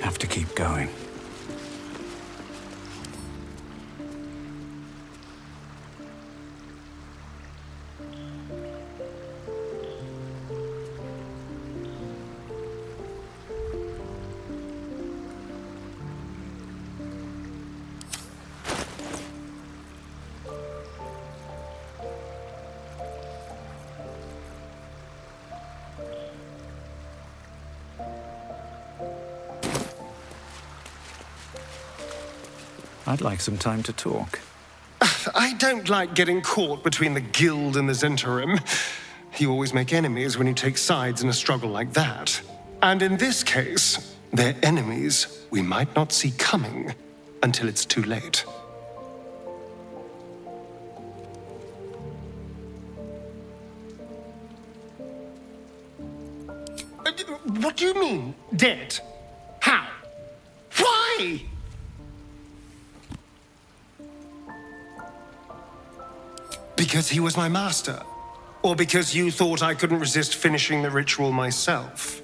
Have to keep going. I'd like some time to talk. I don't like getting caught between the guild and the Zentarim. You always make enemies when you take sides in a struggle like that. And in this case, they're enemies we might not see coming until it's too late. What do you mean, dead? How? Why? Because he was my master? Or because you thought I couldn't resist finishing the ritual myself?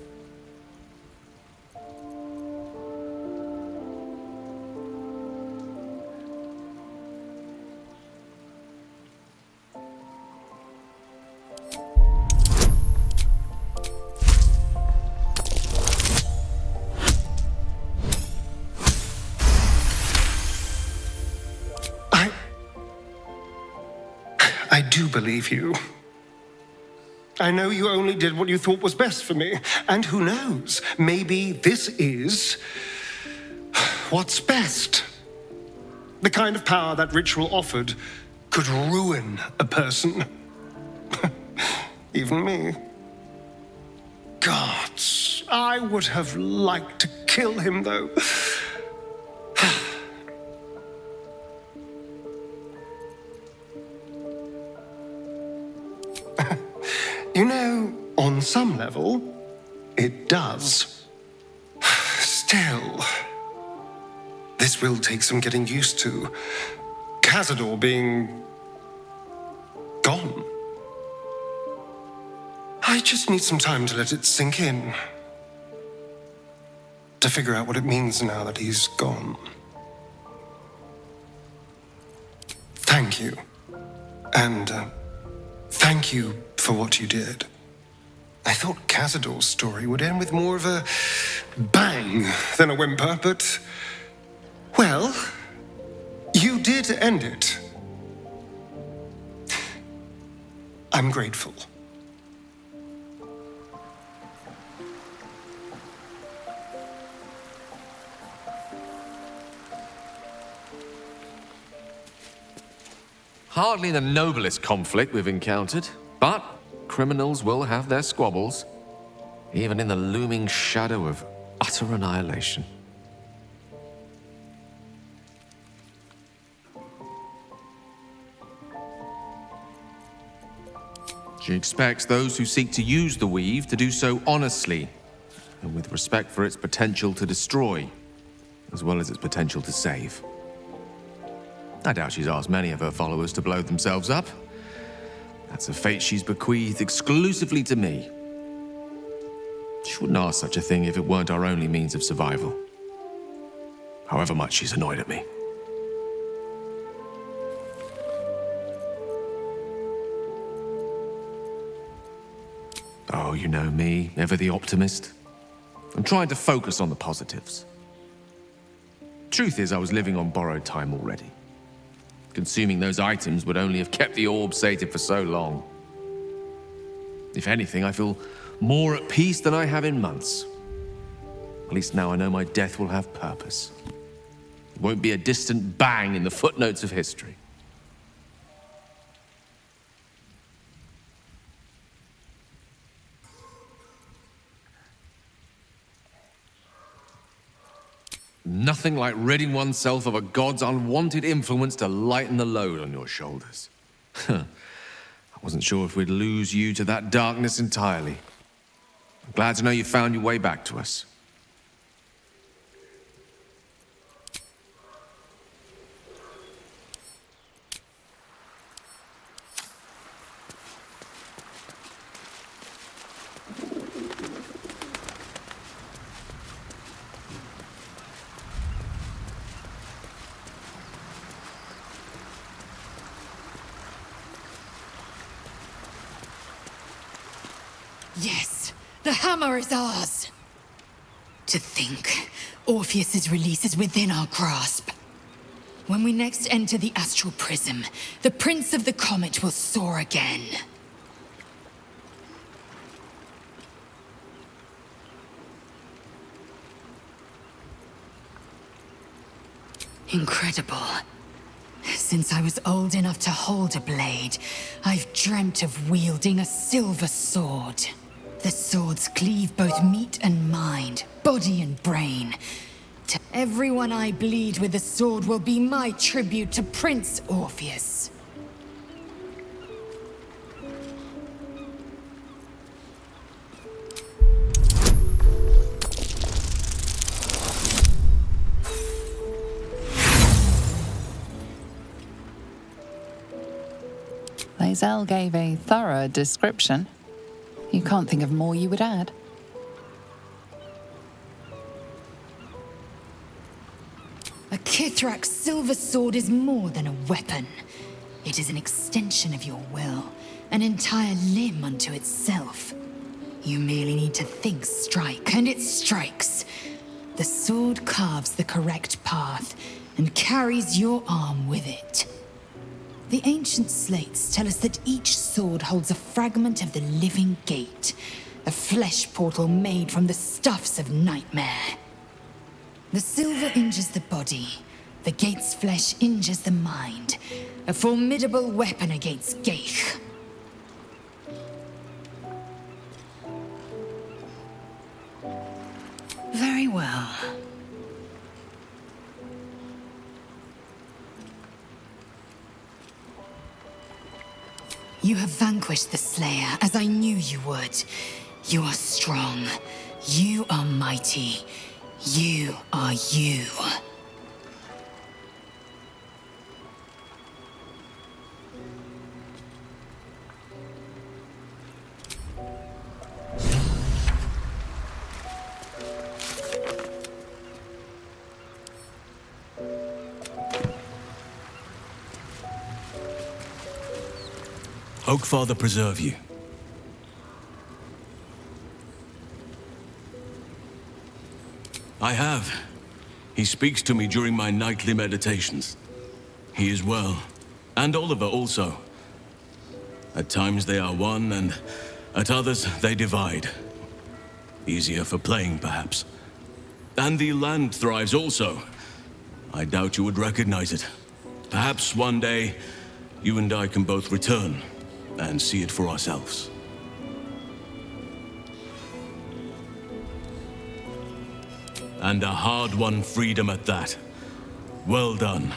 I do believe you. I know you only did what you thought was best for me. And who knows, maybe this is what's best. The kind of power that ritual offered could ruin a person. Even me. Gods, I would have liked to kill him, though. You know, on some level, it does. Still, this will take some getting used to. Cazador being gone. I just need some time to let it sink in. To figure out what it means now that he's gone. Thank you. And thank you for what you did. I thought Cazador's story would end with more of a bang than a whimper, but, well, you did end it. I'm grateful. Hardly the noblest conflict we've encountered, but criminals will have their squabbles, even in the looming shadow of utter annihilation. She expects those who seek to use the weave to do so honestly and with respect for its potential to destroy, as well as its potential to save. I doubt she's asked many of her followers to blow themselves up. That's a fate she's bequeathed exclusively to me. She wouldn't ask such a thing if it weren't our only means of survival. However much she's annoyed at me. Oh, you know me, ever the optimist. I'm trying to focus on the positives. Truth is, I was living on borrowed time already. Consuming those items would only have kept the orb sated for so long. If anything, I feel more at peace than I have in months. At least now I know my death will have purpose. It won't be a distant bang in the footnotes of history. Nothing like ridding oneself of a god's unwanted influence to lighten the load on your shoulders. I wasn't sure if we'd lose you to that darkness entirely. I'm glad to know you found your way back to us. Yes, the hammer is ours. To think, Orpheus's release is within our grasp. When we next enter the astral prism, the Prince of the Comet will soar again. Incredible. Since I was old enough to hold a blade, I've dreamt of wielding a silver sword. The swords cleave both meat and mind, body and brain. To everyone I bleed with the sword will be my tribute to Prince Orpheus. Lae'zel gave a thorough description. You can't think of more you would add. A Kithrak's silver sword is more than a weapon. It is an extension of your will, an entire limb unto itself. You merely need to think strike, and it strikes. The sword carves the correct path and carries your arm with it. The ancient slates tell us that each sword holds a fragment of the living gate, a flesh portal made from the stuffs of nightmare. The silver injures the body, the gate's flesh injures the mind, a formidable weapon against Geich. Very well. You have vanquished the Slayer, as I knew you would. You are strong. You are mighty. You are you. Oakfather preserve you. I have. He speaks to me during my nightly meditations. He is well. And Oliver also. At times they are one, and at others they divide. Easier for playing, perhaps. And the land thrives also. I doubt you would recognize it. Perhaps one day, you and I can both return and see it for ourselves. And a hard-won freedom at that. Well done.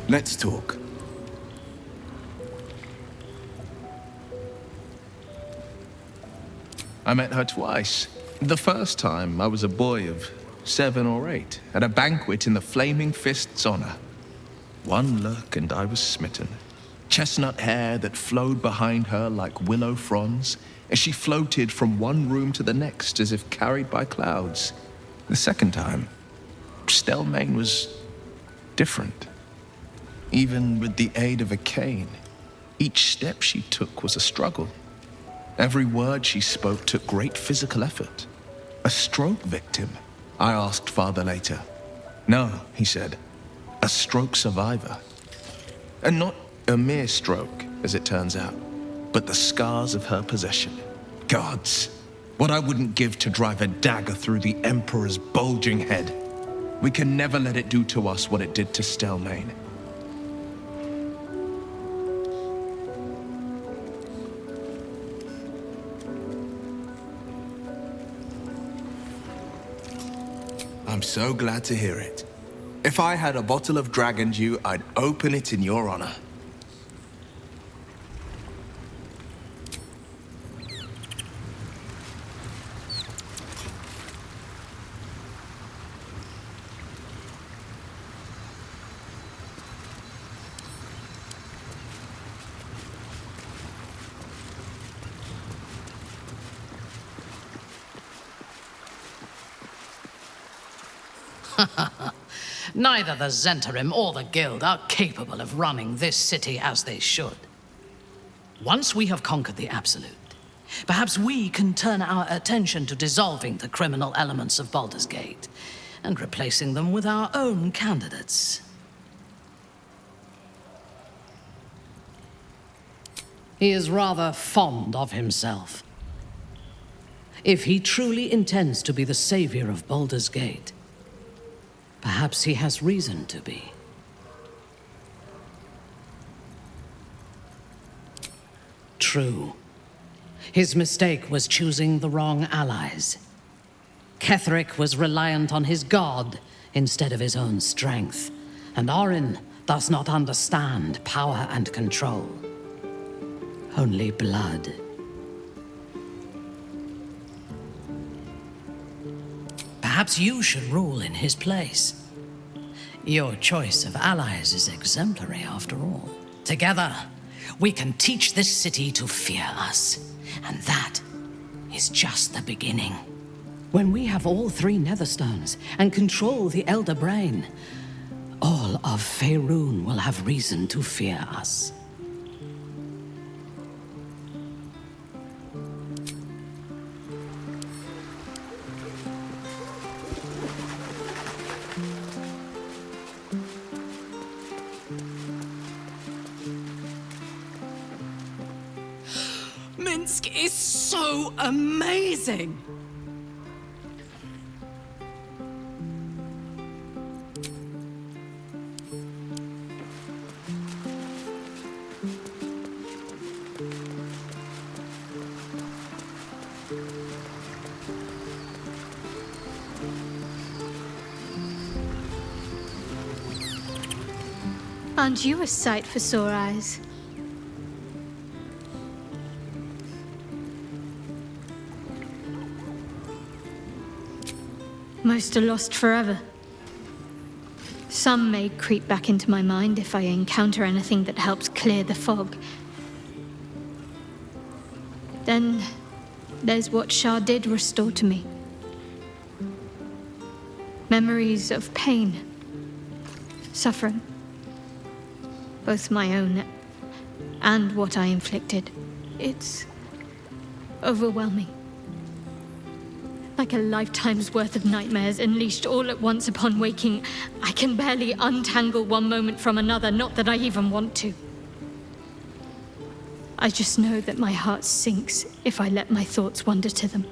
Let's talk. I met her twice. The first time, I was a boy of 7 or 8, at a banquet in the Flaming Fist's honor. One look and I was smitten. Chestnut hair that flowed behind her like willow fronds, as she floated from one room to the next as if carried by clouds. The second time, Stelmane was different. Even with the aid of a cane, each step she took was a struggle. Every word she spoke took great physical effort. A stroke victim? I asked Father later. No, he said. A stroke survivor. And not a mere stroke, as it turns out, but the scars of her possession. Gods, what I wouldn't give to drive a dagger through the Emperor's bulging head. We can never let it do to us what it did to Stelmane. I'm so glad to hear it. If I had a bottle of dragon dew, I'd open it in your honor. Neither the Zentarim or the Guild are capable of running this city as they should. Once we have conquered the Absolute, perhaps we can turn our attention to dissolving the criminal elements of Baldur's Gate and replacing them with our own candidates. He is rather fond of himself. If he truly intends to be the savior of Baldur's Gate, perhaps he has reason to be. True. His mistake was choosing the wrong allies. Ketheric was reliant on his god instead of his own strength, and Orin does not understand power and control. Only blood. Perhaps you should rule in his place. Your choice of allies is exemplary, after all. Together, we can teach this city to fear us. And that is just the beginning. When we have all 3 Netherstones and control the Elder Brain, all of Faerun will have reason to fear us. Minsk is so amazing! Aren't you a sight for sore eyes? Most are lost forever. Some may creep back into my mind if I encounter anything that helps clear the fog. Then there's what Shah did restore to me. Memories of pain, suffering, both my own and what I inflicted. It's overwhelming. Like a lifetime's worth of nightmares unleashed all at once upon waking. I can barely untangle one moment from another, not that I even want to. I just know that my heart sinks if I let my thoughts wander to them.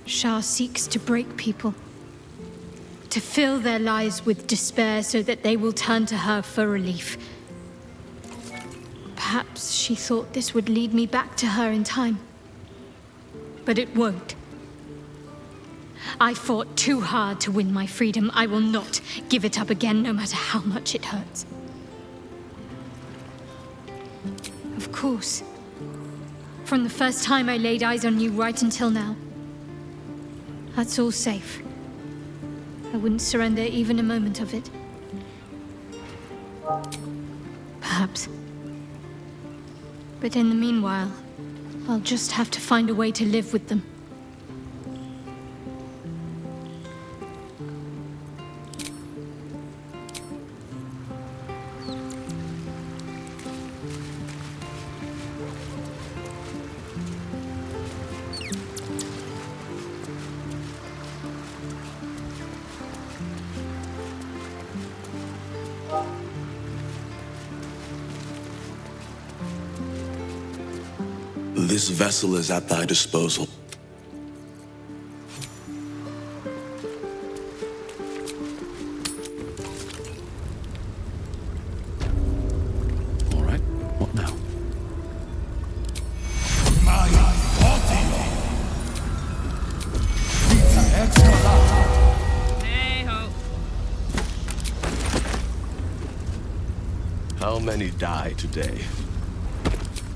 Shah seeks to break people, to fill their lives with despair so that they will turn to her for relief. Perhaps she thought this would lead me back to her in time. But it won't. I fought too hard to win my freedom. I will not give it up again, no matter how much it hurts. Of course. From the first time I laid eyes on you right until now. That's all safe. I wouldn't surrender even a moment of it. Perhaps. But in the meanwhile, I'll just have to find a way to live with them. This vessel is at thy disposal. All right, what now? How many die today?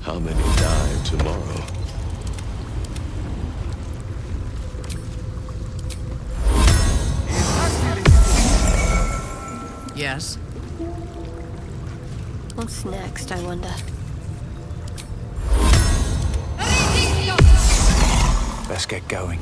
How many die tomorrow? Yes? What's next, I wonder? Let's get going.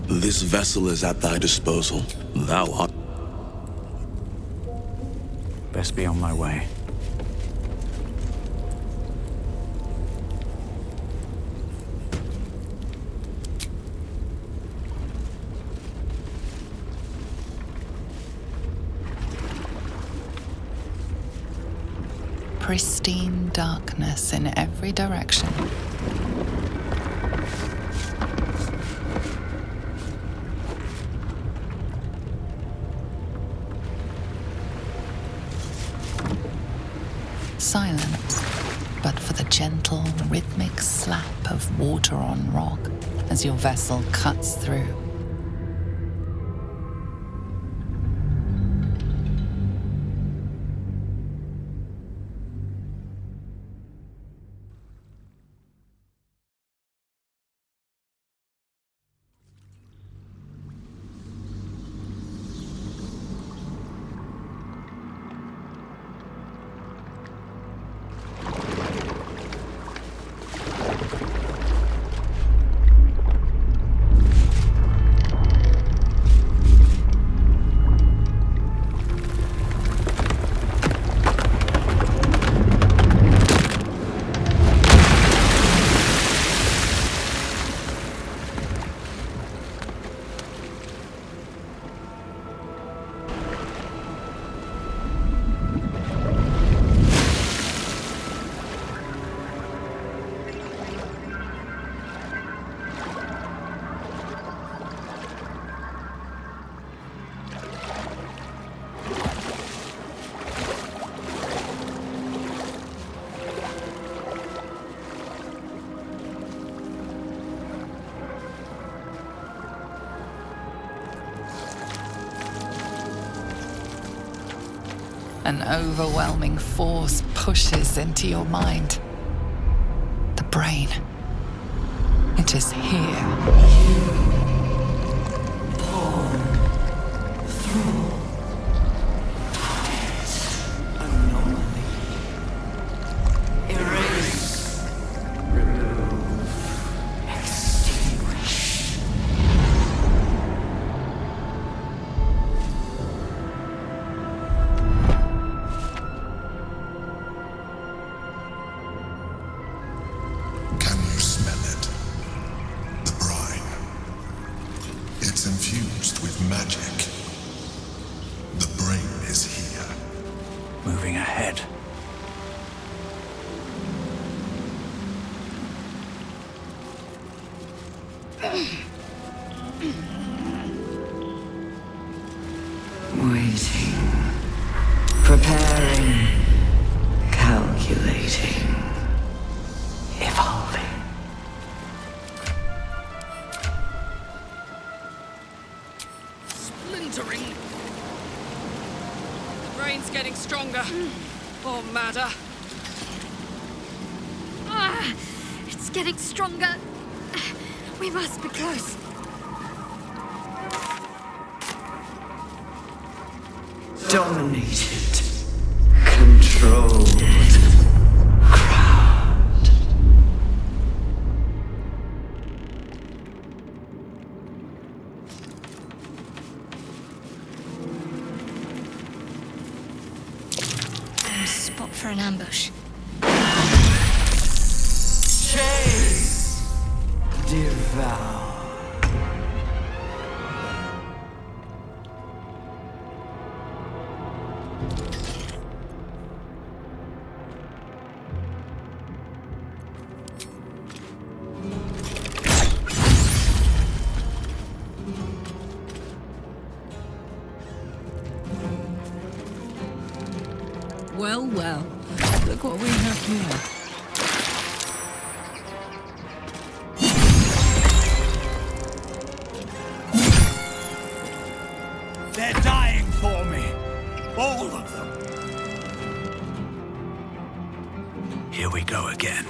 This vessel is at thy disposal. Thou art... Best be on my way. Pristine darkness in every direction. Silence, but for the gentle, rhythmic slap of water on rock as your vessel cuts through. An overwhelming force pushes into your mind. The brain. It is here. It's infused with magic. The brain is here. Moving ahead. Waiting. Preparing. Calculating. Evolving. Splintering. The brain's getting stronger. Or madder. Ah, it's getting stronger. We must be close. Dominated. Controlled. Crowned. Spot for an ambush. Chase. Devour. Well, well. Look what we have here. They're dying for me. All of them. Here we go again.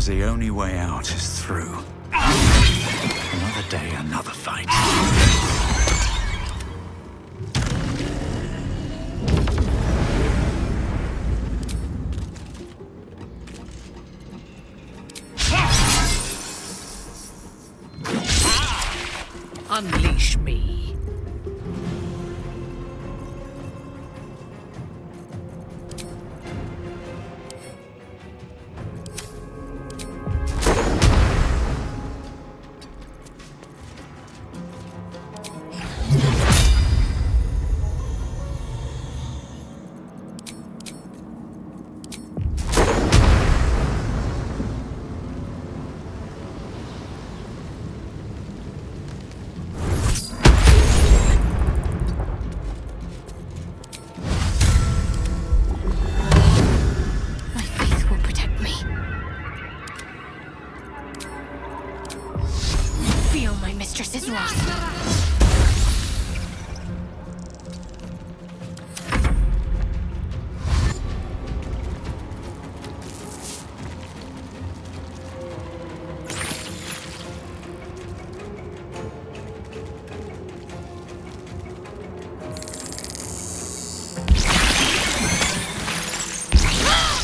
the only way out is through. Another day, another fight. Unleash me. Mistress's wrath.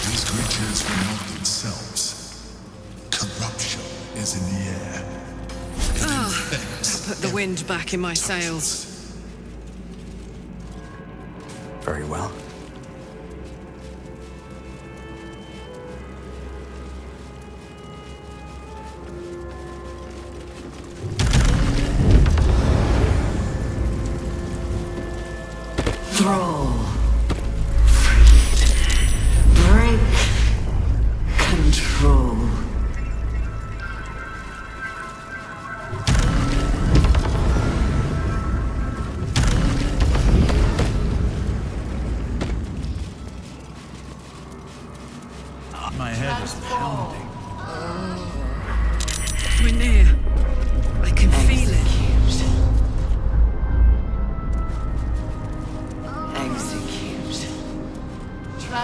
These creatures were not themselves. Corruption is in the air. Put the wind back in my sails. Very well. Thrall. Freed. Break. Control. My head is pounding. We're near. I can feel it. Execute.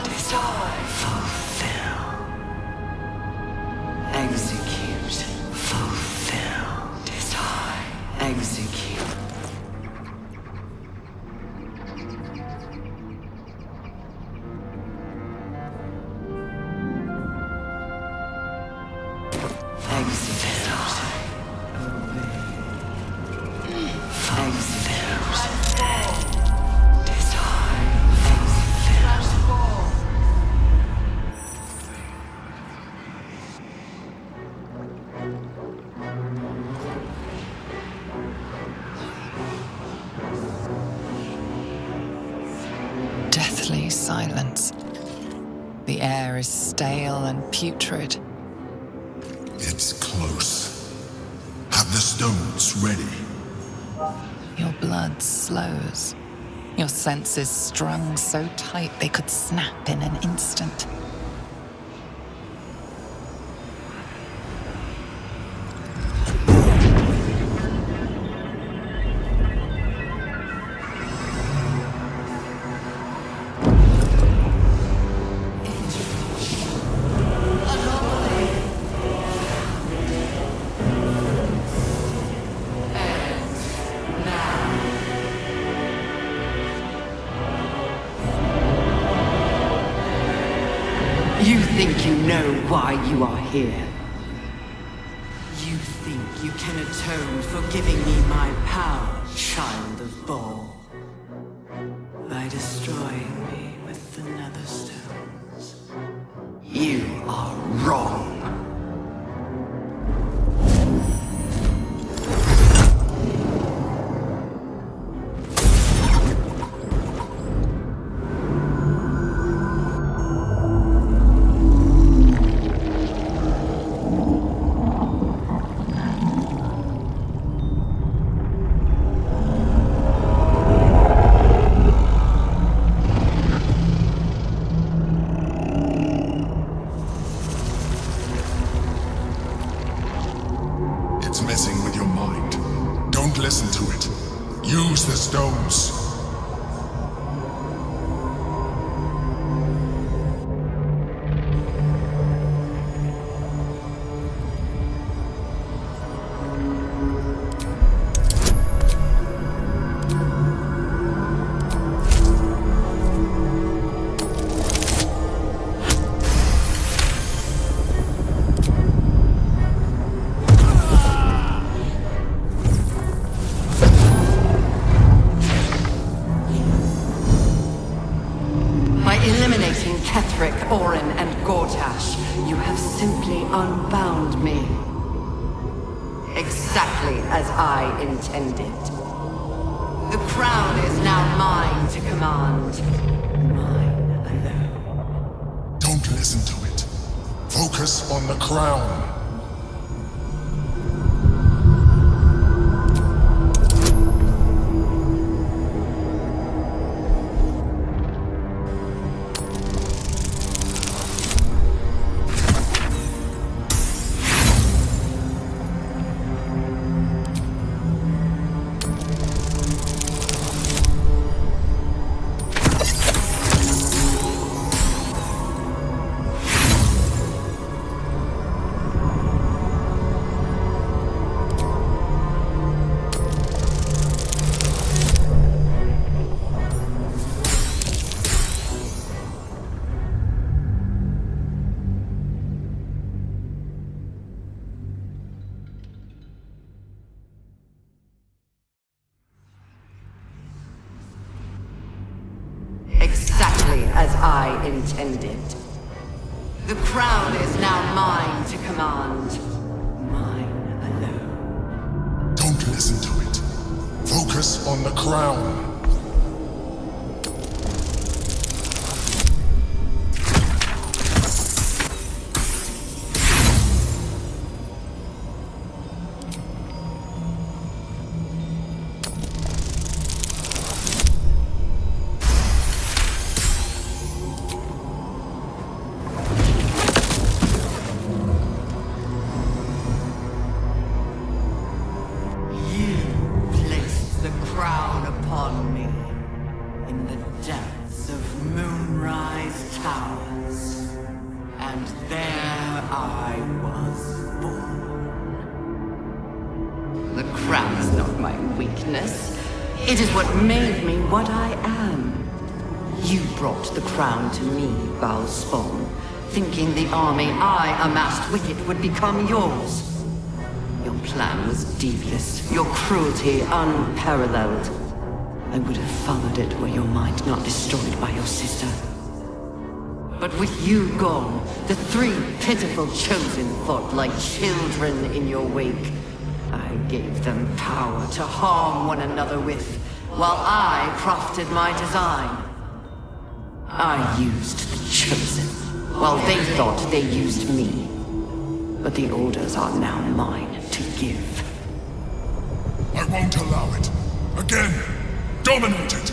Desire. Fulfill. Execute. Fulfill. Desire. Execute. Deathly silence. The air is stale and putrid. It's close. Have the stones ready. Your blood slows. Your senses strung so tight they could snap in an instant. You think you know why you are here. You think you can atone for giving me my power, child of Baal, by destroying me with the nether stones. You are wrong. Ketheric, Orin, and Gortash, you have simply unbound me. Exactly as I intended. The crown is now mine to command. Mine alone. Don't listen to it. Focus on the crown. Exactly as I intended. The crown is now mine to command. Mine alone. Don't listen to it. Focus on the crown. It is what made me what I am. You brought the crown to me, Balspawn, thinking the army I amassed with it would become yours. Your plan was devious, your cruelty unparalleled. I would have followed it were your mind not destroyed by your sister. But with you gone, the three pitiful chosen fought like children in your wake. I gave them power to harm one another with, while I crafted my design. I used the chosen, while they thought they used me. But the orders are now mine to give. I won't allow it. Again, dominate it!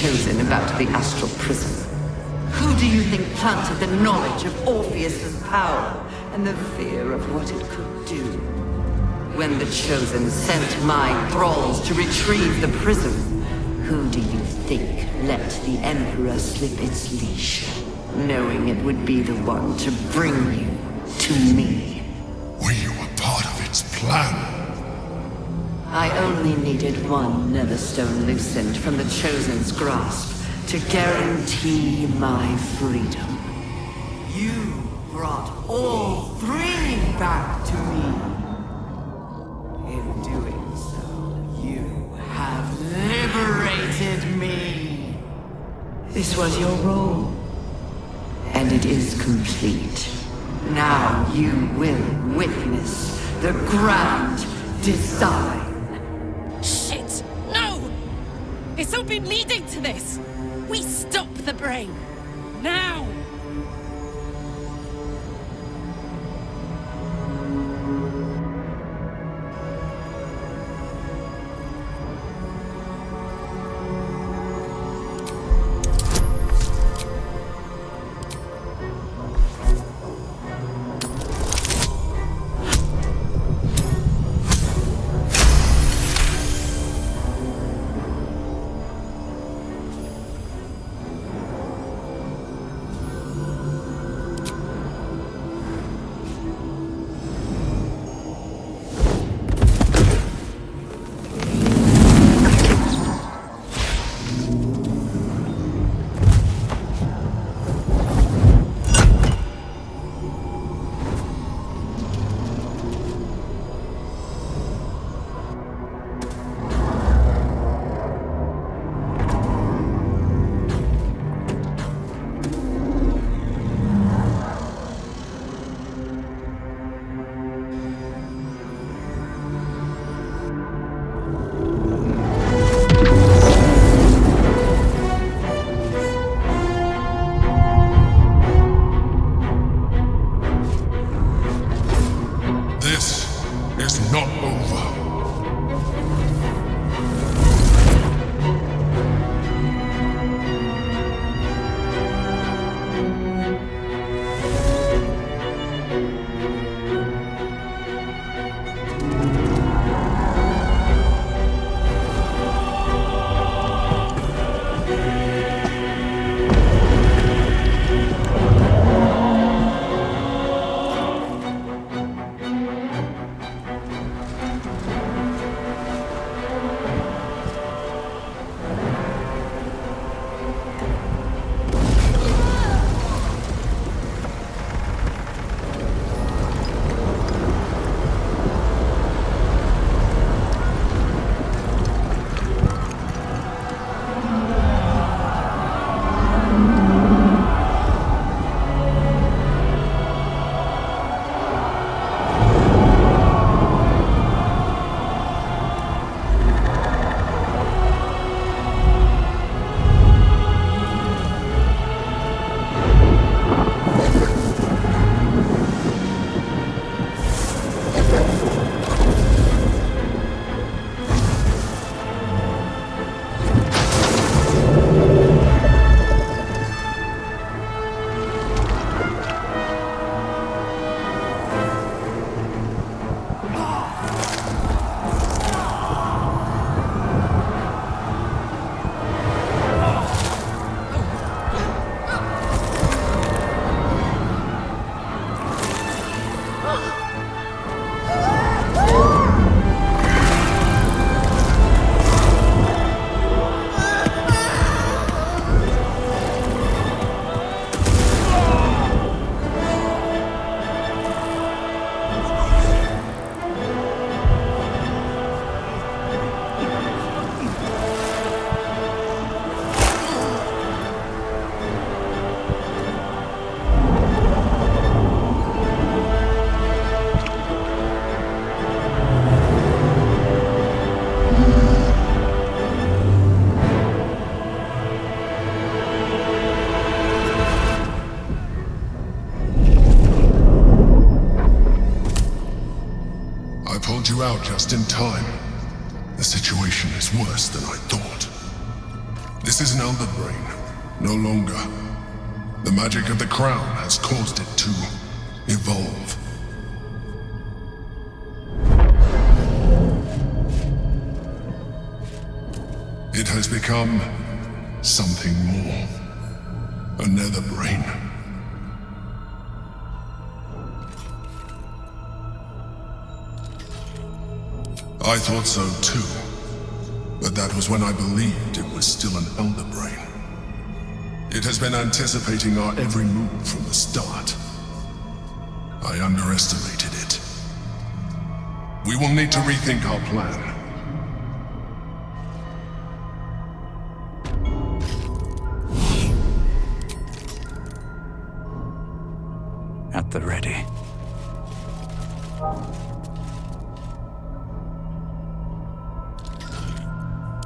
Chosen about the astral prison? Who do you think planted the knowledge of Orpheus's power and the fear of what it could do? When the Chosen sent my thralls to retrieve the prism, who do you think let the Emperor slip its leash, knowing it would be the one to bring you to me? Were you a part of its plan? I only needed one Netherstone loosened from the Chosen's grasp to guarantee my freedom. You brought all three back to me. In doing so, you have liberated me. This was your role, and it is complete. Now you will witness the grand design. Shit! No! It's all been leading to this! We stop the brain! Now! pulled you out just in time. The situation is worse than I thought. This is an Elder Brain. No longer. The magic of the crown has caused it to evolve. It has become something more. A nether brain. I thought so too. But that was when I believed it was still an Elder Brain. It has been anticipating our every move from the start. I underestimated it. We will need to rethink our plan. At the ready.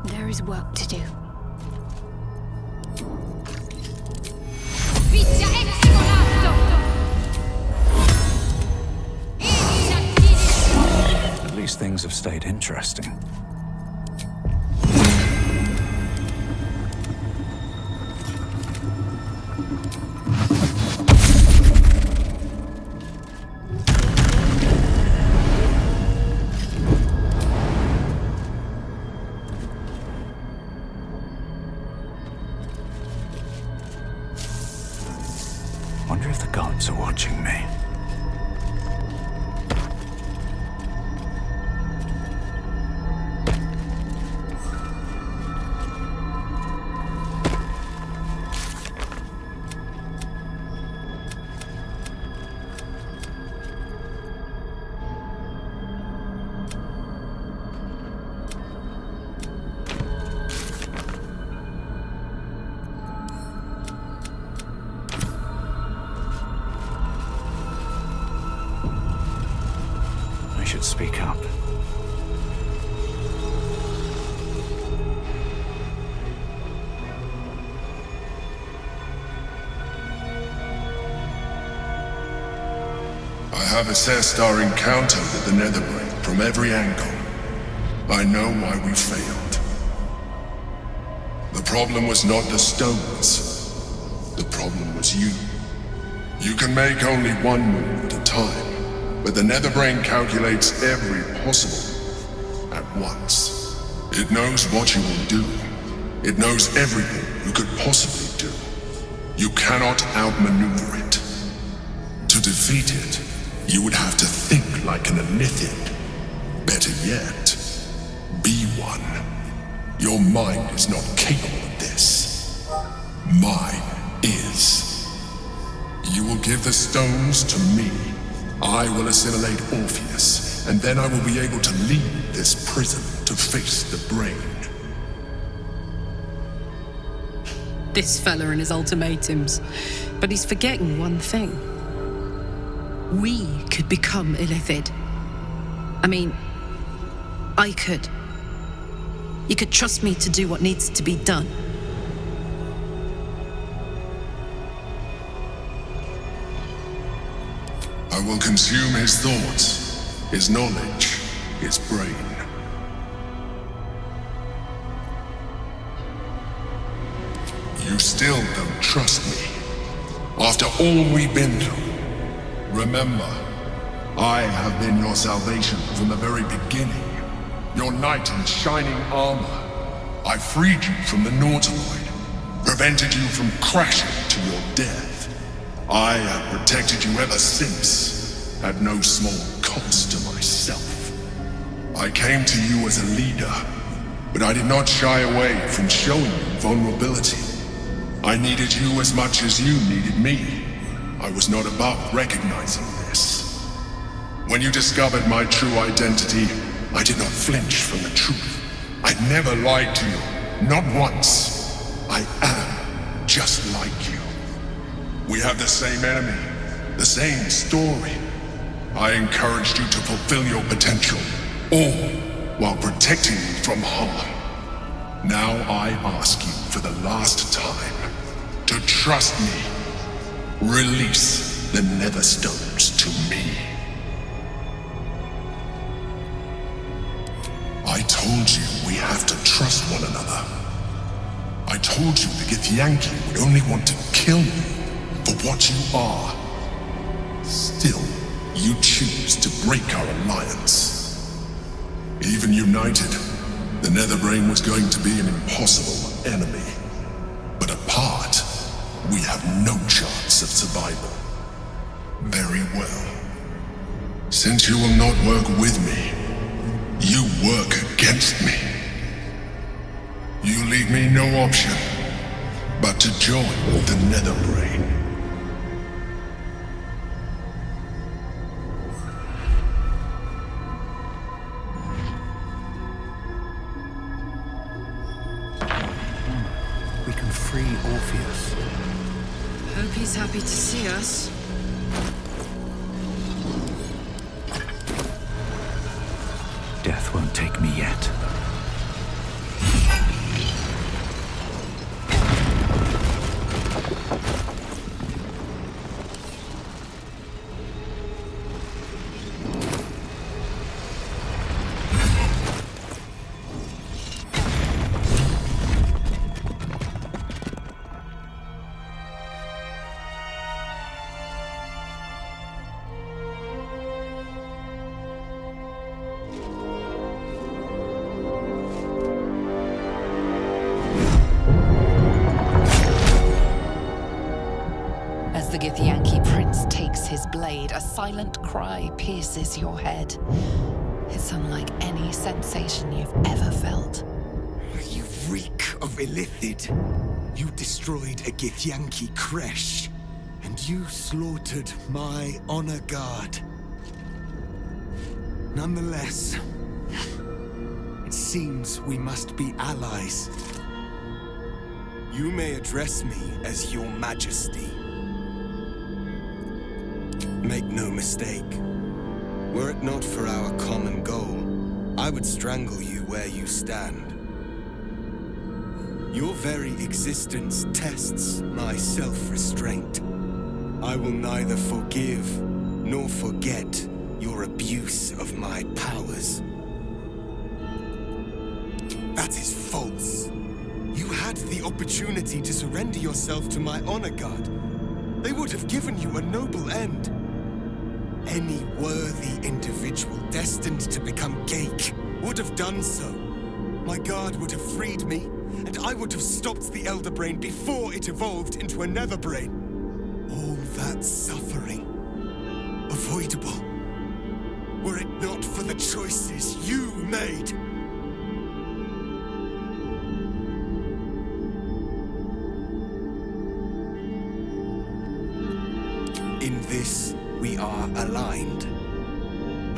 There is work to do. At least things have stayed interesting. Wonder if the gods are watching me. Should speak up. I have assessed our encounter with the Netherbrain from every angle. I know why we failed. The problem was not the stones. The problem was you. You can make only one move at a time. But the Netherbrain calculates every possible at once. It knows what you will do. It knows everything you could possibly do. You cannot outmaneuver it. To defeat it, you would have to think like an Elithid. Better yet, be one. Your mind is not capable of this. Mine is. You will give the stones to me. I will assimilate Orpheus, and then I will be able to leave this prison to face the brain. This fella and his ultimatums. But he's forgetting one thing. We could become Illithid. I mean, I could. You could trust me to do what needs to be done. I will consume his thoughts, his knowledge, his brain. You still don't trust me. After all we've been through. Remember, I have been your salvation from the very beginning. Your knight in shining armor. I freed you from the Nautiloid, prevented you from crashing to your death. I have protected you ever since, at no small cost to myself. I came to you as a leader, but I did not shy away from showing you vulnerability. I needed you as much as you needed me. I was not above recognizing this. When you discovered my true identity, I did not flinch from the truth. I never lied to you, not once. I am just like you. We have the same enemy, the same story. I encouraged you to fulfill your potential, all while protecting you from harm. Now I ask you for the last time to trust me. Release the Netherstones to me. I told you we have to trust one another. I told you the Githyanki would only want to kill you for what you are. Still, you choose to break our alliance. Even united, the Netherbrain was going to be an impossible enemy. But apart, we have no chance of survival. Very well. Since you will not work with me, you work against me. You leave me no option but to join the Netherbrain. We can free Orpheus. Hope he's happy to see us. Death won't take me yet. As the Githyanki prince takes his blade, a silent cry pierces your head. It's unlike any sensation you've ever felt. You reek of Illithid. You destroyed a Githyanki creche, and you slaughtered my honor guard. Nonetheless, it seems we must be allies. You may address me as Your Majesty. Make no mistake, were it not for our common goal, I would strangle you where you stand. Your very existence tests my self-restraint. I will neither forgive nor forget your abuse of my powers. That is false. You had the opportunity to surrender yourself to my honor guard. They would have given you a noble end. Any worthy individual destined to become Geik would have done so. My guard would have freed me, and I would have stopped the Elder Brain before it evolved into a Nether Brain. All that suffering, avoidable, were it not for the choices you made. In this, we are aligned.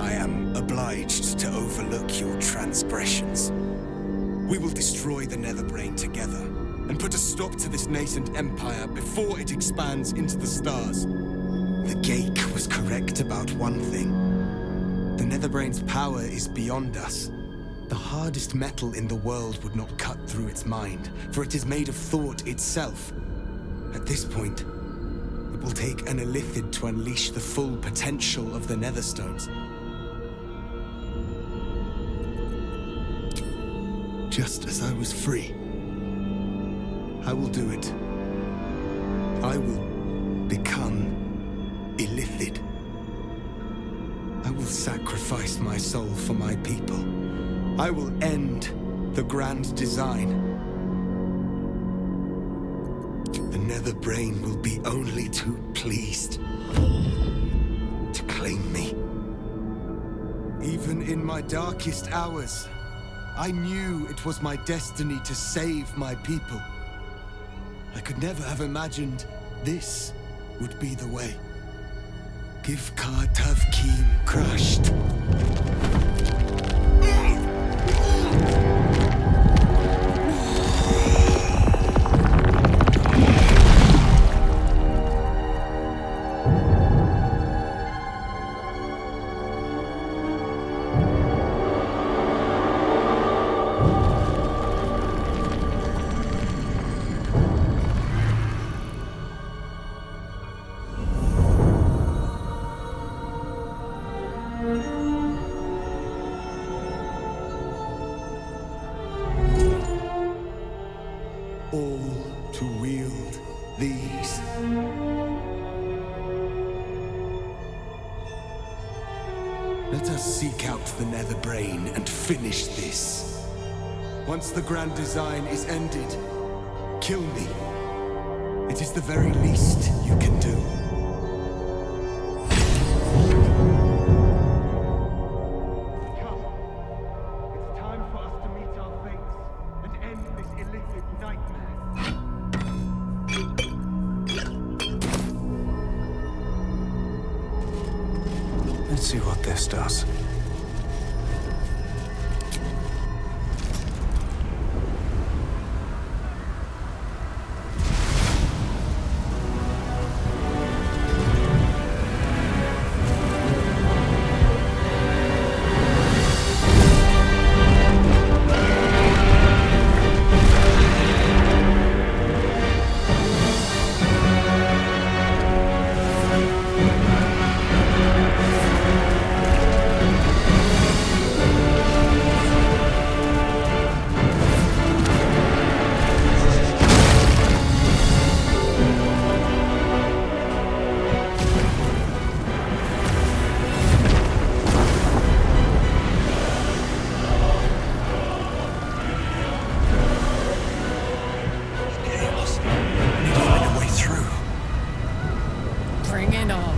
I am obliged to overlook your transgressions. We will destroy the Netherbrain together, and put a stop to this nascent empire before it expands into the stars. The Geik was correct about one thing. The Netherbrain's power is beyond us. The hardest metal in the world would not cut through its mind, for it is made of thought itself. At this point, it will take an Illithid to unleash the full potential of the Netherstones. Just as I was free, I will do it. I will become Illithid. I will sacrifice my soul for my people. I will end the grand design. The Netherbrain will be only too pleased to claim me. Even in my darkest hours, I knew it was my destiny to save my people. I could never have imagined this would be the way. Give Tavkim crushed. these. Let us seek out the Nether Brain and finish this. Once the grand design is ended, kill me. It is the very least you can do. Come. It's time for us to meet our fates and end this illicit nightmare. Let's see what this does. Bring it on.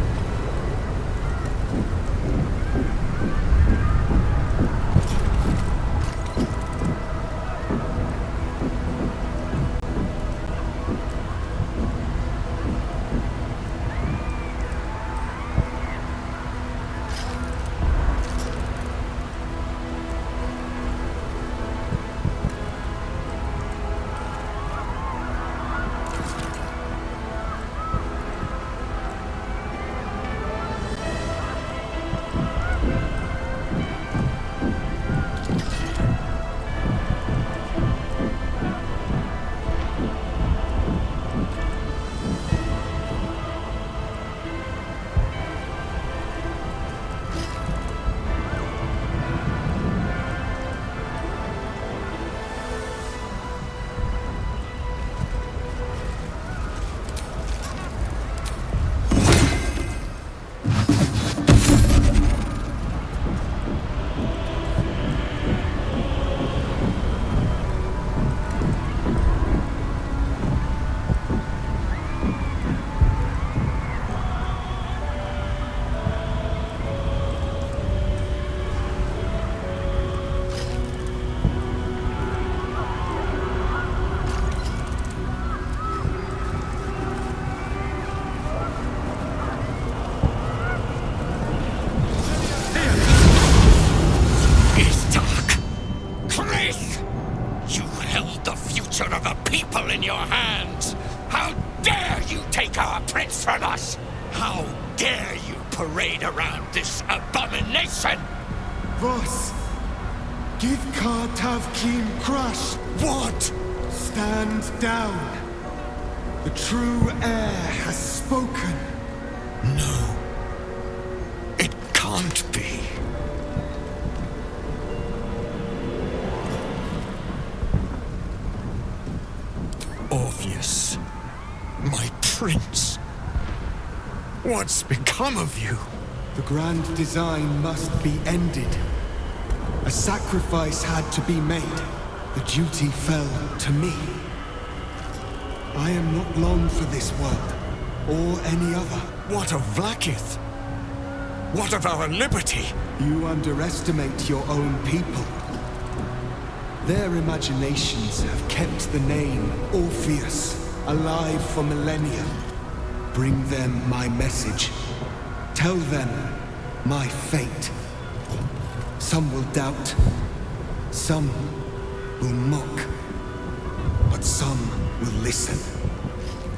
In your hands. How dare you take our prince from us? How dare you parade around this abomination? Voss, give Kar-Tav-Kim crush. What? Stand down. The true heir has spoken. No. It can't be. Orpheus, my prince. What's become of you? The grand design must be ended. A sacrifice had to be made. The duty fell to me. I am not long for this world, or any other. What of Vlaakith? What of our liberty? You underestimate your own people. Their imaginations have kept the name Orpheus alive for millennia. Bring them my message. Tell them my fate. Some will doubt. Some will mock. But some will listen.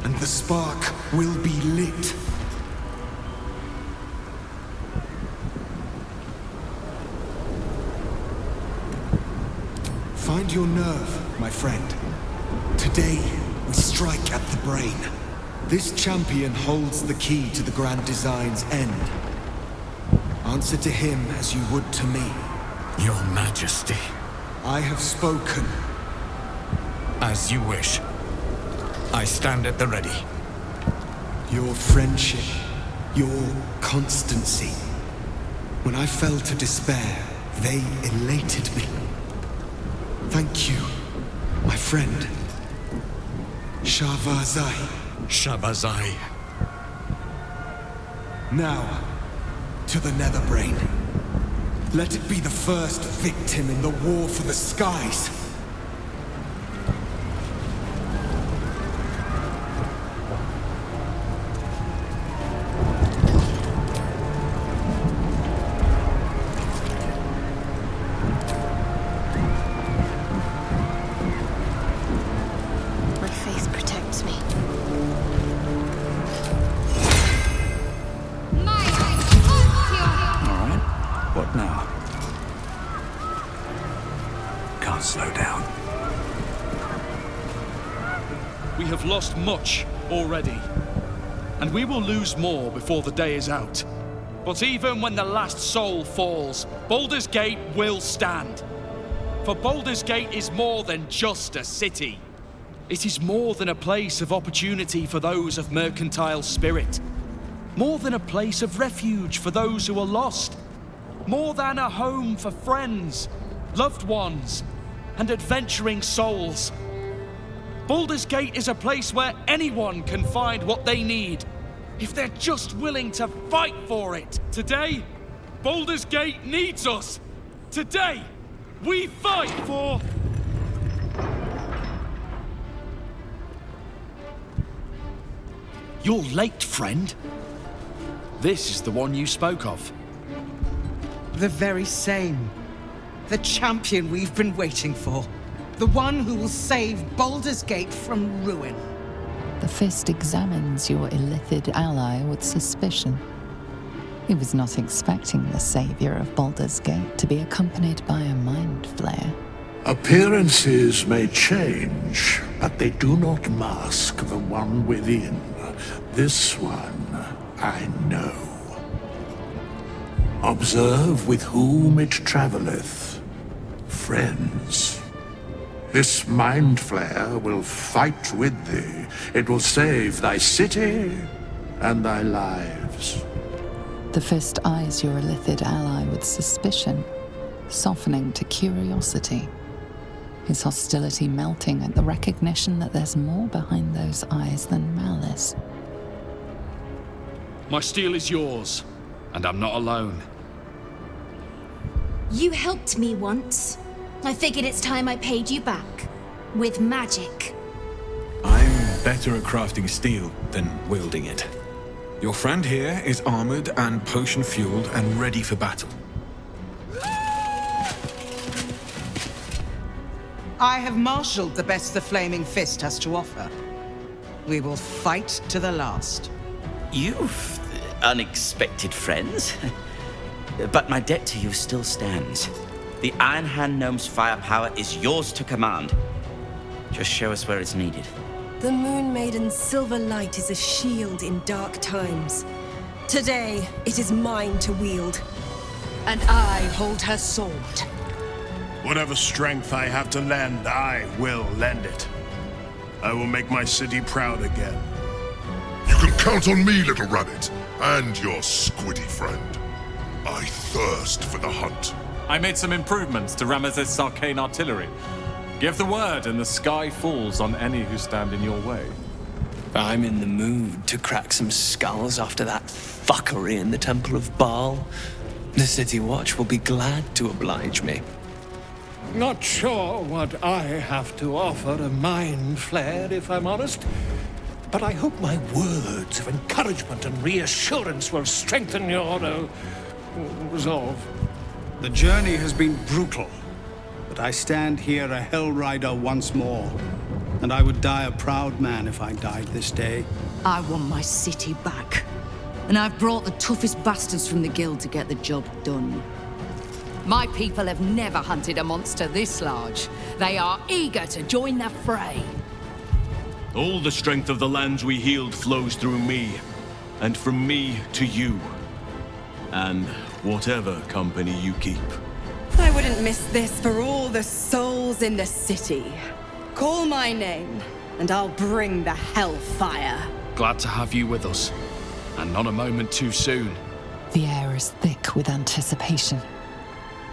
And the spark will be lit. Find your nerve, my friend. Today, we strike at the brain. This champion holds the key to the grand design's end. Answer to him as you would to me. Your Majesty. I have spoken. As you wish. I stand at the ready. Your friendship, your constancy. When I fell to despair, they elated me. Thank you, my friend. Shavazai. Shavazai. Now, to the Netherbrain. Let it be the first victim in the war for the skies. My faith protects me. Alright, what now? Can't slow down. We have lost much already, and we will lose more before the day is out. But even when the last soul falls, Baldur's Gate will stand. For Baldur's Gate is more than just a city. It is more than a place of opportunity for those of mercantile spirit. More than a place of refuge for those who are lost. More than a home for friends, loved ones, and adventuring souls. Baldur's Gate is a place where anyone can find what they need, if they're just willing to fight for it. Today, Baldur's Gate needs us. Today, we fight for... You're late, friend. This is the one you spoke of. The very same. The champion we've been waiting for. The one who will save Baldur's Gate from ruin. The Fist examines your illithid ally with suspicion. He was not expecting the savior of Baldur's Gate to be accompanied by a mind flayer. Appearances may change, but they do not mask the one within. This one I know. Observe with whom it travelleth. Friends. This mind flare will fight with thee. It will save thy city and thy lives. The Fist eyes your illithid ally with suspicion, softening to curiosity. His hostility melting at the recognition that there's more behind those eyes than malice. My steel is yours, and I'm not alone. You helped me once. I figured it's time I paid you back. With magic. I'm better at crafting steel than wielding it. Your friend here is armored and potion-fueled and ready for battle. I have marshaled the best the Flaming Fist has to offer. We will fight to the last. You've unexpected friends. But my debt to you still stands. The Iron Hand Gnome's firepower is yours to command. Just show us where it's needed. The Moon Maiden's silver light is a shield in dark times. Today, it is mine to wield. And I hold her sword. Whatever strength I have to lend, I will lend it. I will make my city proud again. You can count on me, little rabbit, and your squiddy friend. I thirst for the hunt. I made some improvements to Ramesses' arcane artillery. Give the word and the sky falls on any who stand in your way. I'm in the mood to crack some skulls after that fuckery in the Temple of Baal. The City Watch will be glad to oblige me. Not sure what I have to offer a mind flare, if I'm honest. But I hope my words of encouragement and reassurance will strengthen your resolve. The journey has been brutal, but I stand here a Hell Rider once more. And I would die a proud man if I died this day. I want my city back. And I've brought the toughest bastards from the guild to get the job done. My people have never hunted a monster this large. They are eager to join the fray. All the strength of the lands we healed flows through me, and from me to you. And whatever company you keep. I wouldn't miss this for all the souls in the city. Call my name, and I'll bring the hellfire. Glad to have you with us, and not a moment too soon. The air is thick with anticipation.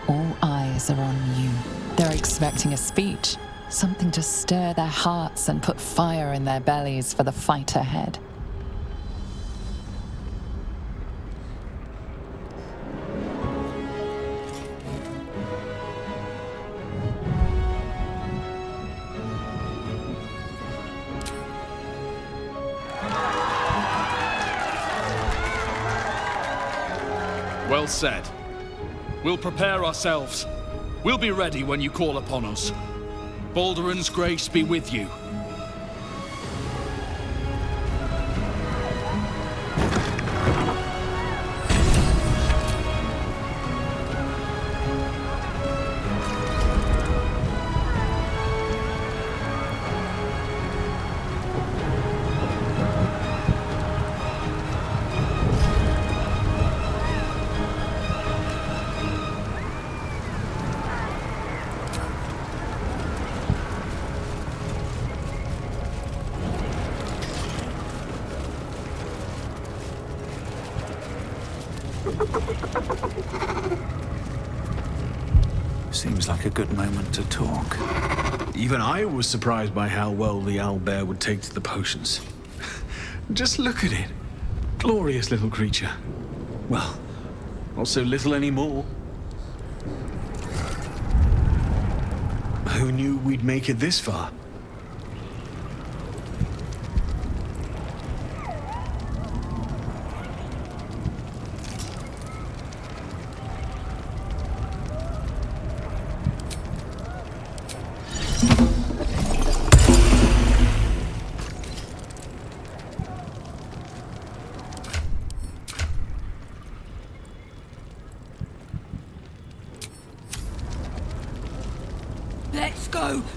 All eyes are on you. They're expecting a speech, something to stir their hearts and put fire in their bellies for the fight ahead. Well said. We'll prepare ourselves. We'll be ready when you call upon us. Bardadin's grace be with you. Seems like a good moment to talk. Even I was surprised by how well the owlbear would take to the potions. Just look at it. Glorious little creature. Well, not so little anymore. Who knew we'd make it this far?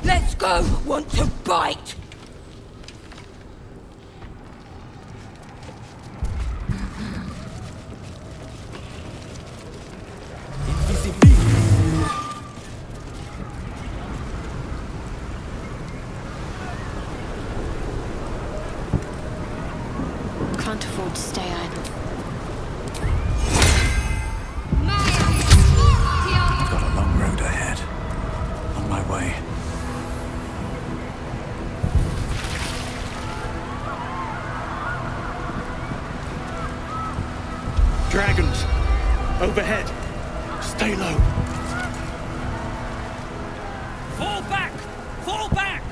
Let's go! Want to bite? Can't afford to stay idle. I've got a long road ahead. On my way. Dragons! Overhead! Stay low! Fall back! Fall back!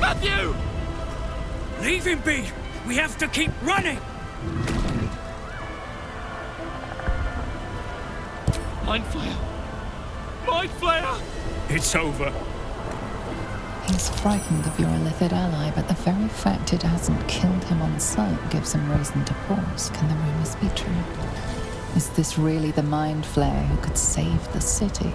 Matthew! Leave him be! We have to keep running! Mind Flayer! Mind Flayer! It's over. He's frightened of your illithid ally, but the very fact it hasn't killed him on sight gives him reason to pause. Can the rumors be true? Is this really the Mind Flayer who could save the city?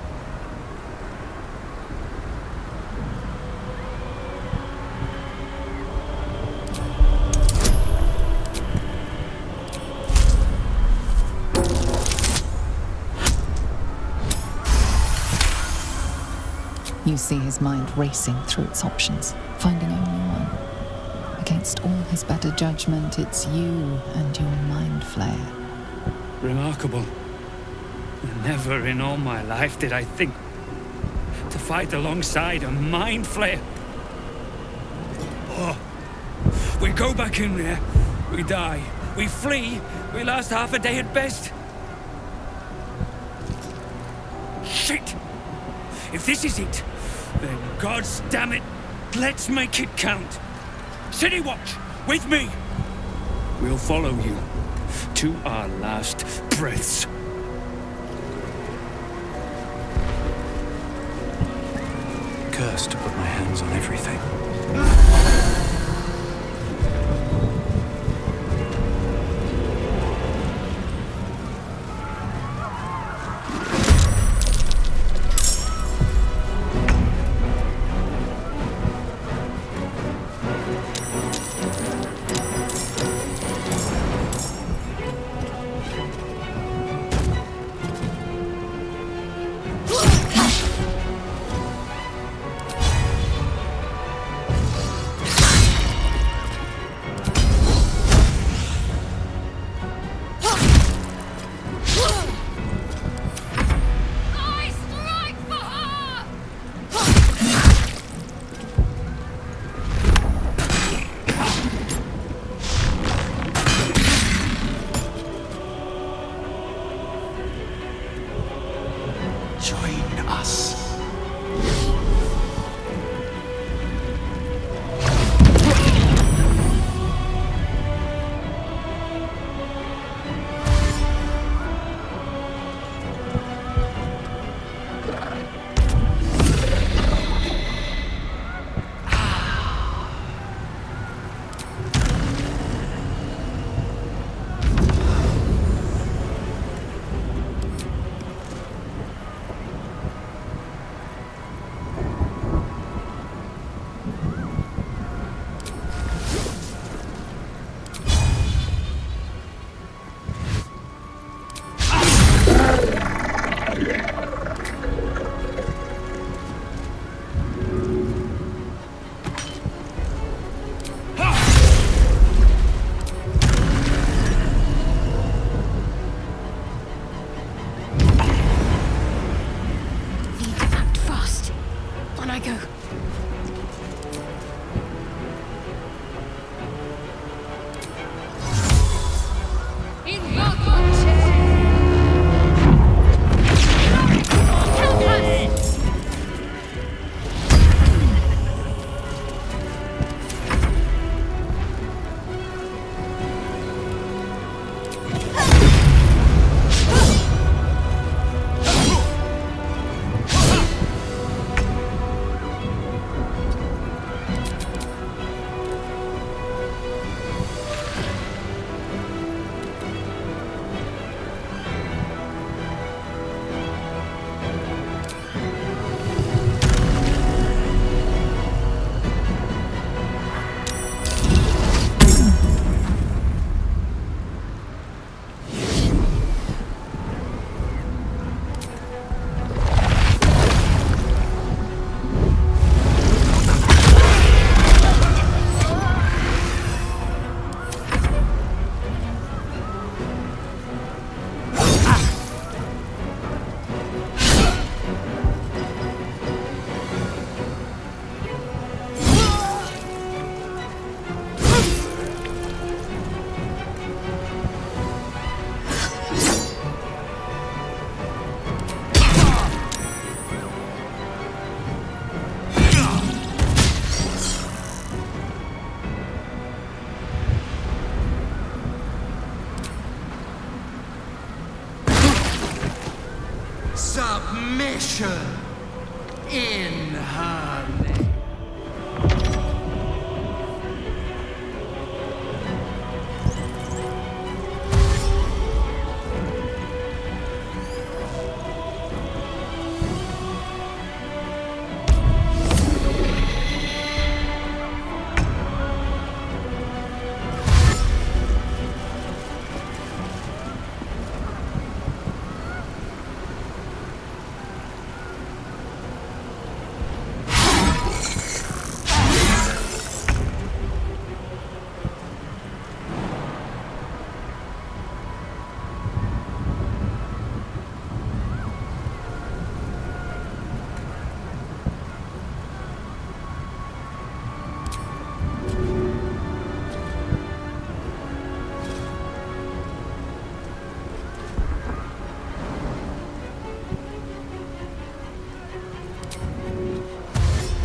You see his mind racing through its options, finding only one. Against all his better judgment, it's you and your Mind Flayer. Remarkable. Never in all my life did I think to fight alongside a Mind Flayer. Oh. We go back in there, we die. We flee, we last half a day at best. Shit! If this is it, then gods damn it, let's make it count. City Watch, with me. We'll follow you to our last breaths. Cursed to put my hands on everything. I go. Submission in her name.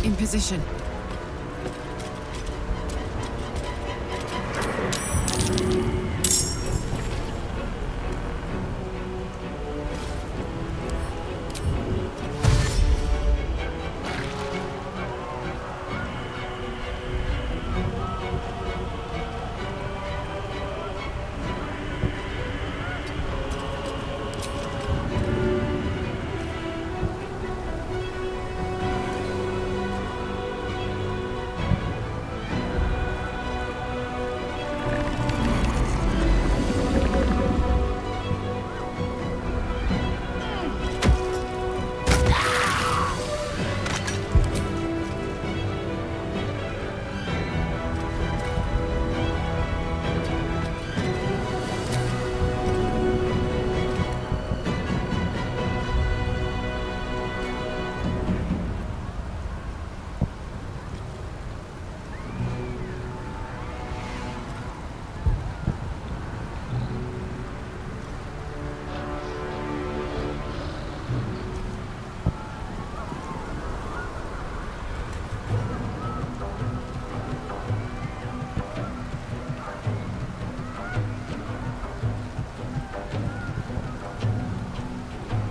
In position.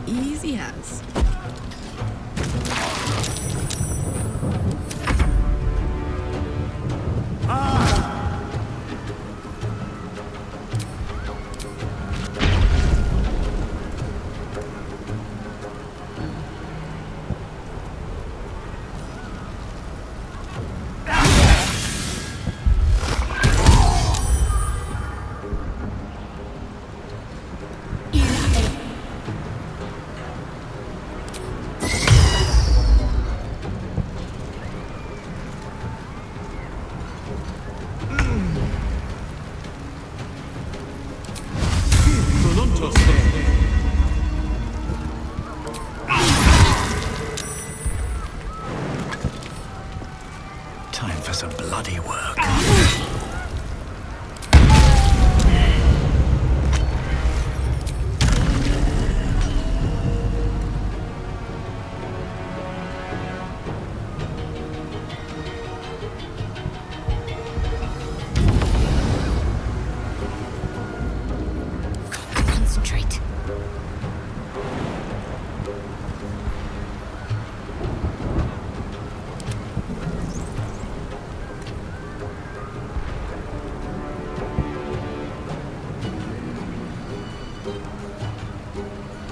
Easy as. us a bloody work. Concentrate.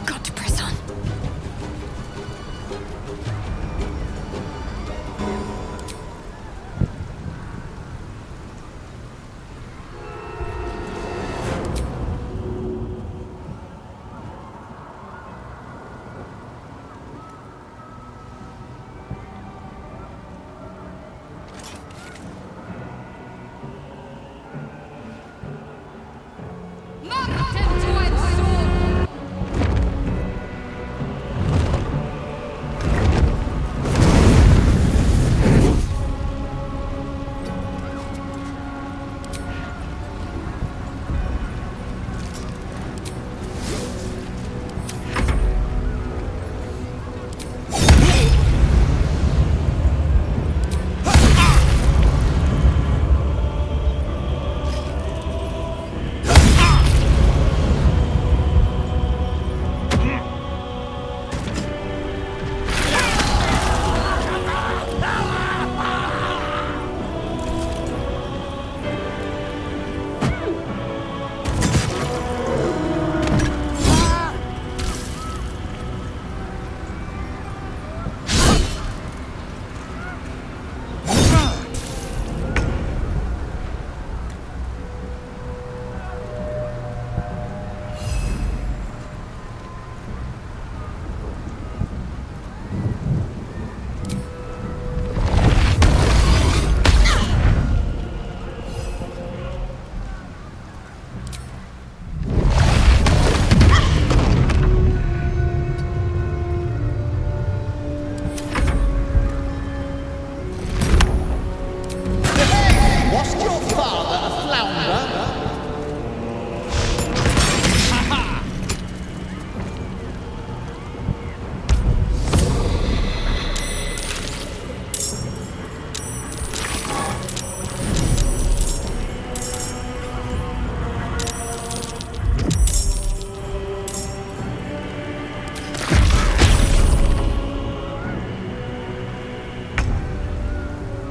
Got to press on.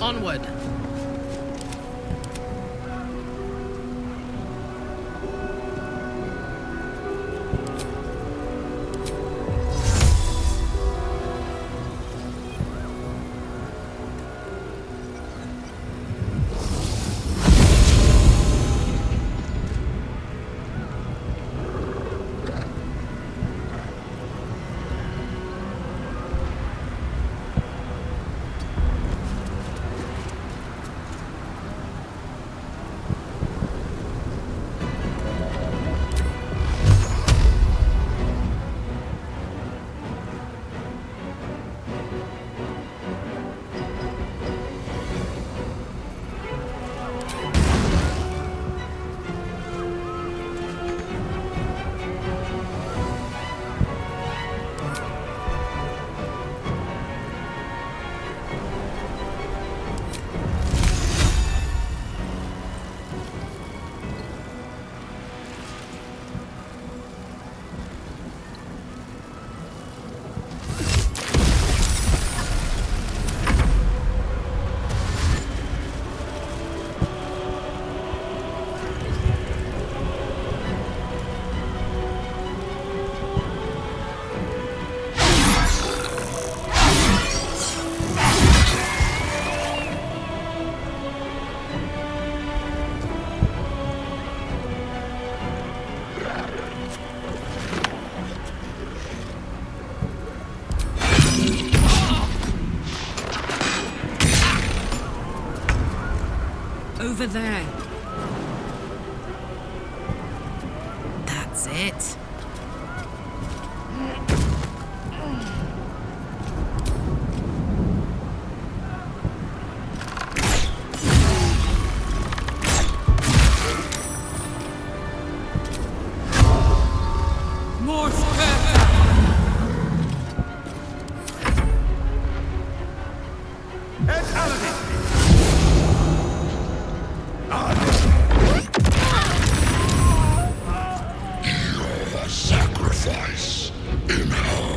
Onward. Over there. That's it. Et Aladin! Your sacrifice in her.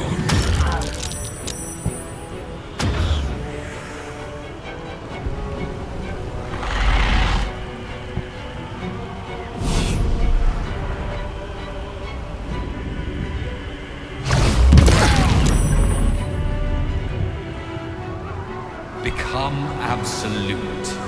Become absolute.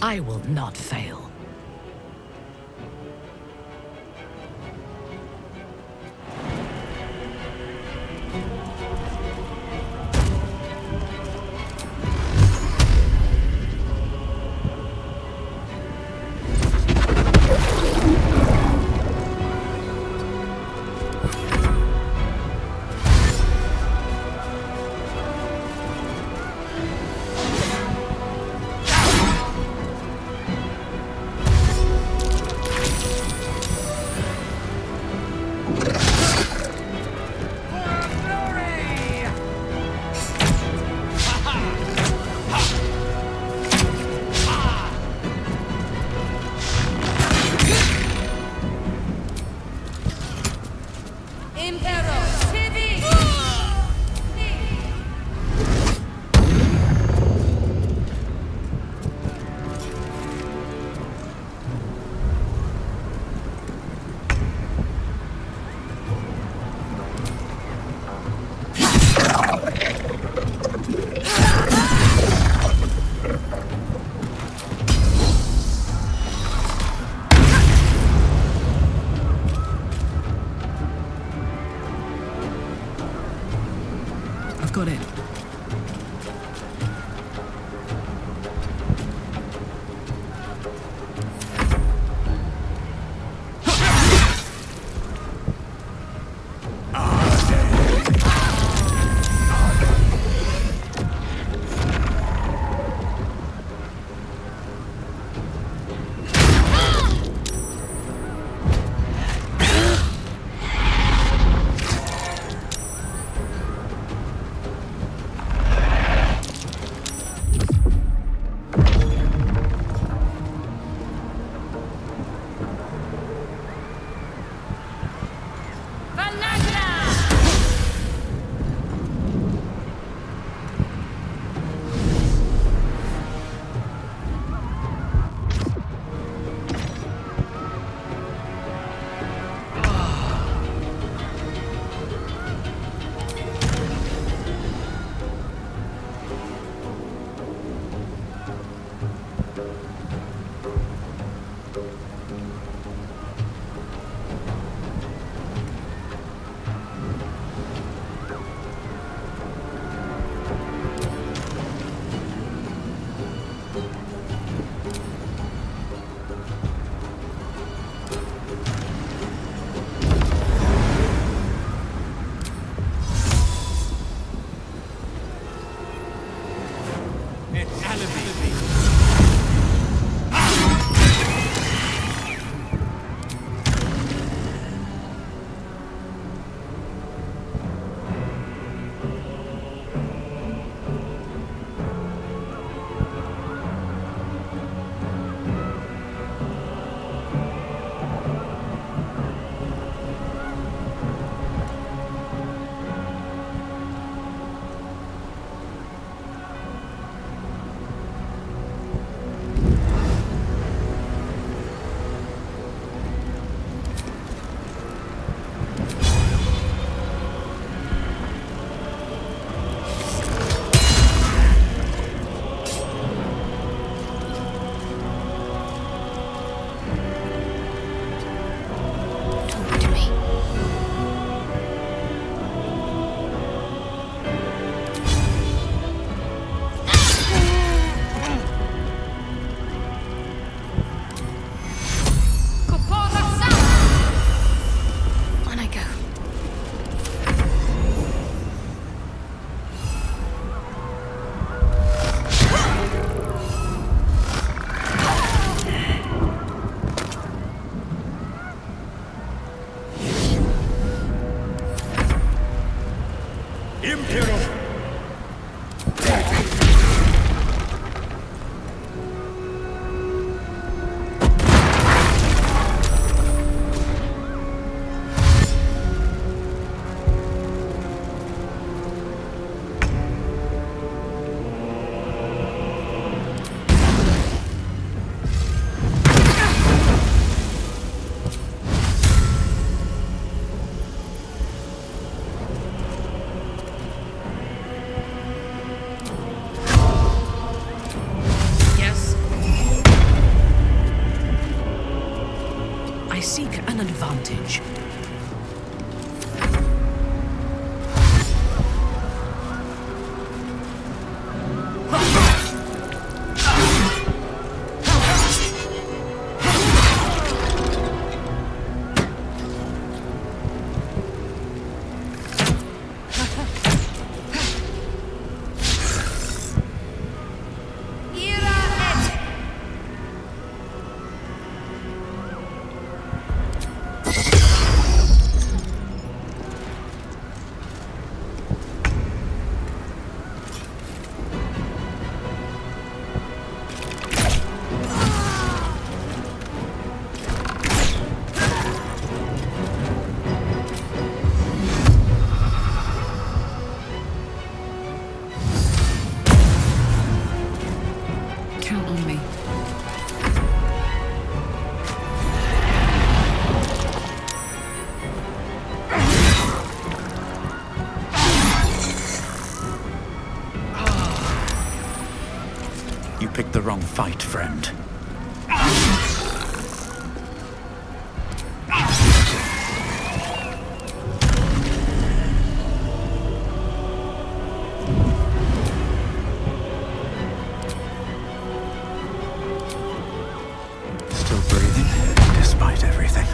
I will not fail. et alibi. I seek an advantage. You picked the wrong fight, friend. Still breathing, despite everything.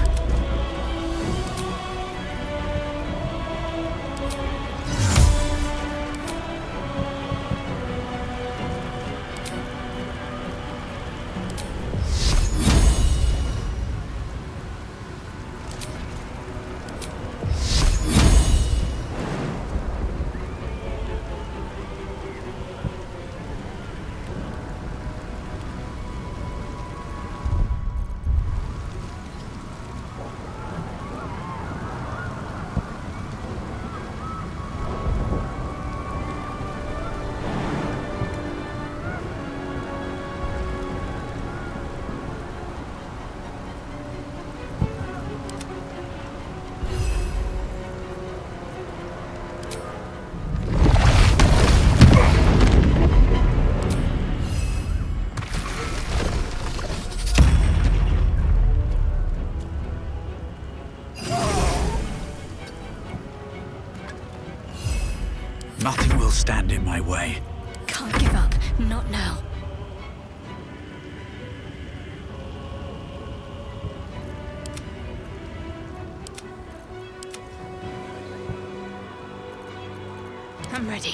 Nothing will stand in my way. Can't give up. Not now. I'm ready.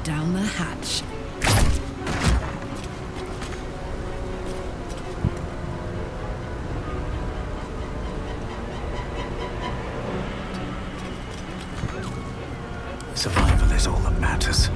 down the hatch. Survival is all that matters.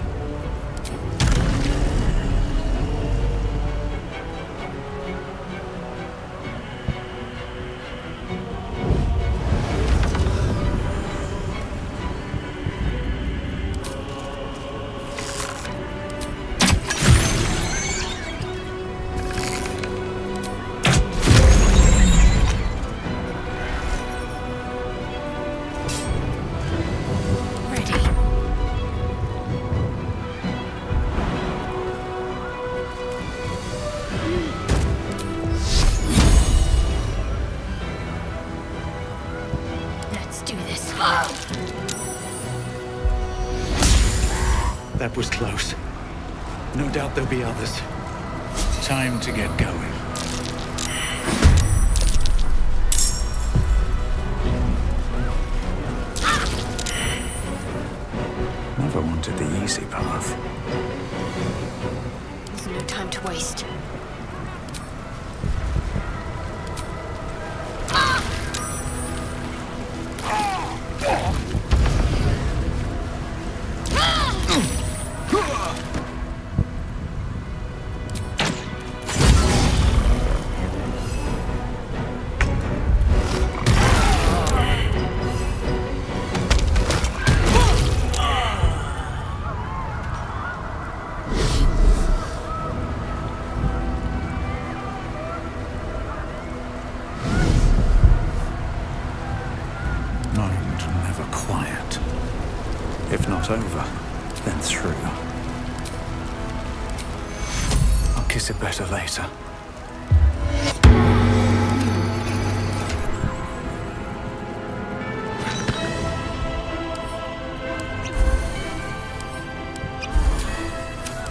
That was close. No doubt there'll be others. Time to get going. Never wanted the easy path. There's no time to waste. If not over, then through. I'll kiss it better later.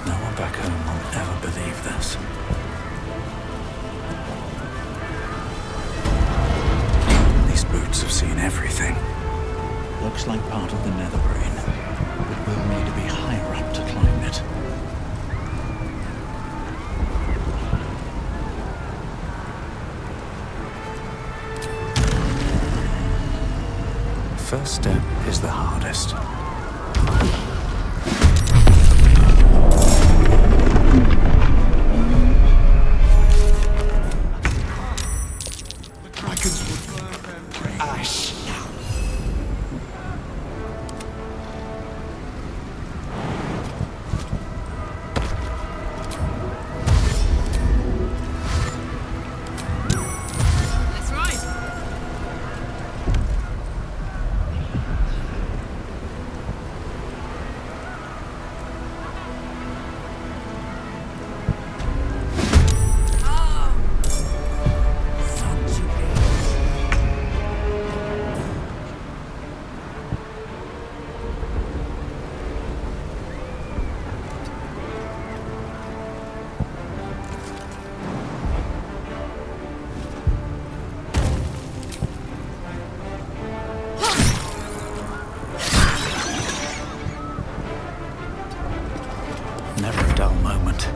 No one back home will ever believe this. These boots have seen everything. Looks like part of the nether brain, but we'll need to be higher up to climb it. First step is the hardest. Never a dull moment.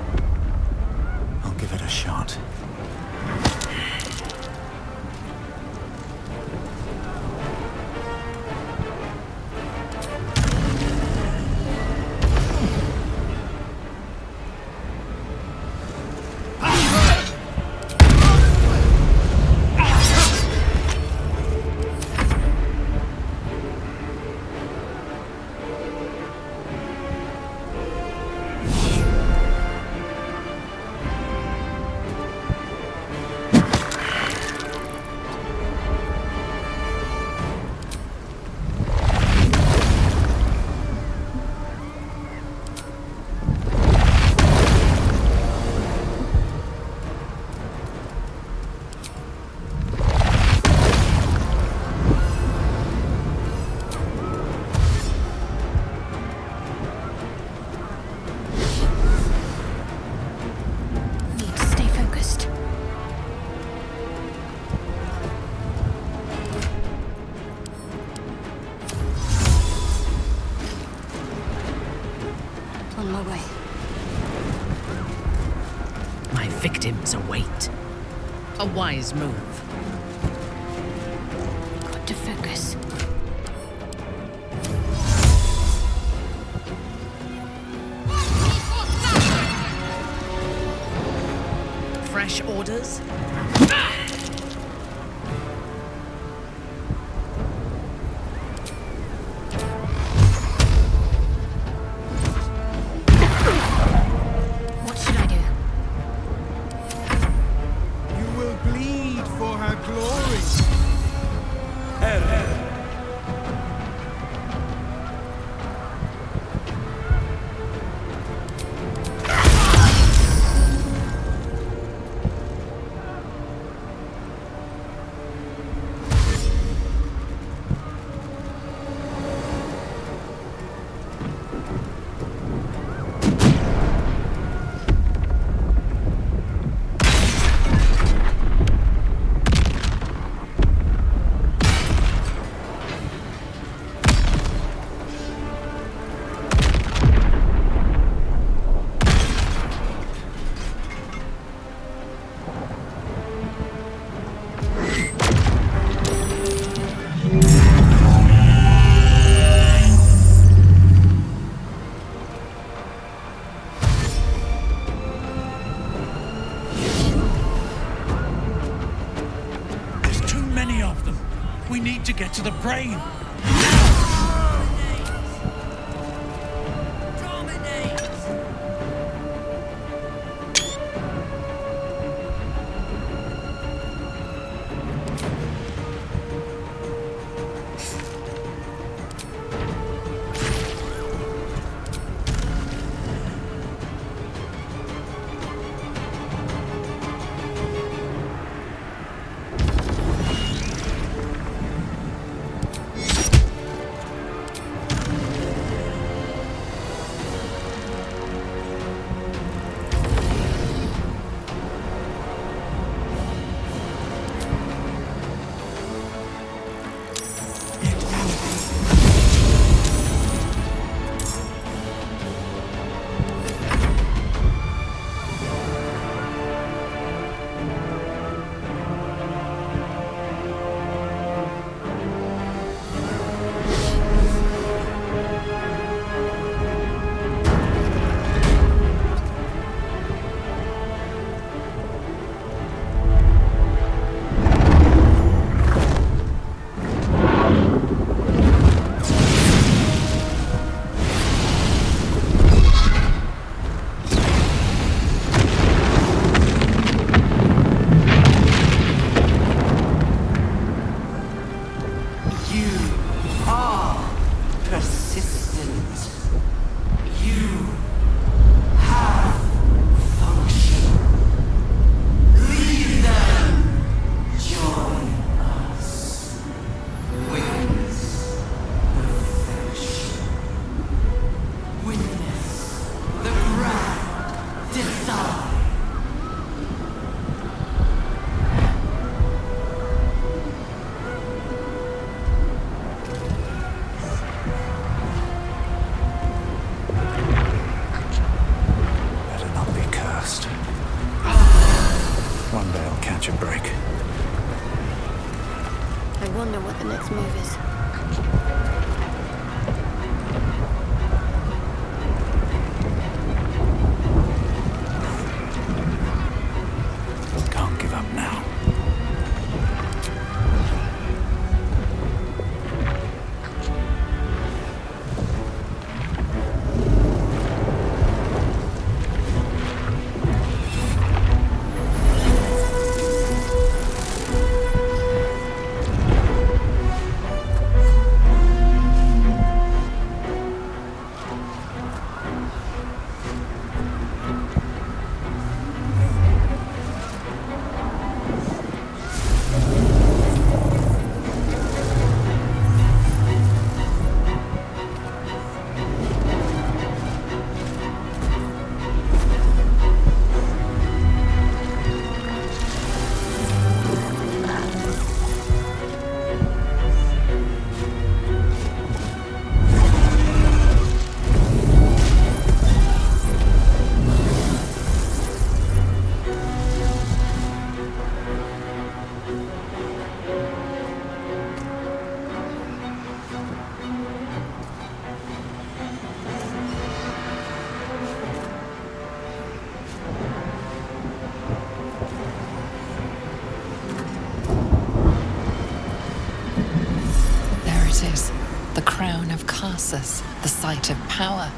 I'll give it a shot. On my way. My victims await. A wise move. Got to focus. Fresh orders? What should I do? You will bleed for her glory. We need to get to the brain. I wonder what the next move is. Can't give up now. Colossus, the site of power,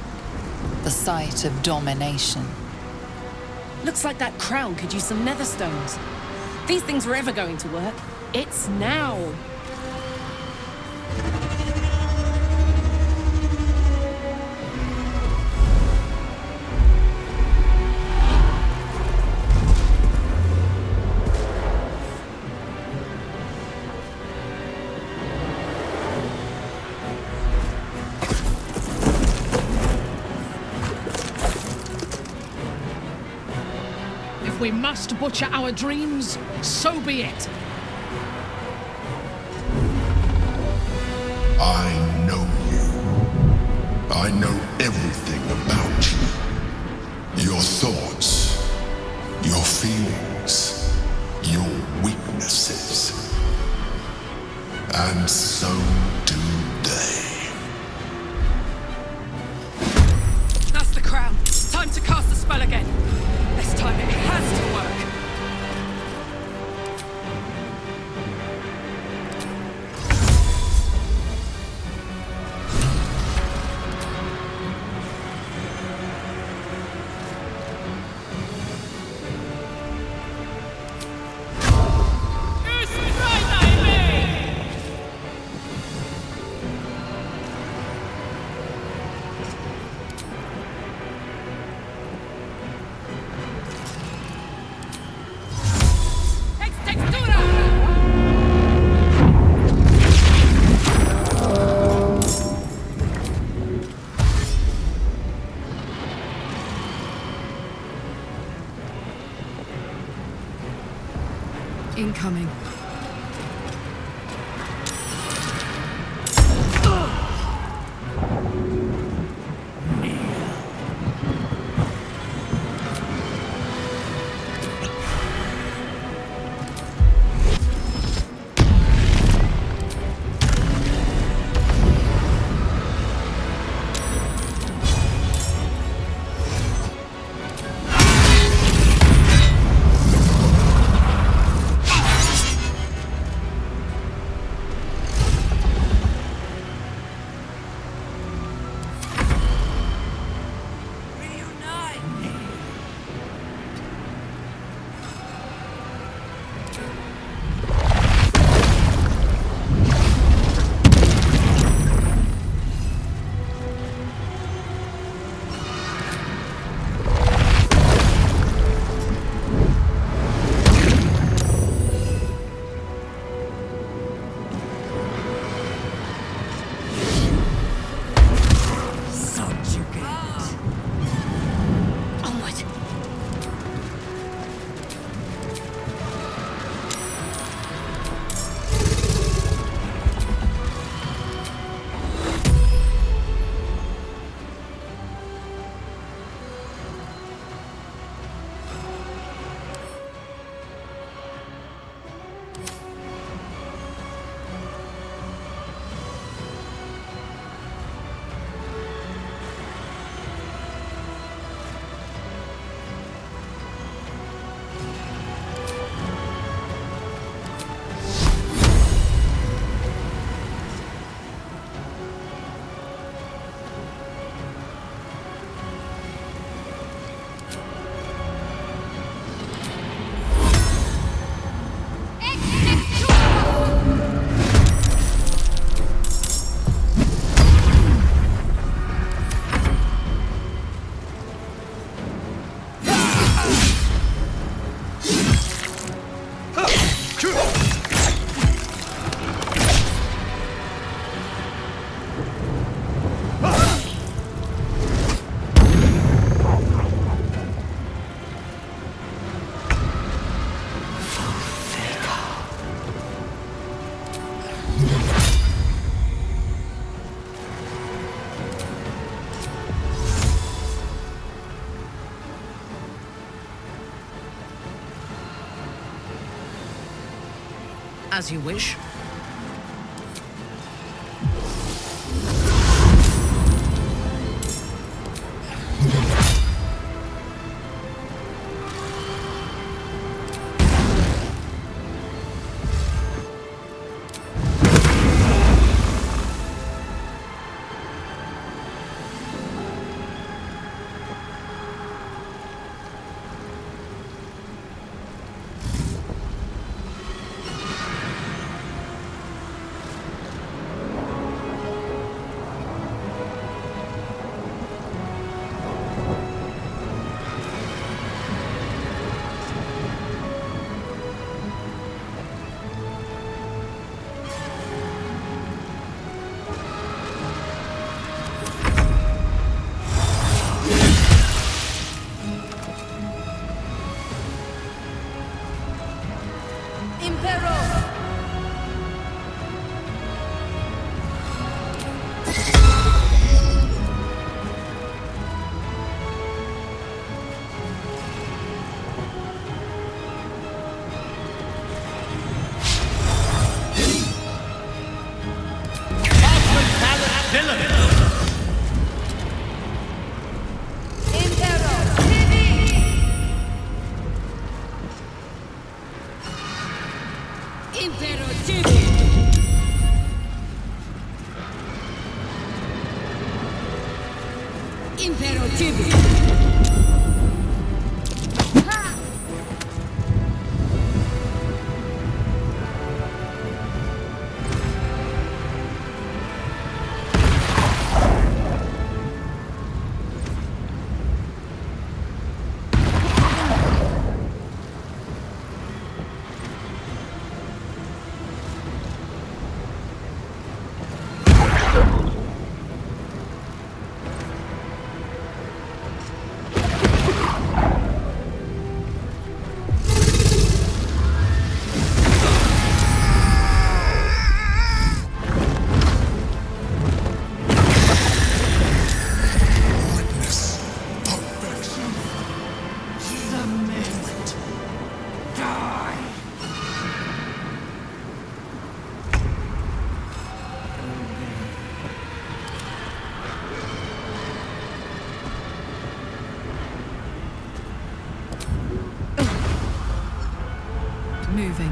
the site of domination. Looks like that crown could use some nether stones. These things were ever going to work. It's now. If we must butcher our dreams, so be it. I know you. I know everything about you. Your thoughts, your feelings, your weaknesses. And so do they. That's the crown. Time to cast the spell again. This time it has to work. Incoming. As you wish. moving.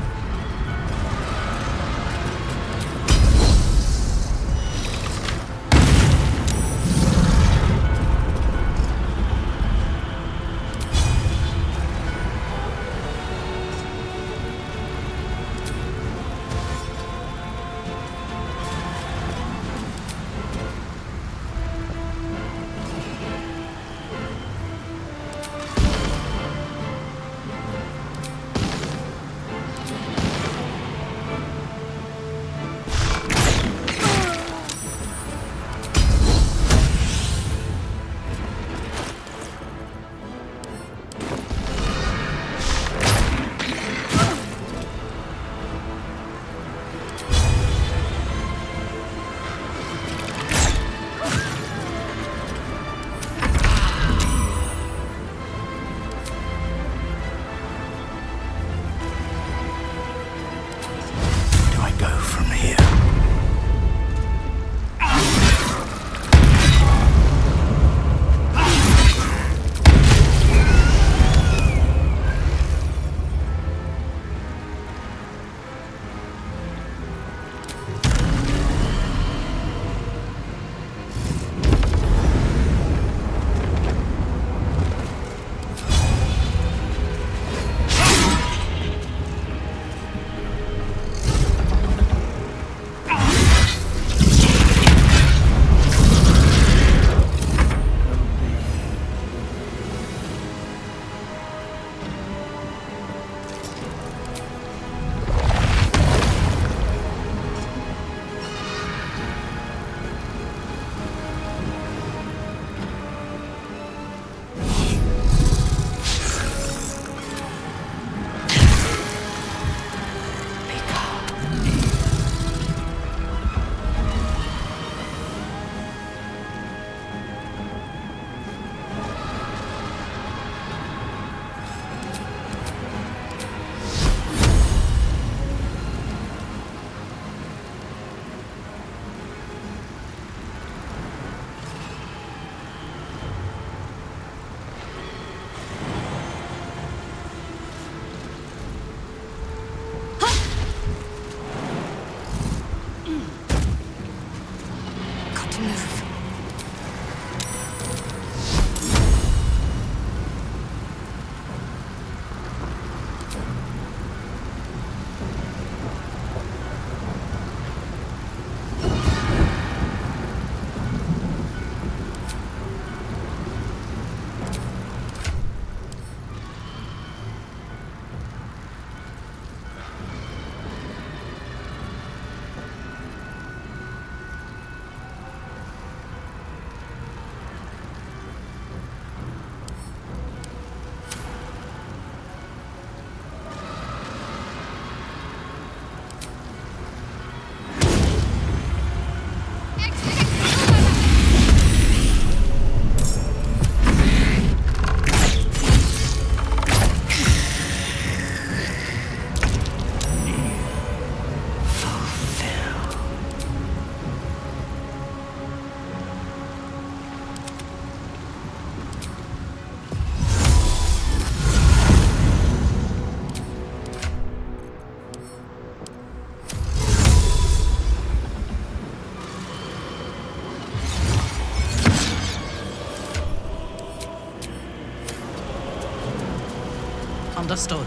Understood.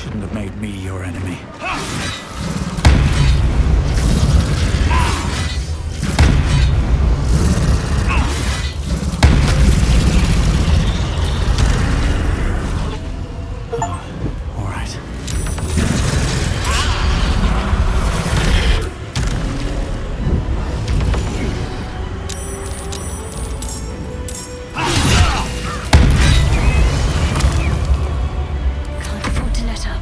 Shouldn't have made me your enemy. All right. Can't afford to let up.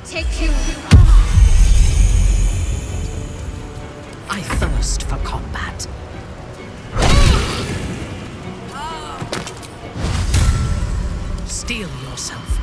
Take you. I thirst for combat. Steel yourself.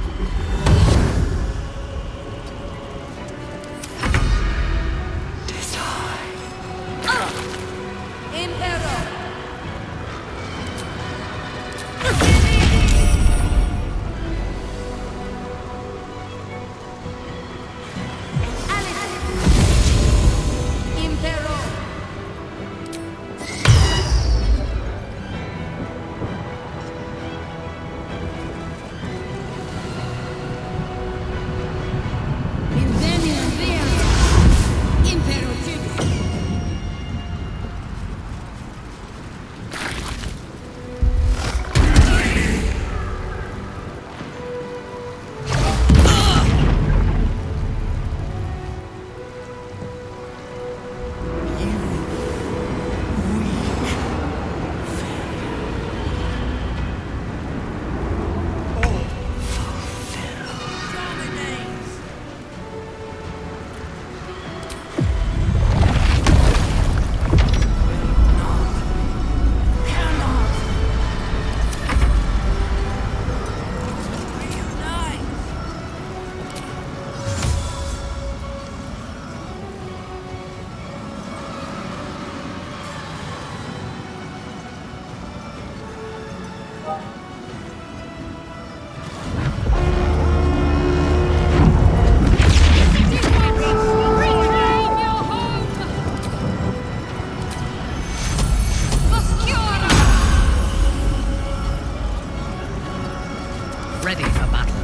Ready for battle.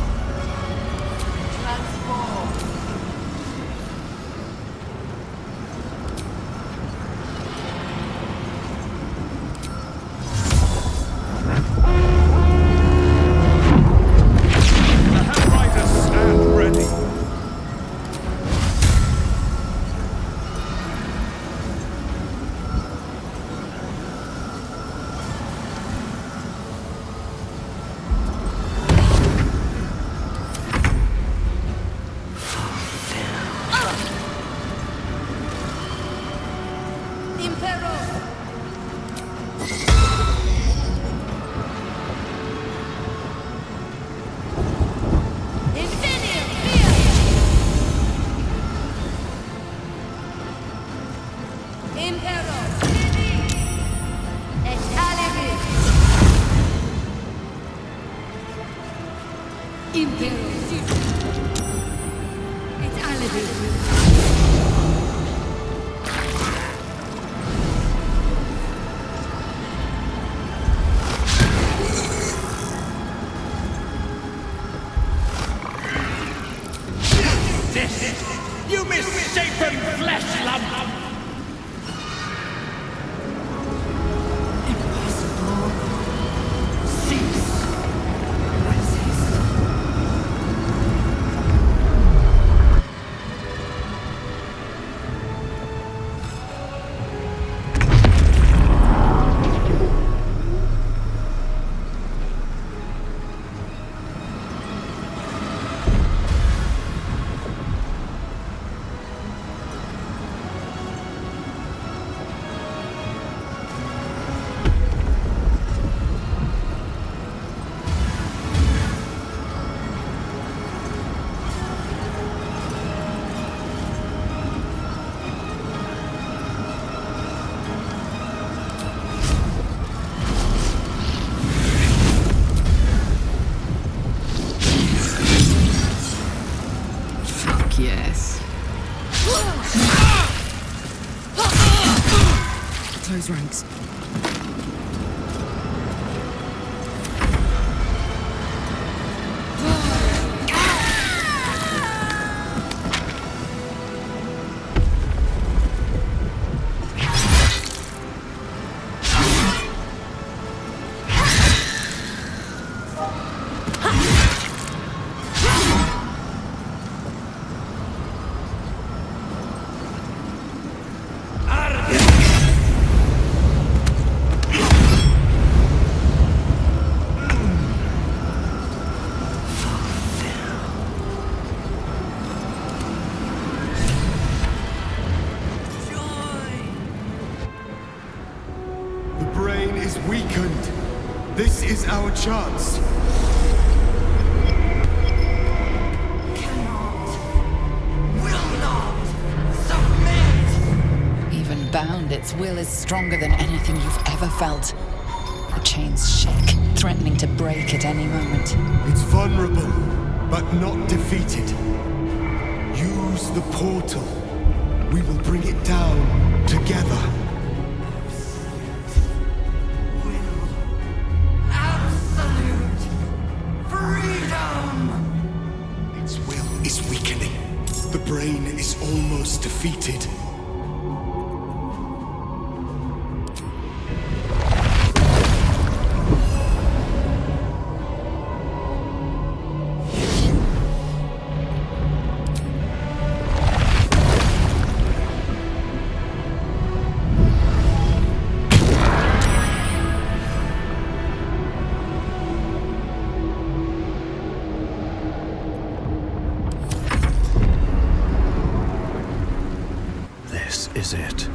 You misshapen flesh lump! Impossible. Cease. Resist. close ranks. Weakened. This is our chance. Will not submit. Even bound, its will is stronger than anything you've ever felt. The chains shake, threatening to break at any moment. It's vulnerable, but not defeated. Use the portal. We will bring it down together. The brain is almost defeated. Is it?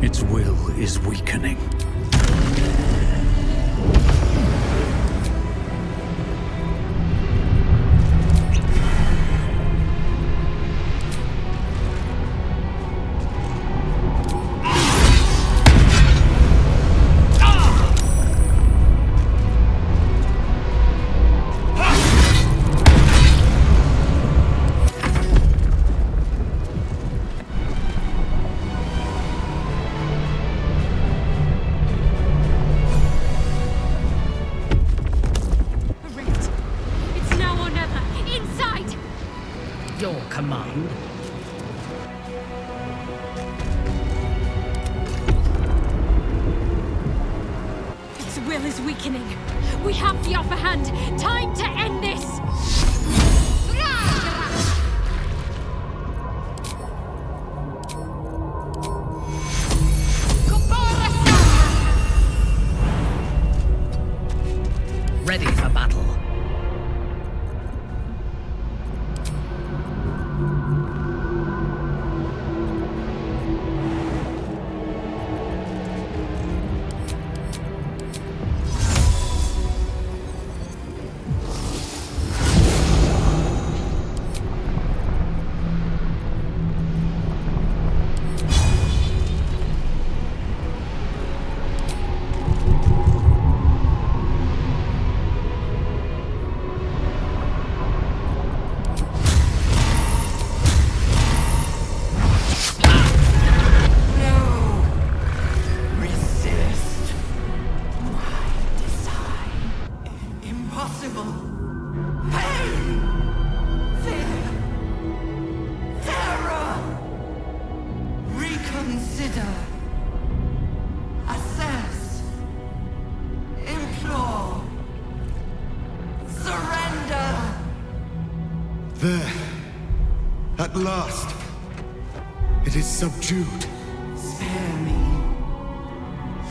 Its will is weakening. Your command. Its will is weakening. We have the upper hand. Time to end this! Ready for battle. There. At last. It is subdued. Spare me.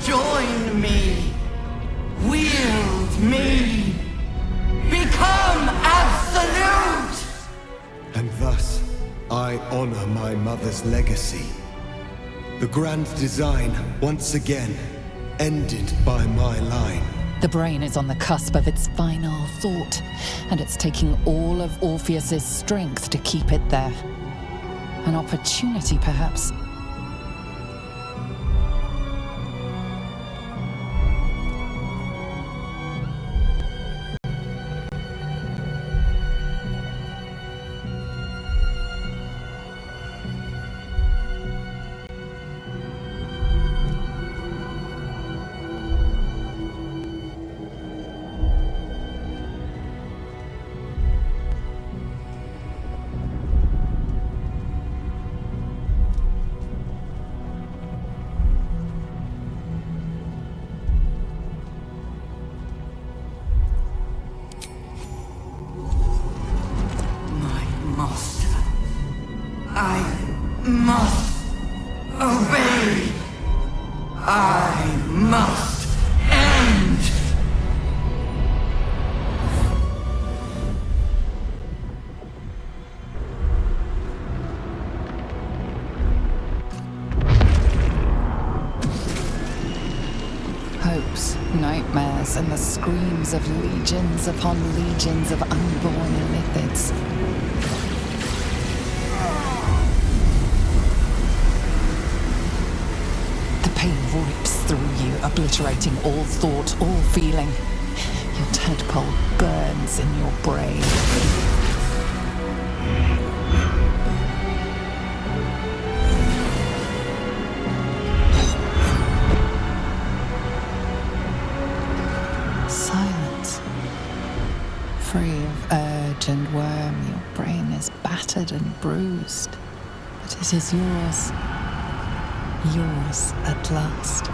Join me. Wield me. Become absolute! And thus, I honor my mother's legacy. The grand design, once again, ended by my line. The brain is on the cusp of its final thought, and it's taking all of Orpheus's strength to keep it there. An opportunity, perhaps. I must end! Hopes, nightmares, and the screams of legions upon legions of unborn illithids. The pain rips through you, obliterating all thought, all feeling. Your tadpole burns in your brain. Silence. Free of urge and worm, your brain is battered and bruised. But it is yours. Yours at last.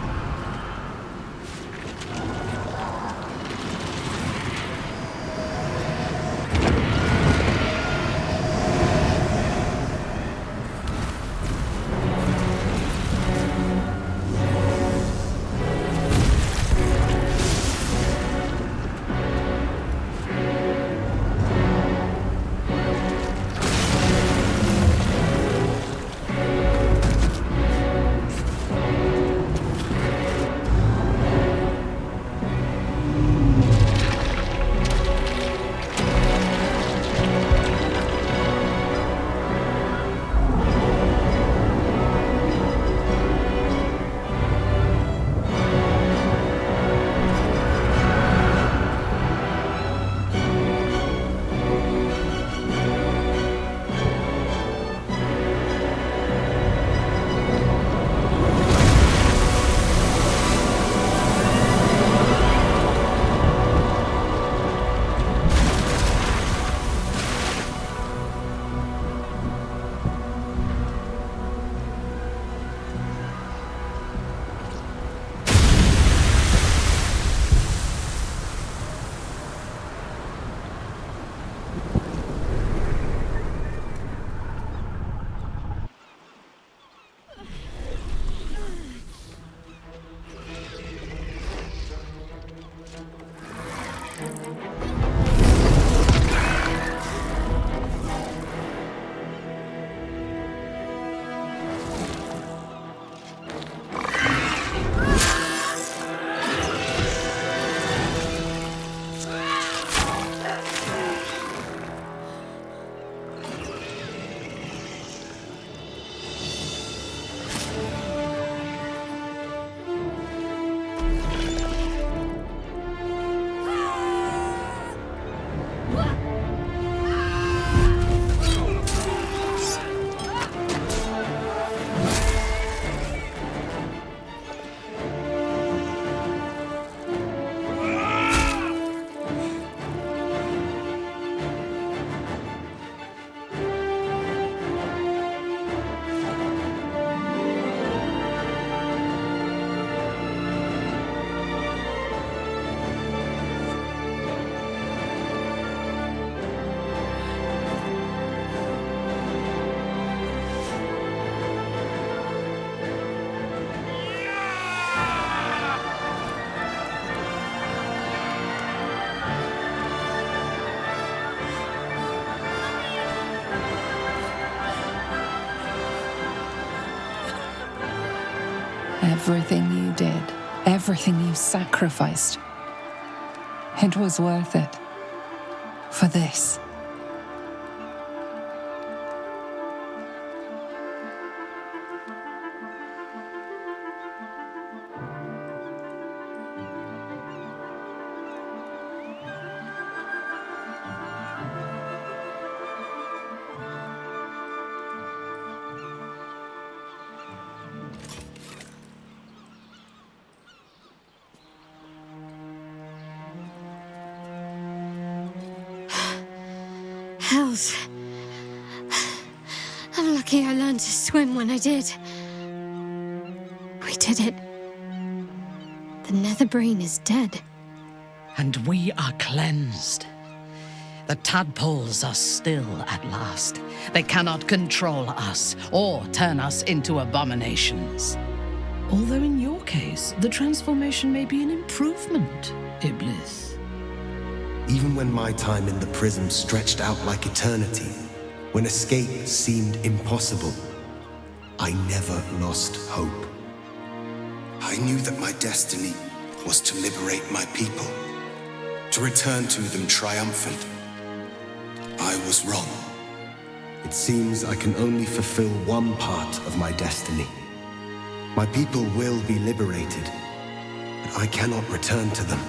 Everything you did, everything you sacrificed, it was worth it. For this. Hells. I'm lucky I learned to swim when I did. We did it. The Netherbrain is dead. And we are cleansed. The tadpoles are still at last. They cannot control us or turn us into abominations. Although in your case, the transformation may be an improvement, Iblis. Even when my time in the prism stretched out like eternity, when escape seemed impossible, I never lost hope. I knew that my destiny was to liberate my people, to return to them triumphant. I was wrong. It seems I can only fulfill one part of my destiny. My people will be liberated, but I cannot return to them.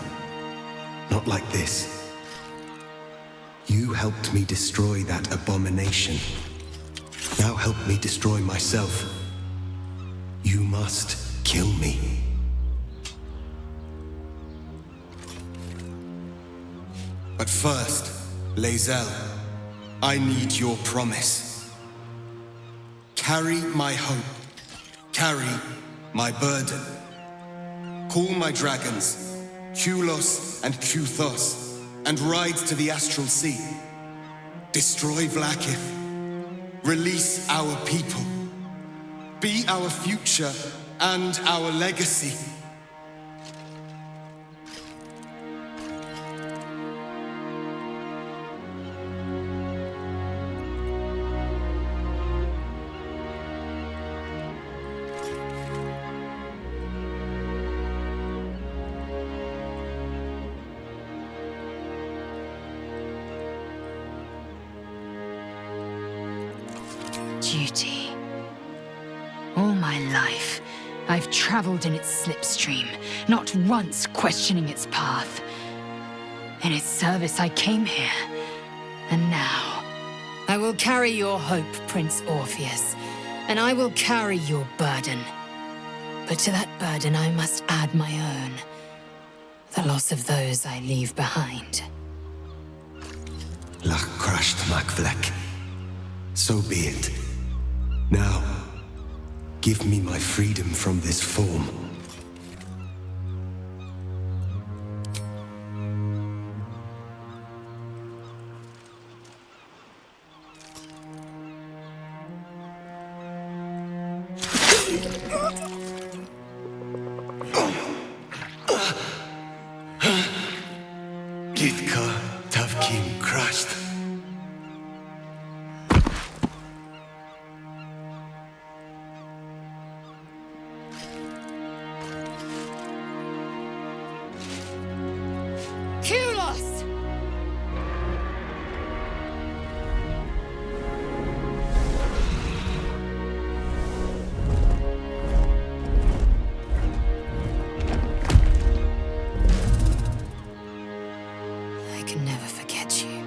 Not like this. You helped me destroy that abomination. Now help me destroy myself. You must kill me. But first, Lae'zel, I need your promise. Carry my hope. Carry my burden. Call my dragons, Kulos and Kuthos, and ride to the Astral Sea. Destroy Vlaakith. Release our people. Be our future and our legacy. Duty. All my life, I've traveled in its slipstream, not once questioning its path. In its service, I came here. And now, I will carry your hope, Prince Orpheus, and I will carry your burden. But to that burden, I must add my own. The loss of those I leave behind. Lach crashed Makvlek. So be it. Now, give me my freedom from this form. Githka Tavkim crashed. Kulos! I can never forget you.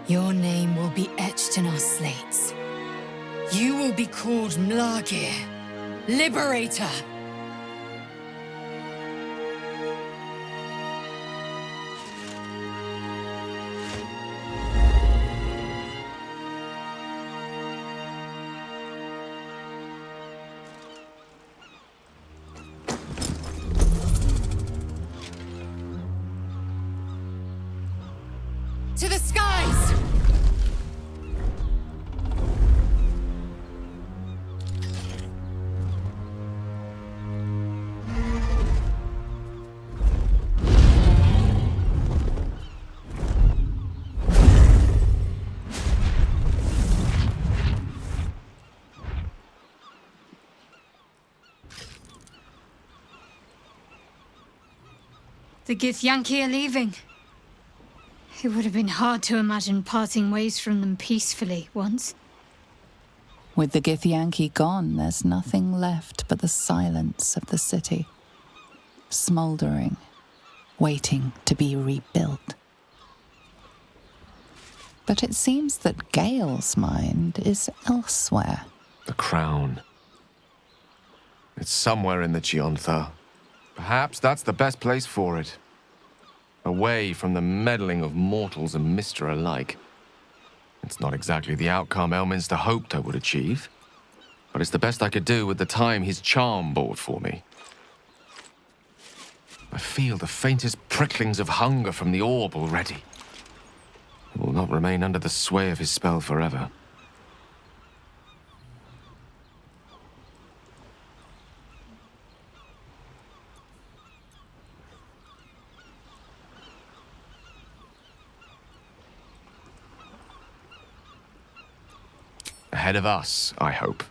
Your name will be etched in our slates. You will be called Mlagir, Liberator. To the skies! The Githyanki are leaving. It would have been hard to imagine parting ways from them peacefully once. With the Githyanki gone, there's nothing left but the silence of the city, smouldering, waiting to be rebuilt. But it seems that Gale's mind is elsewhere. The crown. It's somewhere in the Chiontha. Perhaps that's the best place for it. Away from the meddling of mortals and Mister alike. It's not exactly the outcome Elminster hoped I would achieve, but it's the best I could do with the time his charm bought for me. I feel the faintest pricklings of hunger from the orb already. It will not remain under the sway of his spell forever. Ahead of us, I hope.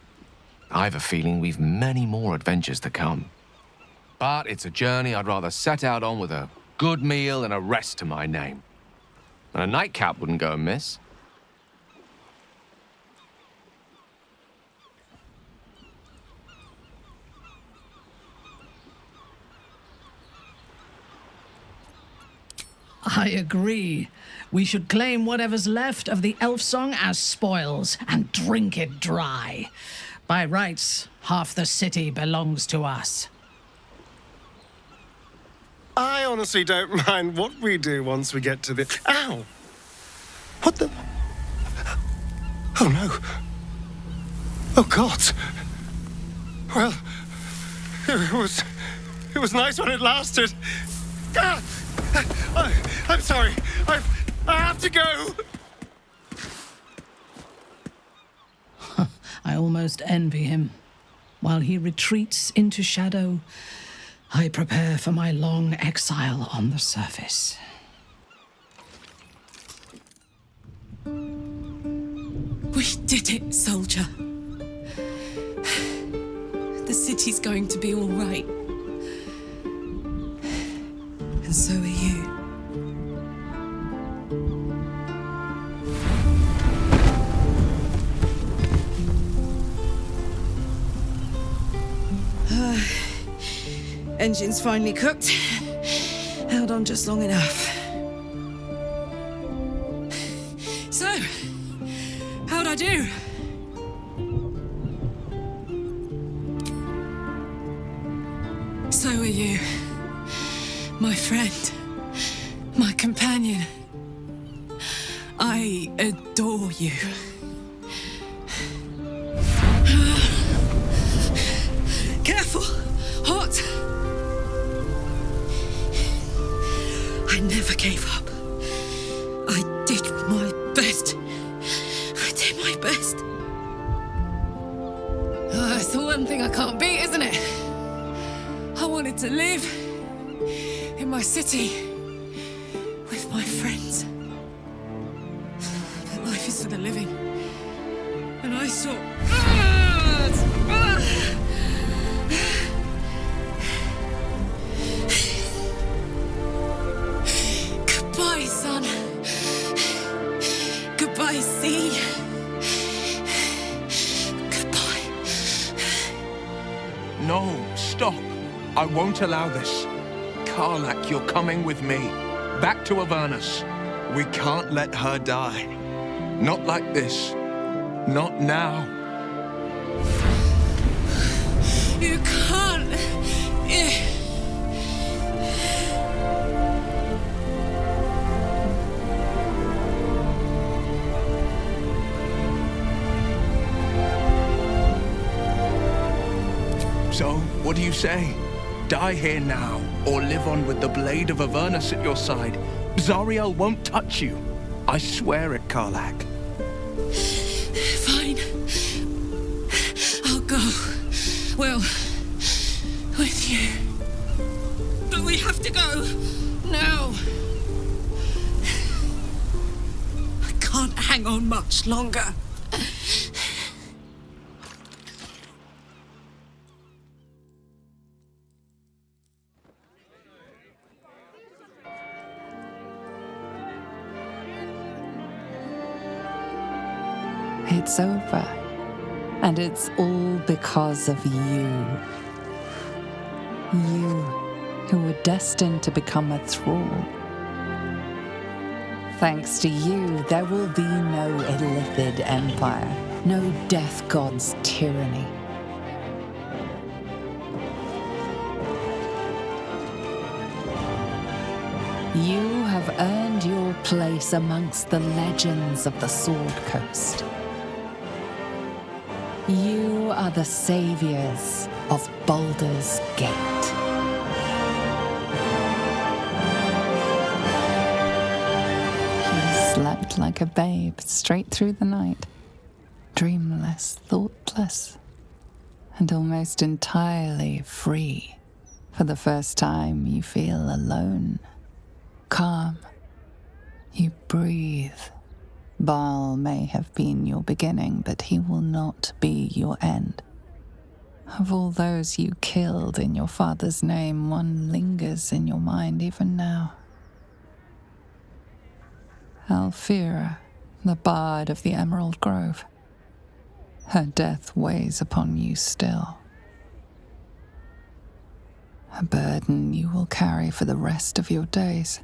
I've a feeling we've many more adventures to come. But it's a journey I'd rather set out on with a good meal and a rest to my name. And a nightcap wouldn't go amiss. I agree. We should claim whatever's left of the elf song as spoils and drink it dry. By rights, half the city belongs to us. I honestly don't mind what we do once we get to the... Ow! What the... Oh, no. Oh, God. Well, it was nice when it lasted. Ah! I'm sorry. I have to go. I almost envy him. While he retreats into shadow, I prepare for my long exile on the surface. We did it, soldier. The city's going to be all right. And so are you. Engine's finally cooked. Held on just long enough. So, how'd I do? So are you. My friend. My companion. I adore you. Careful! Hot! I never gave up. I did my best. I did my best. It's the one thing I can't beat, isn't it? I wanted to live in my city with my friends. But life is for the living. And I saw... Goodbye, son. Goodbye, sea. Goodbye. No, stop. I won't allow this. Karlach, you're coming with me. Back to Avernus. We can't let her die. Not like this. Not now. You can't. So, what do you say? Die here now, or live on with the blade of Avernus at your side. Zariel won't touch you. I swear it, Karlach. Fine. I'll go. Well, with you. But we have to go. Now. I can't hang on much longer. It's over. And it's all because of you. You, who were destined to become a thrall. Thanks to you, there will be no Illithid empire, no death god's tyranny. You have earned your place amongst the legends of the Sword Coast. You are the saviors of Baldur's Gate. You slept like a babe straight through the night, dreamless, thoughtless, and almost entirely free. For the first time, you feel alone, calm. You breathe Baal may have been your beginning, but he will not be your end. Of all those you killed in your father's name, one lingers in your mind even now. Alfira, the bard of the Emerald Grove. Her death weighs upon you still. A burden you will carry for the rest of your days.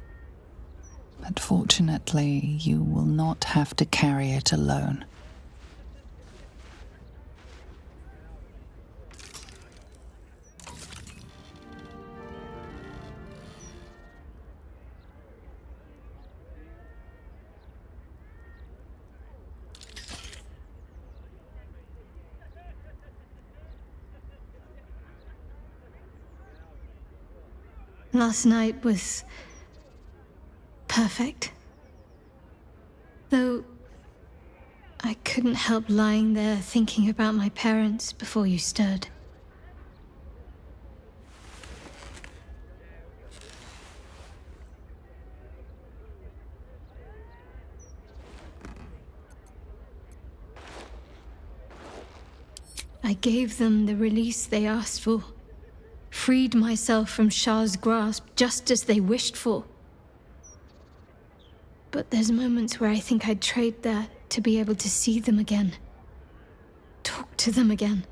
But fortunately, you will not have to carry it alone. Last night was perfect. Though I couldn't help lying there thinking about my parents before you stirred. I gave them the release they asked for. Freed myself from Shah's grasp just as they wished for. But there's moments where I think I'd trade that to be able to see them again. Talk to them again.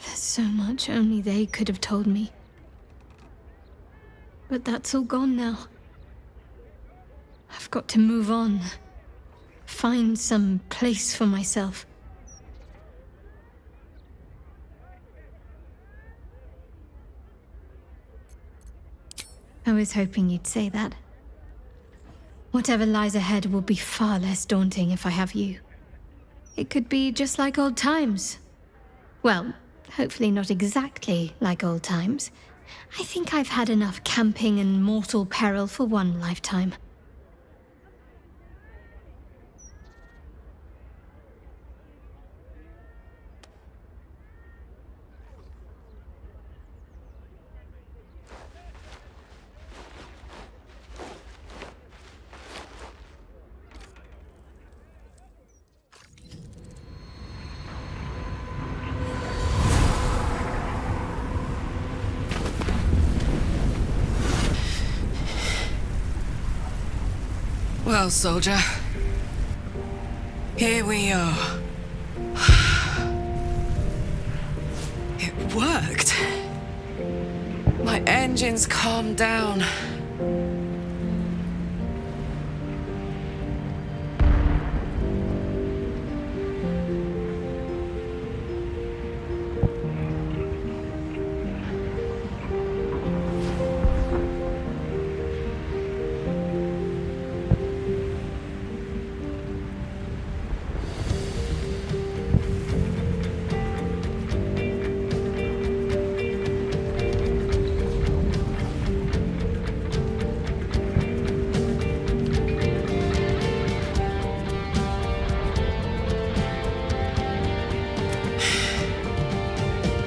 There's so much only they could have told me. But that's all gone now. I've got to move on. Find some place for myself. I was hoping you'd say that. Whatever lies ahead will be far less daunting if I have you. It could be just like old times. Well, hopefully not exactly like old times. I think I've had enough camping and mortal peril for one lifetime. Well, soldier, here we are. It worked. My engines calmed down.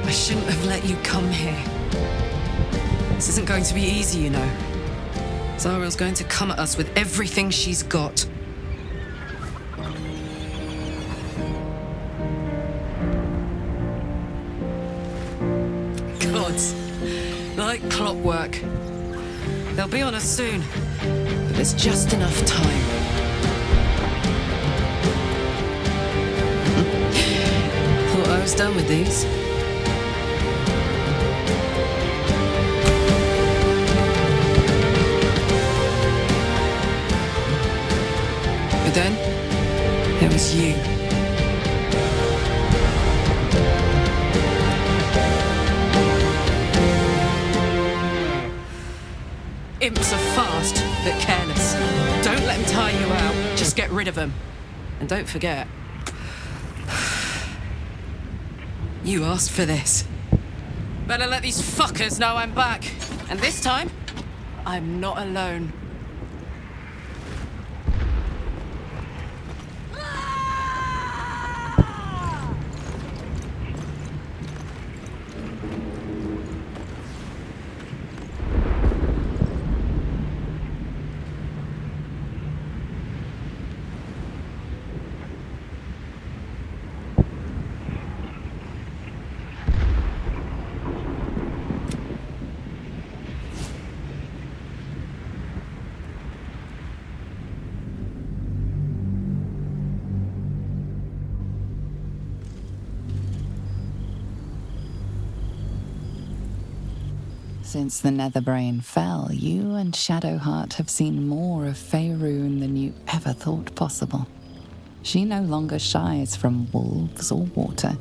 I shouldn't have let you come here. This isn't going to be easy, you know. Zariel's going to come at us with everything she's got. Gods, like clockwork. They'll be on us soon, but there's just enough time. Thought I was done with these. But then, there was you. Imps are fast, but careless. Don't let them tire you out. Just get rid of them. And don't forget, you asked for this. Better let these fuckers know I'm back. And this time, I'm not alone. Since the Netherbrain fell, you and Shadowheart have seen more of Faerun than you ever thought possible. She no longer shies from wolves or water.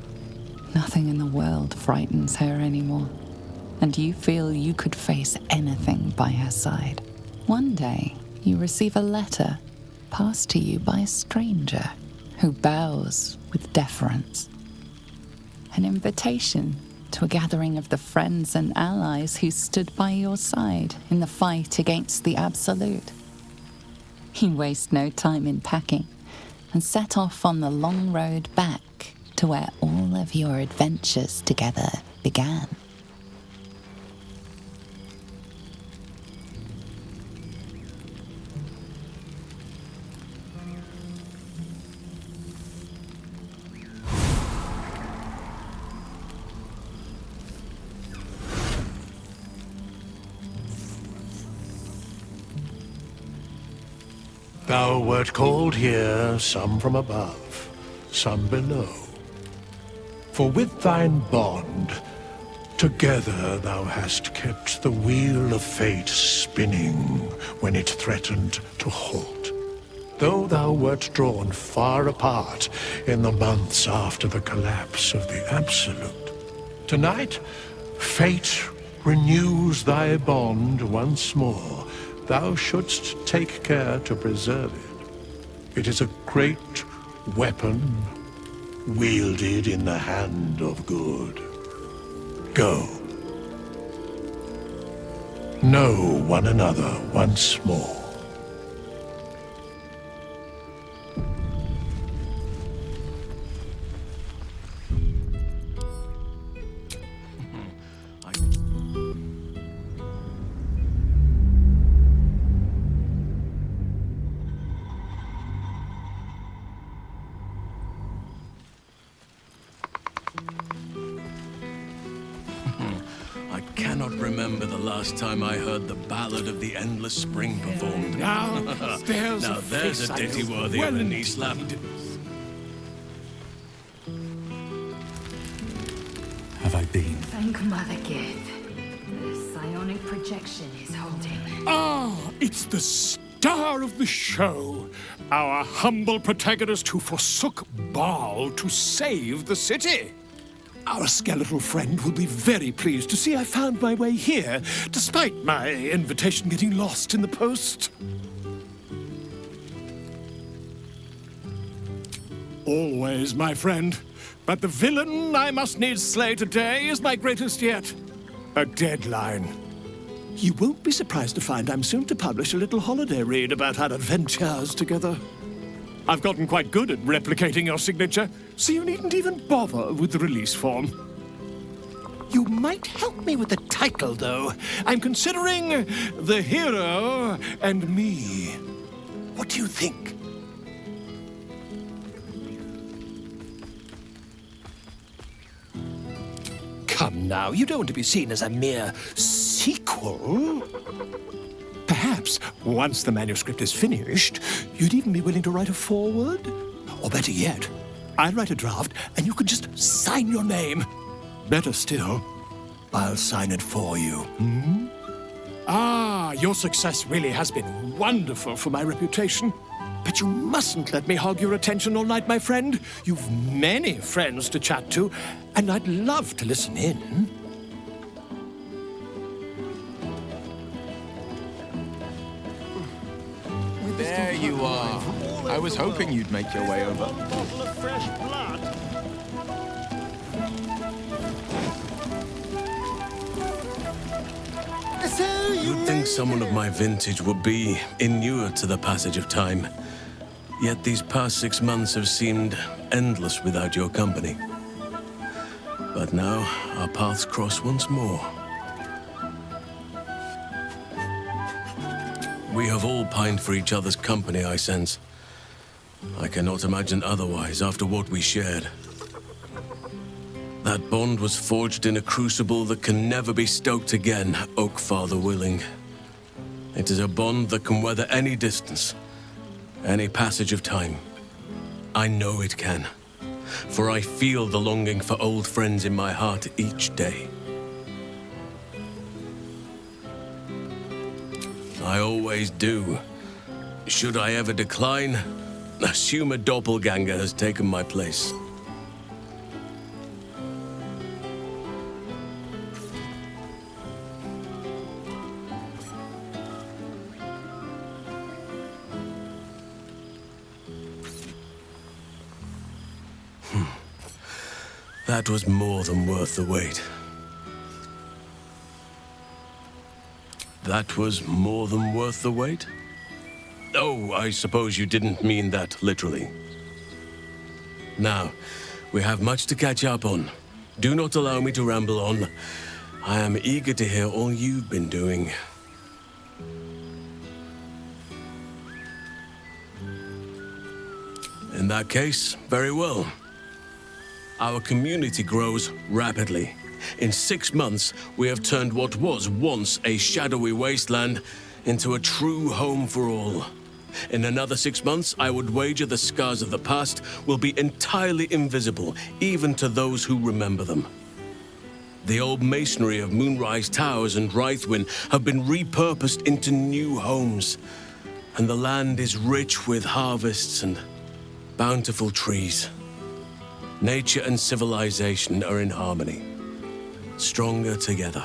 Nothing in the world frightens her anymore. And you feel you could face anything by her side. One day, you receive a letter passed to you by a stranger who bows with deference. An invitation to a gathering of the friends and allies who stood by your side in the fight against the Absolute. You waste no time in packing and set off on the long road back to where all of your adventures together began. Thou wert called here, some from above, some below. For with thine bond, together thou hast kept the wheel of fate spinning when it threatened to halt. Though thou wert drawn far apart in the months after the collapse of the Absolute, tonight, fate renews thy bond once more. Thou shouldst take care to preserve it. It is a great weapon wielded in the hand of good. Go. Know one another once more. I cannot remember the last time I heard the Ballad of the Endless Spring performed. Now, there's now a there's face a I ditty know worthy well of a knee slap. Have I been? Thank Mother Gith. The psionic projection is holding. Ah, it's the star of the show. Our humble protagonist who forsook Baal to save the city. Our skeletal friend will be very pleased to see I found my way here, despite my invitation getting lost in the post. Always, my friend. But the villain I must needs slay today is my greatest yet. A deadline. You won't be surprised to find I'm soon to publish a little holiday read about our adventures together. I've gotten quite good at replicating your signature, so you needn't even bother with the release form. You might help me with the title, though. I'm considering The Hero and Me. What do you think? Come now, you don't want to be seen as a mere sequel. Perhaps, once the manuscript is finished, you'd even be willing to write a foreword? Or better yet, I'll write a draft and you can just sign your name. Better still, I'll sign it for you. Hmm? Ah, your success really has been wonderful for my reputation. But you mustn't let me hog your attention all night, my friend. You've many friends to chat to, and I'd love to listen in. There you are. I was hoping you'd make your way over. Bottle of fresh blood. You'd think someone of my vintage would be inured to the passage of time. Yet these past 6 months have seemed endless without your company. But now, our paths cross once more. We have all pined for each other's company, I sense. I cannot imagine otherwise after what we shared. That bond was forged in a crucible that can never be stoked again, Oak Father willing. It is a bond that can weather any distance, any passage of time. I know it can, for I feel the longing for old friends in my heart each day. I always do. Should I ever decline, assume a doppelganger has taken my place. That was more than worth the wait. That was more than worth the wait? Oh, I suppose you didn't mean that literally. Now, we have much to catch up on. Do not allow me to ramble on. I am eager to hear all you've been doing. In that case, very well. Our community grows rapidly. In 6 months, we have turned what was once a shadowy wasteland into a true home for all. In another 6 months, I would wager the scars of the past will be entirely invisible, even to those who remember them. The old masonry of Moonrise Towers and Rythwin have been repurposed into new homes, and the land is rich with harvests and bountiful trees. Nature and civilization are in harmony, stronger together.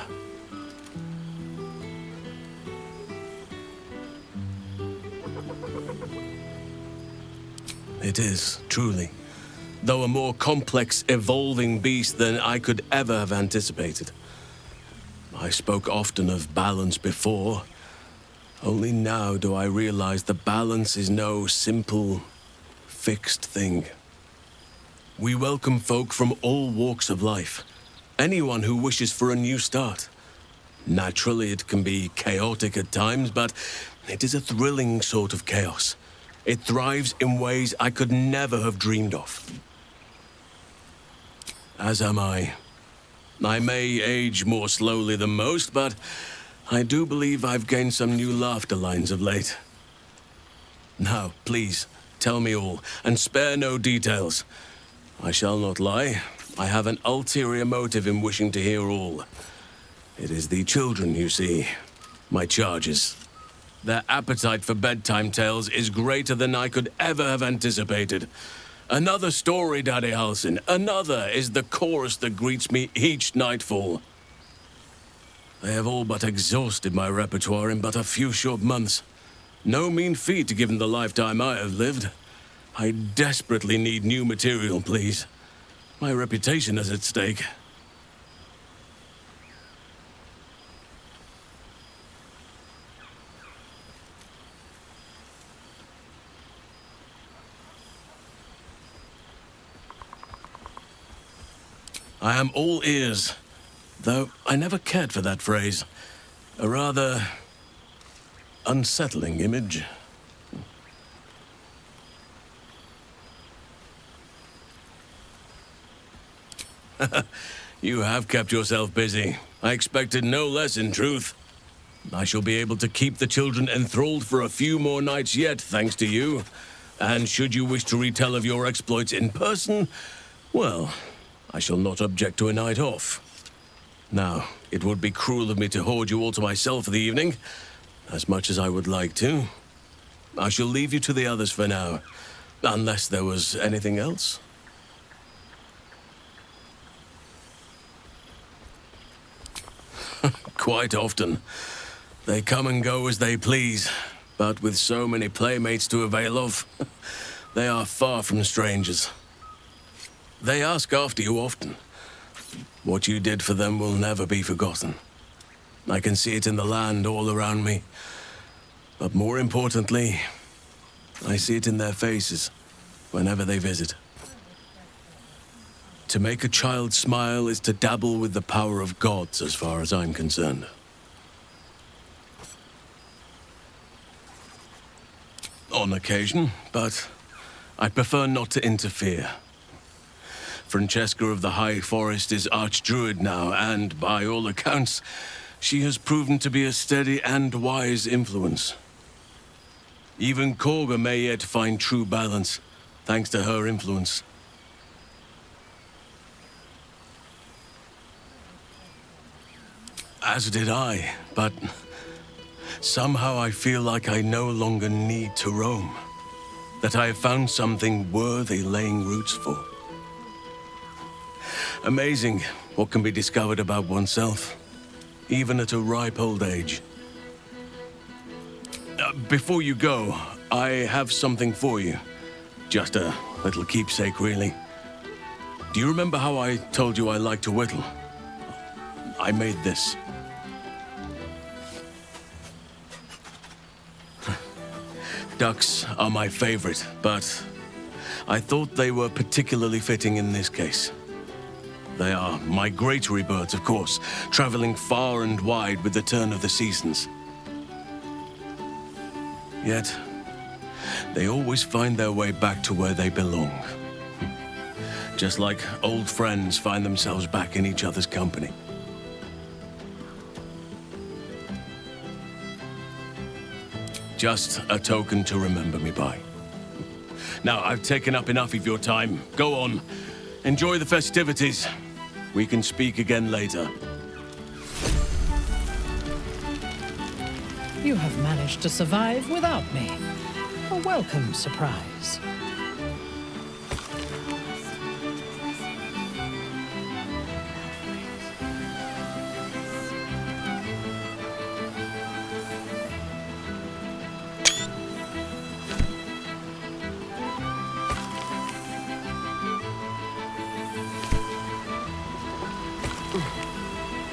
It is, truly, though a more complex, evolving beast than I could ever have anticipated. I spoke often of balance before. Only now do I realize the balance is no simple, fixed thing. We welcome folk from all walks of life, anyone who wishes for a new start. Naturally, it can be chaotic at times, but it is a thrilling sort of chaos. It thrives in ways I could never have dreamed of. As am I. I may age more slowly than most, but I do believe I've gained some new laughter lines of late. Now, please, tell me all, and spare no details. I shall not lie. I have an ulterior motive in wishing to hear all. It is the children, you see, my charges. Their appetite for bedtime tales is greater than I could ever have anticipated. Another story, Daddy Halsin. Another is the chorus that greets me each nightfall. They have all but exhausted my repertoire in but a few short months. No mean feat given the lifetime I have lived. I desperately need new material, please. My reputation is at stake. I am all ears, though I never cared for that phrase. A rather unsettling image. You have kept yourself busy. I expected no less, in truth. I shall be able to keep the children enthralled for a few more nights yet, thanks to you. And should you wish to retell of your exploits in person, well, I shall not object to a night off. Now, it would be cruel of me to hoard you all to myself for the evening, as much as I would like to. I shall leave you to the others for now, unless there was anything else. Quite often. They come and go as they please, but with so many playmates to avail of, they are far from strangers. They ask after you often. What you did for them will never be forgotten. I can see it in the land all around me. But more importantly, I see it in their faces whenever they visit. To make a child smile is to dabble with the power of gods, as far as I'm concerned. On occasion, but I prefer not to interfere. Francesca of the High Forest is Archdruid now, and by all accounts, she has proven to be a steady and wise influence. Even Korga may yet find true balance, thanks to her influence. As did I, but Somehow I feel like I no longer need to roam. That I have found something worthy laying roots for. Amazing what can be discovered about oneself, even at a ripe old age. Before you go, I have something for you. Just a little keepsake, really. Do you remember how I told you I like to whittle? I made this. Ducks are my favorite, but I thought they were particularly fitting in this case. They are migratory birds, of course, traveling far and wide with the turn of the seasons. Yet, they always find their way back to where they belong. Just like old friends find themselves back in each other's company. Just a token to remember me by. Now, I've taken up enough of your time. Go on. Enjoy the festivities. We can speak again later. You have managed to survive without me. A welcome surprise.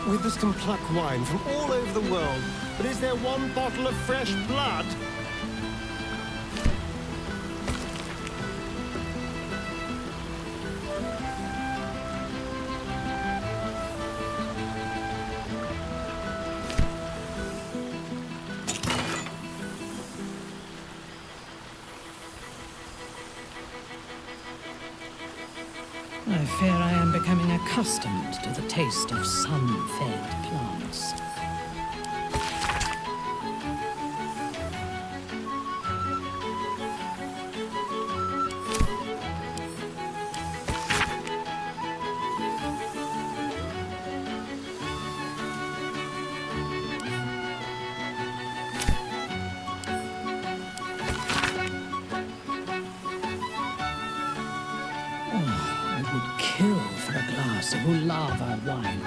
Withers can pluck wine from all over the world, but is there one bottle of fresh blood? I fear I am becoming accustomed to the taste of sun-fed plants. Kill for a glass of Ulava wine.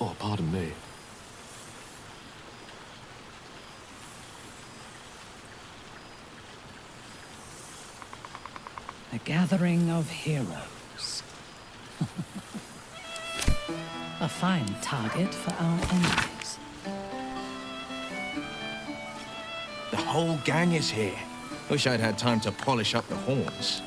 Oh, pardon me. A gathering of heroes. A fine target for our enemies. The whole gang is here. Wish I'd had time to polish up the horns.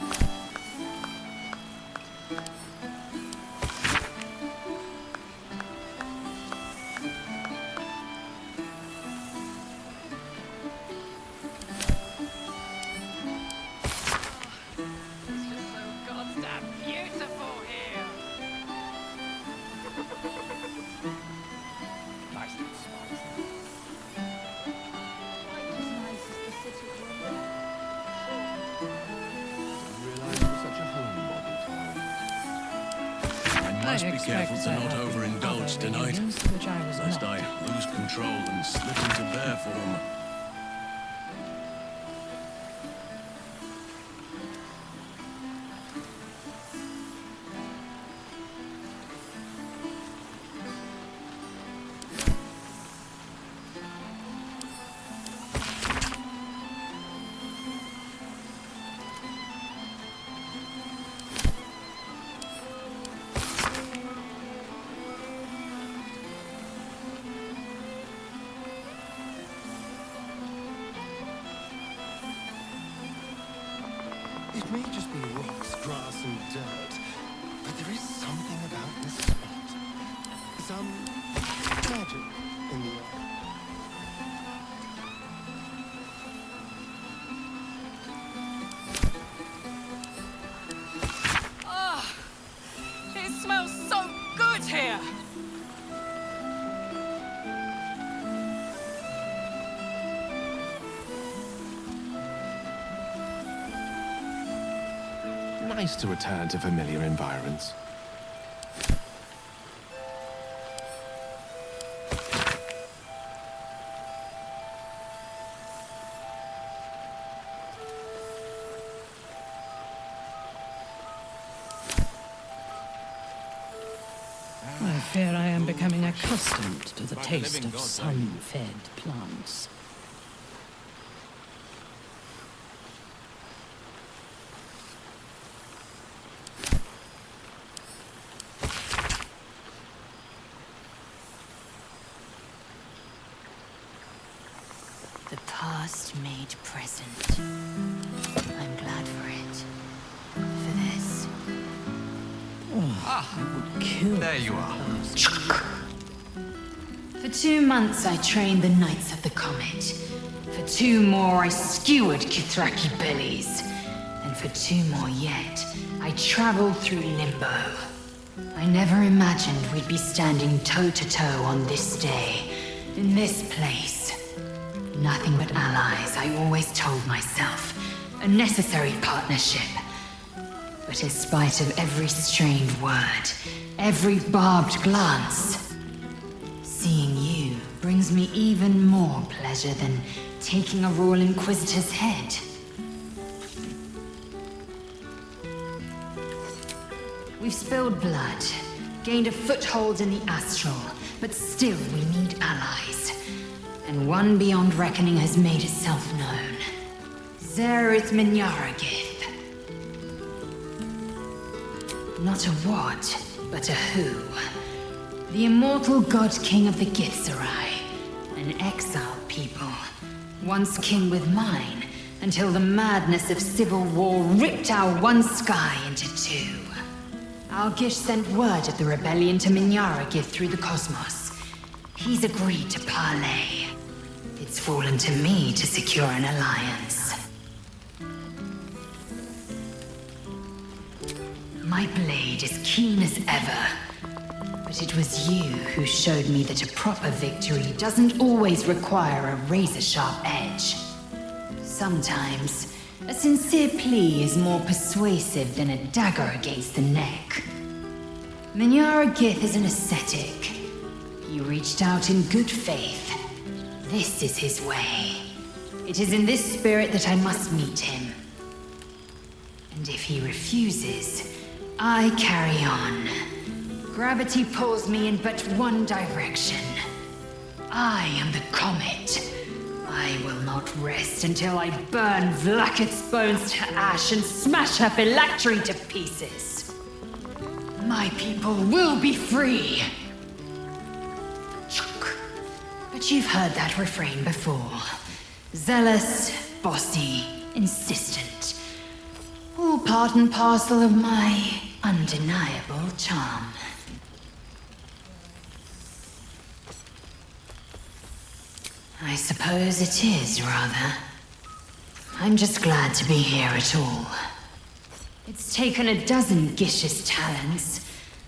I must be careful to not overindulge tonight, lest I lose control and slip into bear form. It may just be rocks, grass, and dirt, but there is something about this spot. Some magic in the air. It smells so good here! nice to return to familiar environs. I fear I am becoming accustomed to the taste of sun-fed plants. The past made present. I'm glad for it. For this. There you are. For 2 months I trained the Knights of the Comet. For 2 more I skewered Kithraki bellies. And for 2 more yet, I traveled through Limbo. I never imagined we'd be standing toe-to-toe on this day, in this place. Nothing but allies, I always told myself. A necessary partnership. But in spite of every strained word, every barbed glance, seeing you brings me even more pleasure than taking a Royal Inquisitor's head. We've spilled blood, gained a foothold in the astral, but still we need allies. And one beyond reckoning has made itself known. Zerith Minyaragith. Not a what, but a who. The immortal god king of the Githzerai. An exiled people. Once kin with mine, until the madness of civil war ripped our one sky into 2. Algish sent word of the rebellion to Minyaragith through the cosmos. He's agreed to parley. It's fallen to me to secure an alliance. My blade is keen as ever, but it was you who showed me that a proper victory doesn't always require a razor-sharp edge. Sometimes, a sincere plea is more persuasive than a dagger against the neck. Minyaragith is an ascetic. He reached out in good faith. This is his way. It is in this spirit that I must meet him. And if he refuses, I carry on. Gravity pulls me in but one direction. I am the comet. I will not rest until I burn Vlaakith's bones to ash and smash her phylactery to pieces. My people will be free. But you've heard that refrain before. Zealous, bossy, insistent. All part and parcel of my undeniable charm. I suppose it is, rather. I'm just glad to be here at all. It's taken a dozen Gish's talents,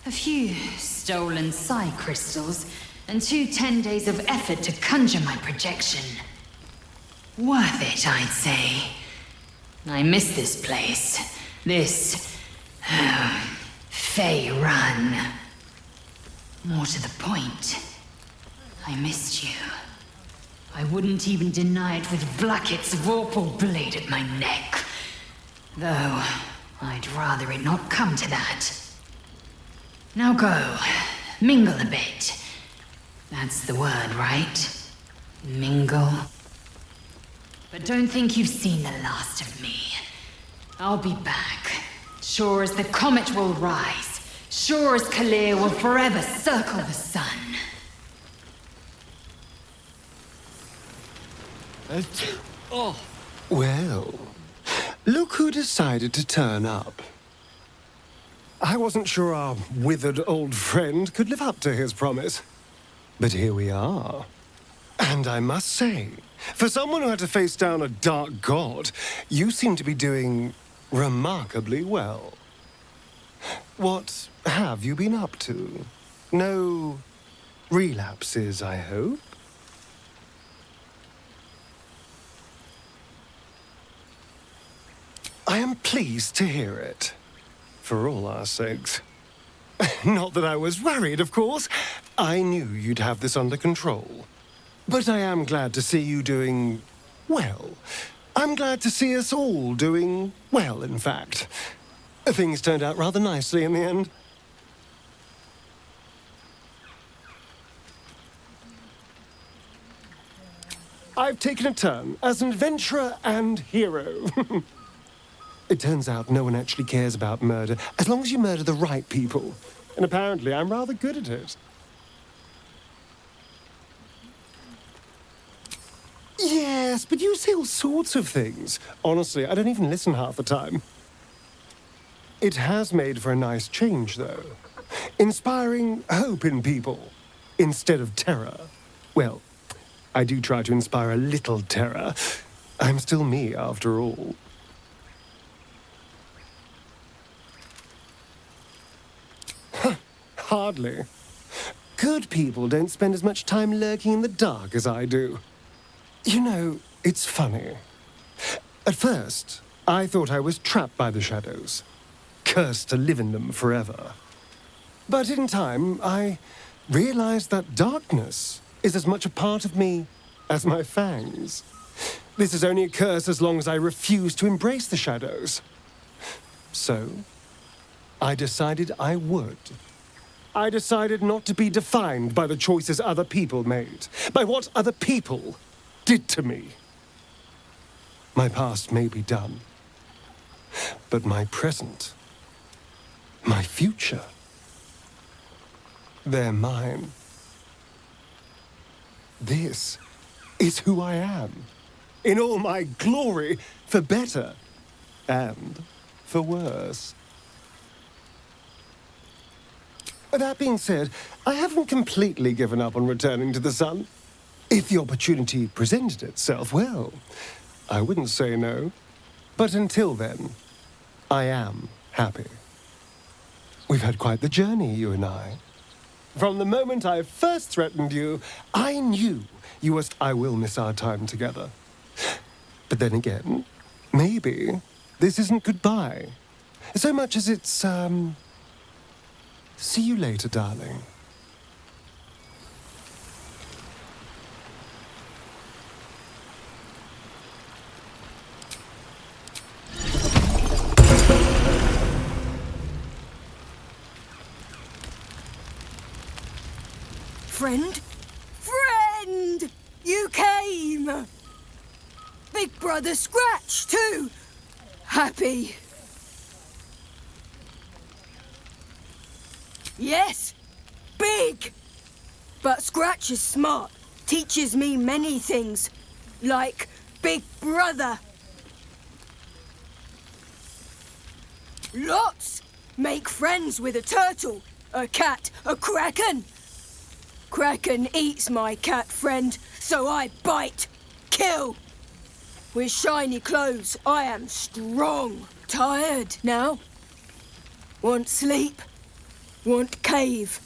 a few stolen psi crystals, and 2 10 days of effort to conjure my projection. Worth it, I'd say. I miss this place. This... Fey Run. More to the point, I missed you. I wouldn't even deny it with Vlaakith's vorpal blade at my neck. Though, I'd rather it not come to that. Now go, mingle a bit. That's the word, right? Mingle. But don't think you've seen the last of me. I'll be back. Sure as the comet will rise. Sure as Kalir will forever circle the sun. Well, look who decided to turn up. I wasn't sure our withered old friend could live up to his promise. But here we are. And I must say, for someone who had to face down a dark god, you seem to be doing remarkably well. What have you been up to? No relapses, I hope? I am pleased to hear it. for all our sakes. Not that I was worried, of course. I knew you'd have this under control. But I am glad to see you doing well. I'm glad to see us all doing well, in fact. Things turned out rather nicely in the end. I've taken a turn as an adventurer and hero. It turns out no one actually cares about murder, as long as you murder the right people. And apparently I'm rather good at it. Yes, but you say all sorts of things. Honestly, I don't even listen half the time. It has made for a nice change, though. Inspiring hope in people, instead of terror. Well, I do try to inspire a little terror. I'm still me, after all. Hardly. Good people don't spend as much time lurking in the dark as I do. You know, it's funny. At first, I thought I was trapped by the shadows, cursed to live in them forever. But in time, I realized that darkness is as much a part of me as my fangs. This is only a curse as long as I refuse to embrace the shadows. So, I decided I would. I decided not to be defined by the choices other people made, by what other people did to me. My past may be done, but my present, my future, they're mine. This is who I am, in all my glory, for better and for worse. That being said, I haven't completely given up on returning to the sun. If the opportunity presented itself, well, I wouldn't say no. But until then, I am happy. We've had quite the journey, you and I. From the moment I first threatened you, I knew I will miss our time together. But then again, maybe this isn't goodbye. So much as it's, see you later, darling. Friend? Friend! You came! Big Brother Scratch, too! Happy. Yes, big! But Scratch is smart, teaches me many things, like Big Brother. Lots! Make friends with a turtle, a cat, a kraken. Kraken eats my cat friend, so I bite, kill. With shiny clothes, I am strong. Tired now. Want sleep. Want cave.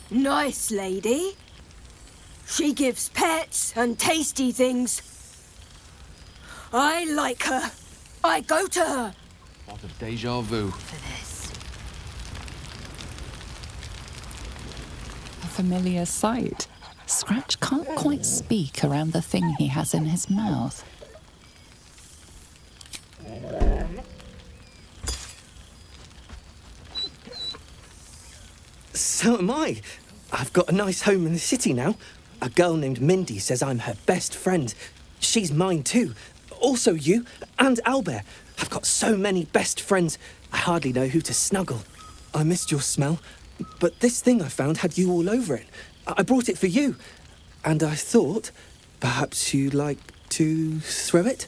Nice lady. She gives pets and tasty things. I like her. I go to her. What a deja vu. A familiar sight. Scratch can't quite speak around the thing he has in his mouth. So am I. I've got a nice home in the city now. A girl named Mindy says I'm her best friend. She's mine too. Also you and Albert. I've got so many best friends, I hardly know who to snuggle. I missed your smell, but this thing I found had you all over it. I brought it for you, and I thought perhaps you'd like to throw it?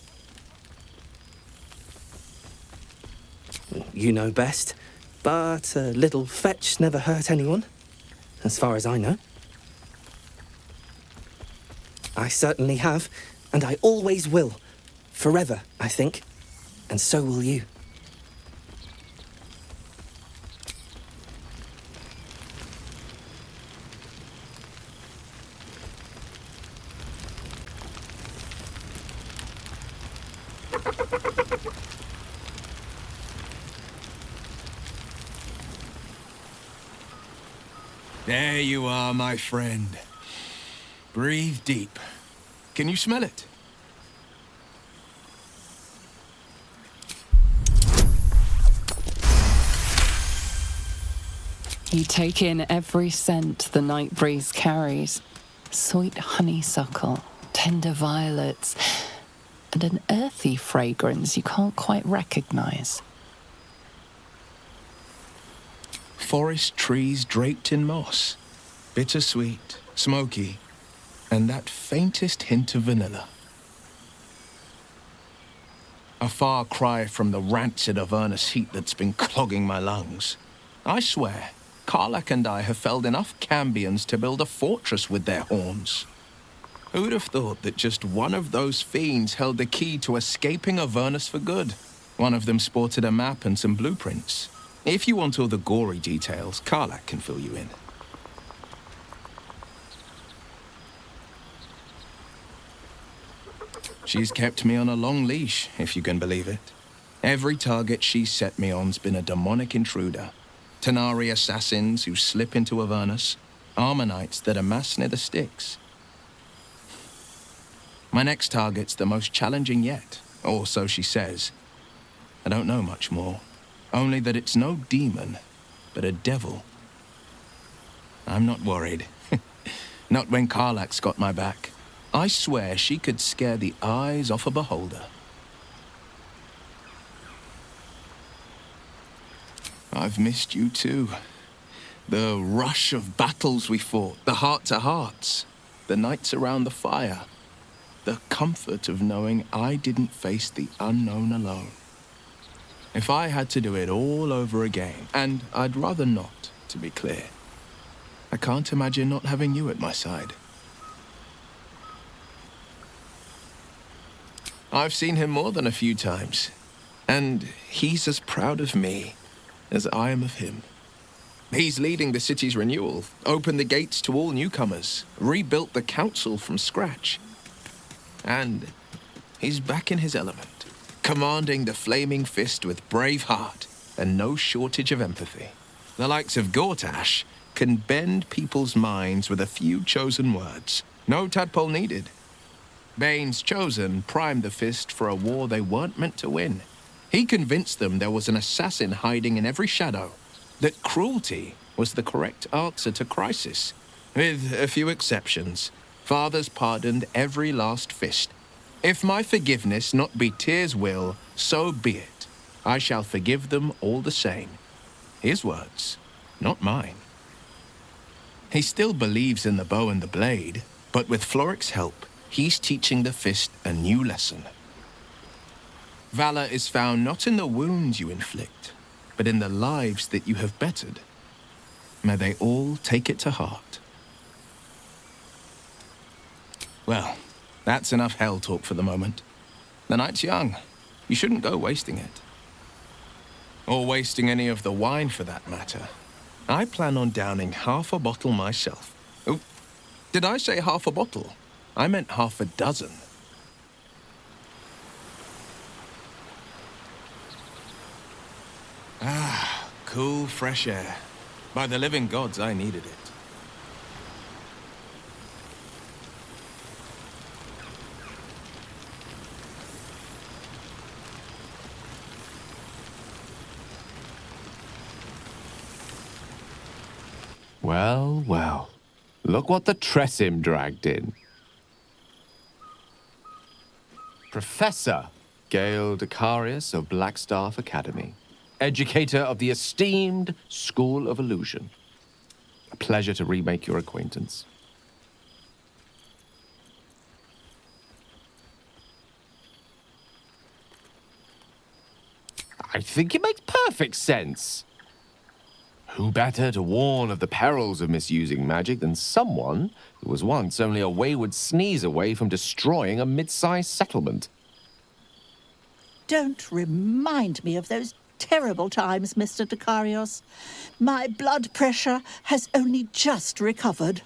You know best, but a little fetch never hurt anyone, as far as I know. I certainly have, and I always will. Forever, I think. And so will you. There you are, my friend. Breathe deep. Can you smell it? You take in every scent the night breeze carries. Sweet honeysuckle, tender violets, and an earthy fragrance you can't quite recognize. Forest trees draped in moss. Bittersweet, smoky, and that faintest hint of vanilla. A far cry from the rancid Avernus heat that's been clogging my lungs. I swear, Karlach and I have felled enough cambions to build a fortress with their horns. Who'd have thought that just one of those fiends held the key to escaping Avernus for good? One of them sported a map and some blueprints. If you want all the gory details, Karlach can fill you in. She's kept me on a long leash, if you can believe it. Every target she's set me on's been a demonic intruder. Tenari assassins who slip into Avernus, Armonites that amass near the sticks. My next target's the most challenging yet, or so she says. I don't know much more, only that it's no demon, but a devil. I'm not worried. Not when Karlach's got my back. I swear she could scare the eyes off a beholder. I've missed you too. The rush of battles we fought, the heart-to-hearts, the nights around the fire, the comfort of knowing I didn't face the unknown alone. If I had to do it all over again, and I'd rather not, to be clear, I can't imagine not having you at my side. I've seen him more than a few times, and he's as proud of me as I am of him. He's leading the city's renewal, opened the gates to all newcomers, rebuilt the council from scratch. And he's back in his element, commanding the flaming fist with brave heart and no shortage of empathy. The likes of Gortash can bend people's minds with a few chosen words. No tadpole needed. Bane's Chosen primed the fist for a war they weren't meant to win. He convinced them there was an assassin hiding in every shadow, that cruelty was the correct answer to crisis. With a few exceptions, fathers pardoned every last fist. If my forgiveness not be Tyr's will, so be it. I shall forgive them all the same. His words, not mine. He still believes in the bow and the blade, but with Floric's help, he's teaching the fist a new lesson. Valor is found not in the wounds you inflict, but in the lives that you have bettered. May they all take it to heart. Well, that's enough hell talk for the moment. The night's young. You shouldn't go wasting it. Or wasting any of the wine for that matter. I plan on downing half a bottle myself. Oh, did I say half a bottle? I meant half a dozen. Ah, cool, fresh air. By the living gods, I needed it. Well, well. Look what the Tressim dragged in. Professor Gale Decarius of Blackstaff Academy. Educator of the esteemed School of Illusion. A pleasure to remake your acquaintance. I think it makes perfect sense. Who better to warn of the perils of misusing magic than someone who was once only a wayward sneeze away from destroying a mid-sized settlement? Don't remind me of those terrible times, Mr. Decarios. My blood pressure has only just recovered.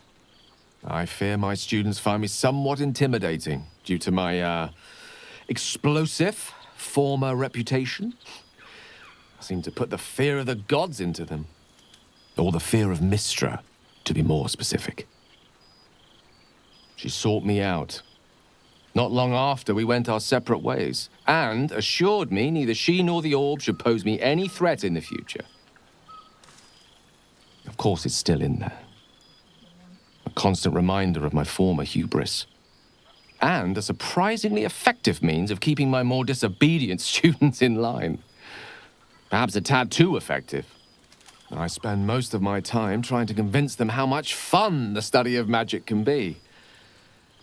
I fear my students find me somewhat intimidating due to my, explosive former reputation. I seem to put the fear of the gods into them. Or the fear of Mystra. to be more specific. She sought me out. Not long after, we went our separate ways, and assured me neither she nor the orb should pose me any threat in the future. Of course, it's still in there. A constant reminder of my former hubris. And a surprisingly effective means of keeping my more disobedient students in line. Perhaps a tad too effective. I spend most of my time trying to convince them how much fun the study of magic can be.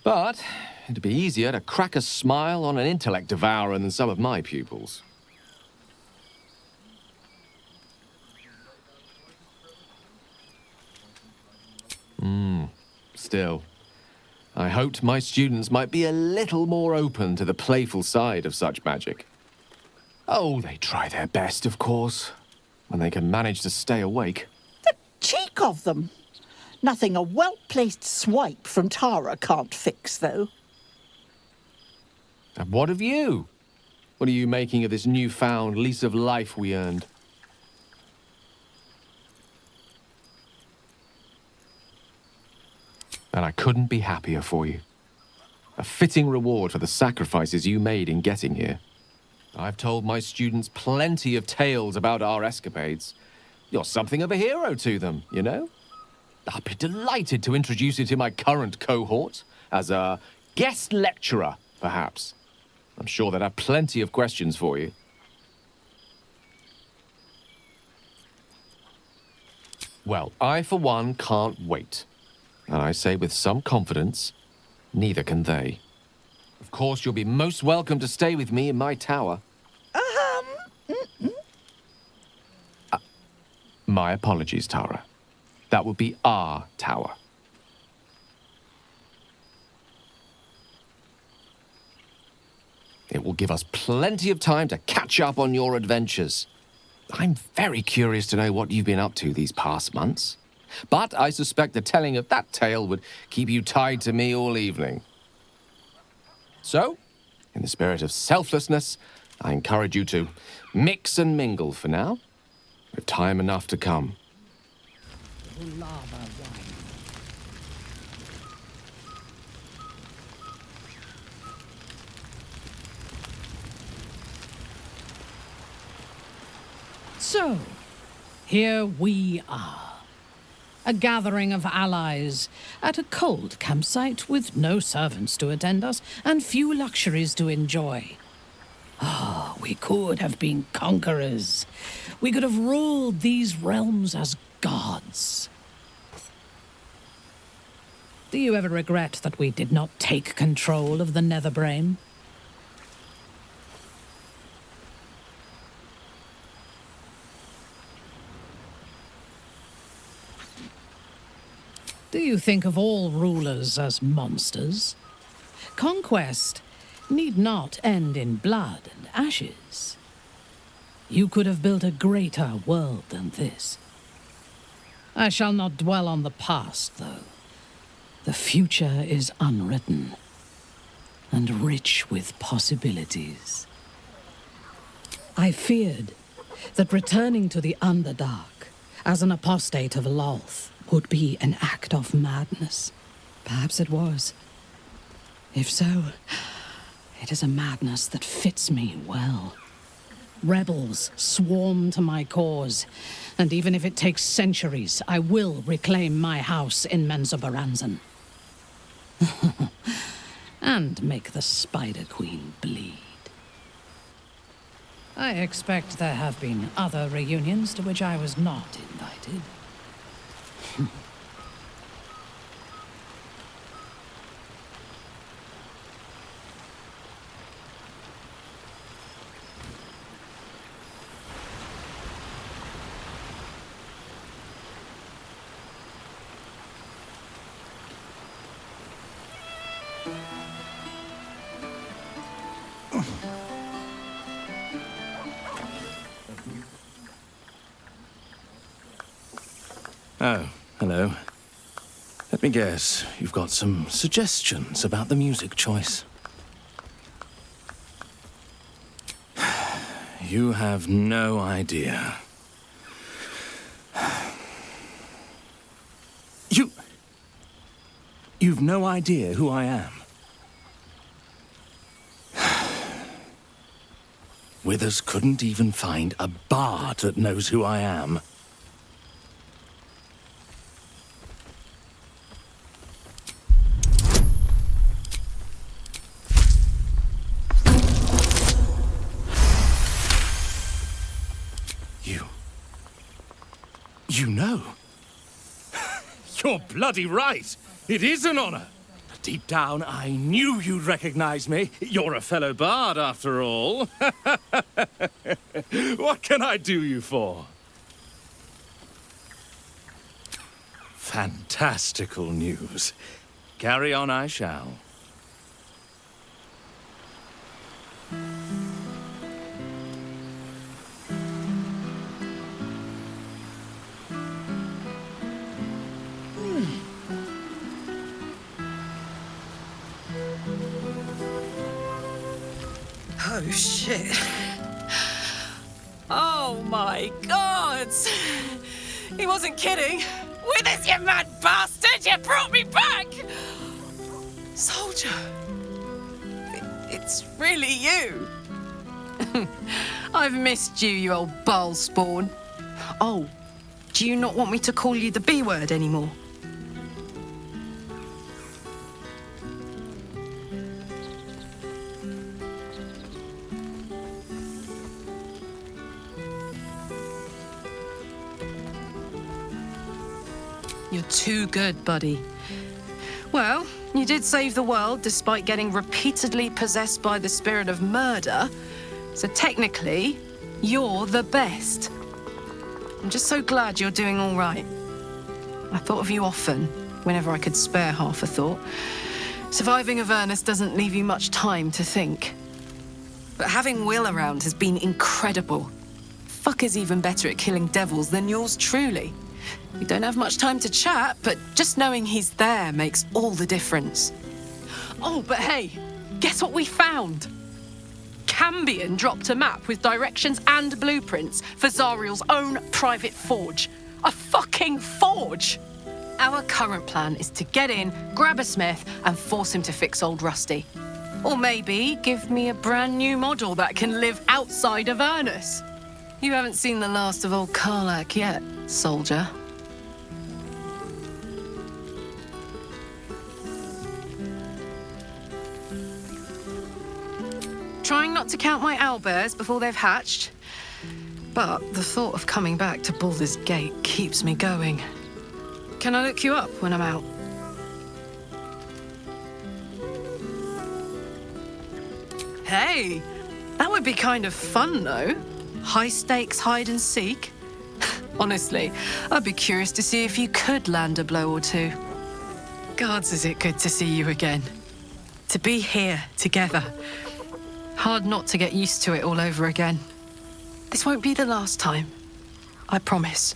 But it'd be easier to crack a smile on an intellect devourer than some of my pupils. Still, I hoped my students might be a little more open to the playful side of such magic. Oh, they try their best, of course, when they can manage to stay awake. The cheek of them! Nothing a well-placed swipe from Tara can't fix, though. And what of you? What are you making of this newfound lease of life we earned? And I couldn't be happier for you. A fitting reward for the sacrifices you made in getting here. I've told my students plenty of tales about our escapades. You're something of a hero to them, you know? I'd be delighted to introduce you to my current cohort as a guest lecturer, perhaps. I'm sure they'd have plenty of questions for you. Well, I, for one, can't wait. And I say with some confidence, neither can they. Of course, you'll be most welcome to stay with me in my tower. My apologies, Tara. That would be our tower. It will give us plenty of time to catch up on your adventures. I'm very curious to know what you've been up to these past months. But I suspect the telling of that tale would keep you tied to me all evening. So, in the spirit of selflessness, I encourage you to mix and mingle for now, with time enough to come. So, here we are. A gathering of allies at a cold campsite with no servants to attend us and few luxuries to enjoy. Ah, we could have been conquerors. We could have ruled these realms as gods. Do you ever regret that we did not take control of the Netherbrain? Do you think of all rulers as monsters? Conquest need not end in blood and ashes. You could have built a greater world than this. I shall not dwell on the past, though. The future is unwritten and rich with possibilities. I feared that returning to the Underdark as an apostate of Lolth would be an act of madness. Perhaps it was. If so, it is a madness that fits me well. Rebels swarm to my cause, and even if it takes centuries, I will reclaim my house in Menzoberranzan. And make the Spider Queen bleed. I expect there have been other reunions to which I was not invited. Oh, hello. Let me guess, you've got some suggestions about the music choice. You have no idea. You've no idea who I am. Withers couldn't even find a bard that knows who I am. You know. You're bloody right. It is an honor. Deep down, I knew you'd recognize me. You're a fellow bard, after all. What can I do you for? Fantastical news. Carry on I shall. Oh, shit. Oh, my God. He wasn't kidding. Withers, you mad bastard! You brought me back! Soldier. It's really you. I've missed you, you old bile spawn. Oh, do you not want me to call you the B word anymore? You're too good, buddy. Well, you did save the world despite getting repeatedly possessed by the spirit of murder. So technically, you're the best. I'm just so glad you're doing all right. I thought of you often, whenever I could spare half a thought. Surviving Avernus doesn't leave you much time to think. But having Will around has been incredible. Fuck is even better at killing devils than yours truly. We don't have much time to chat, but just knowing he's there makes all the difference. Oh, but hey, guess what we found? Cambion dropped a map with directions and blueprints for Zariel's own private forge. A fucking forge! Our current plan is to get in, grab a smith, and force him to fix old Rusty. Or maybe give me a brand new model that can live outside of Avernus. You haven't seen the last of old Karlach yet, soldier. Trying not to count my owlbears before they've hatched. But the thought of coming back to Baldur's Gate keeps me going. Can I look you up when I'm out? Hey, that would be kind of fun, though. High-stakes hide and seek. Honestly, I'd be curious to see if you could land a blow or two. Gods, is it good to see you again. To be here, together. Hard not to get used to it all over again. This won't be the last time. I promise.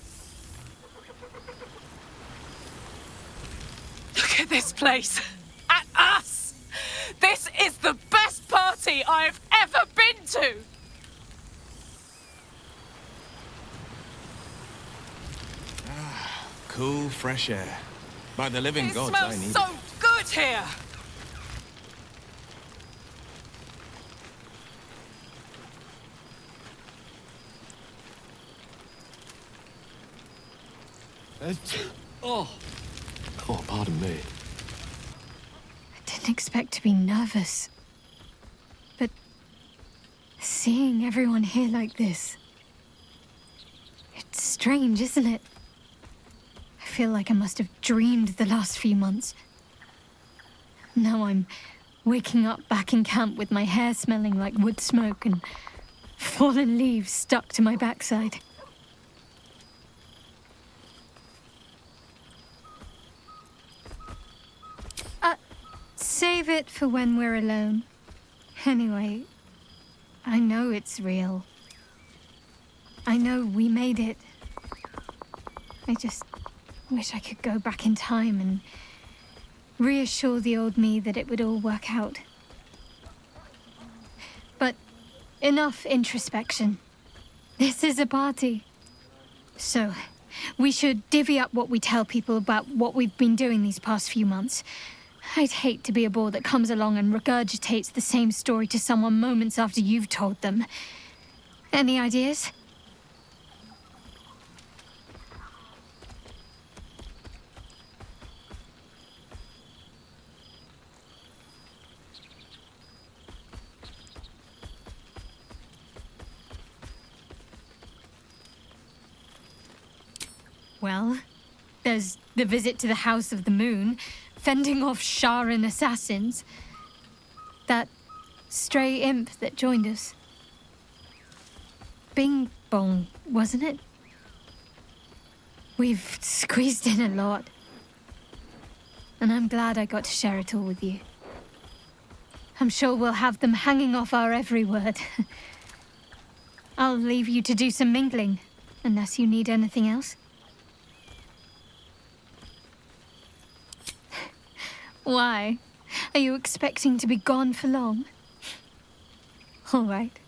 Look at this place. At us! This is the best party I've ever been to! Cool, fresh air. By the living gods, I need It smells so good here! Oh, pardon me. I didn't expect to be nervous. But seeing everyone here like this, it's strange, isn't it? I feel like I must have dreamed the last few months. Now I'm waking up back in camp with my hair smelling like wood smoke and fallen leaves stuck to my backside. Save it for when we're alone. Anyway, I know it's real. I know we made it. I just wish I could go back in time and reassure the old me that it would all work out. But enough introspection. This is a party. So, We should divvy up what we tell people about what we've been doing these past few months. I'd hate to be a bore that comes along and regurgitates the same story to someone moments after you've told them. Any ideas? Well, there's the visit to the House of the Moon, fending off Sharan assassins. That stray imp that joined us. Bing Bong, wasn't it? We've squeezed in a lot. And I'm glad I got to share it all with you. I'm sure we'll have them hanging off our every word. I'll leave you to do some mingling, unless you need anything else. Why? Are you expecting to be gone for long? All right.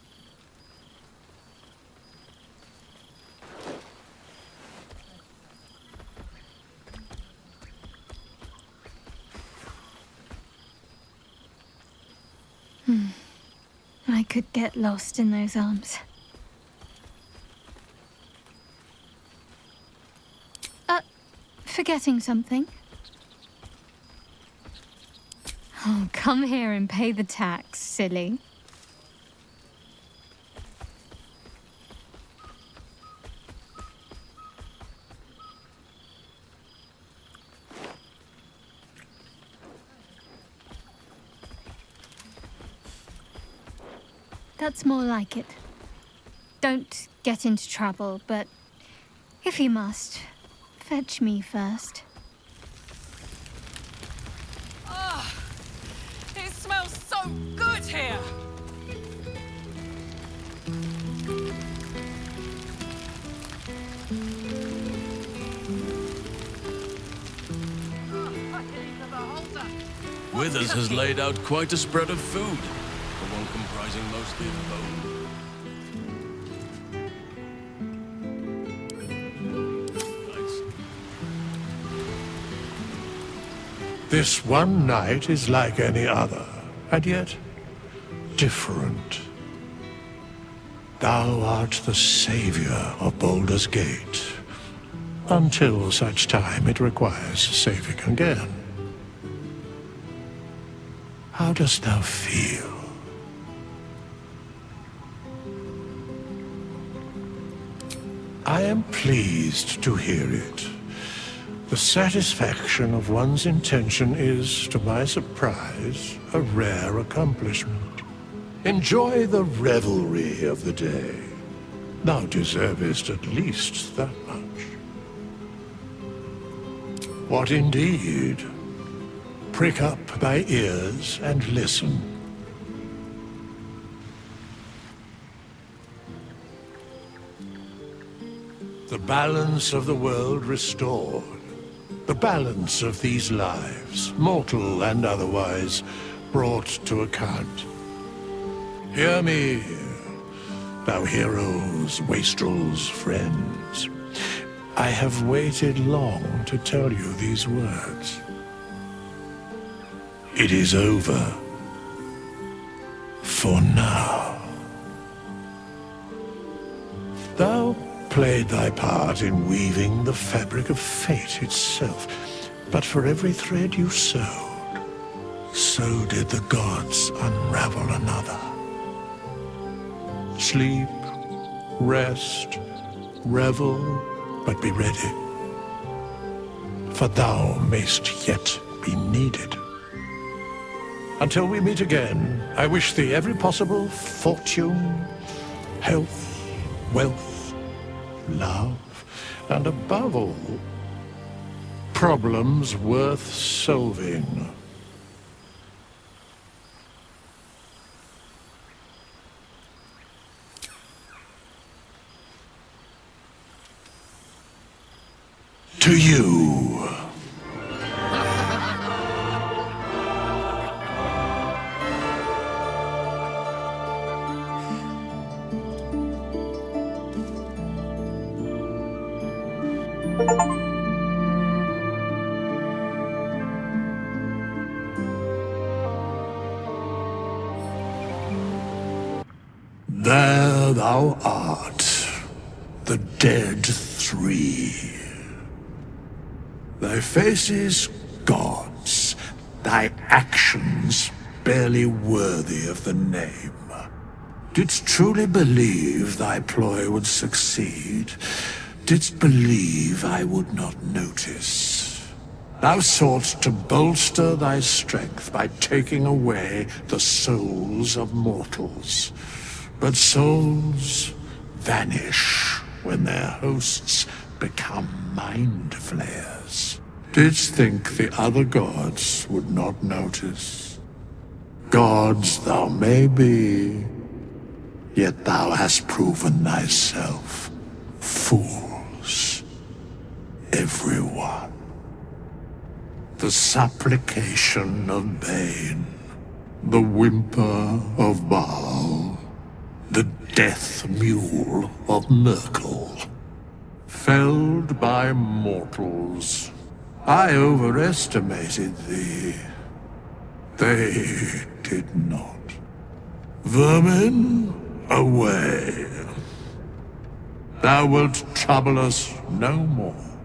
I could get lost in those arms. Forgetting something? Oh, come here and pay the tax, silly. That's more like it. Don't get into trouble, but if you must, fetch me first. It smells so good here! Withers has laid out quite a spread of food, the one comprising mostly of bone. This one night is like any other, and yet different. Thou art the savior of Baldur's Gate, until such time it requires saving again. How dost thou feel? I am pleased to hear it. The satisfaction of one's intention is, to my surprise, a rare accomplishment. Enjoy the revelry of the day. Thou deservest at least that much. What indeed? Prick up thy ears and listen. The balance of the world restored. The balance of these lives, mortal and otherwise, brought to account. Hear me, thou heroes, wastrels, friends. I have waited long to tell you these words. It is over. For now. Thou played thy part in weaving the fabric of fate itself, but for every thread you sewed, so did the gods unravel another. Sleep, rest, revel, but be ready, for thou mayst yet be needed. Until we meet again, I wish thee every possible fortune, health, wealth, love, and above all, problems worth solving. To you. There thou art, the dead three. Thy faces gods, thy actions barely worthy of the name. Didst truly believe thy ploy would succeed? Didst believe I would not notice? Thou soughtst to bolster thy strength by taking away the souls of mortals. But souls vanish when their hosts become mind flayers. Didst think the other gods would not notice? Gods thou may be, yet thou hast proven thyself fools, everyone. The supplication of Bane, the whimper of Baal, the death mule of Merkel. Felled by mortals, I overestimated thee. They did not. Vermin, away. Thou wilt trouble us no more.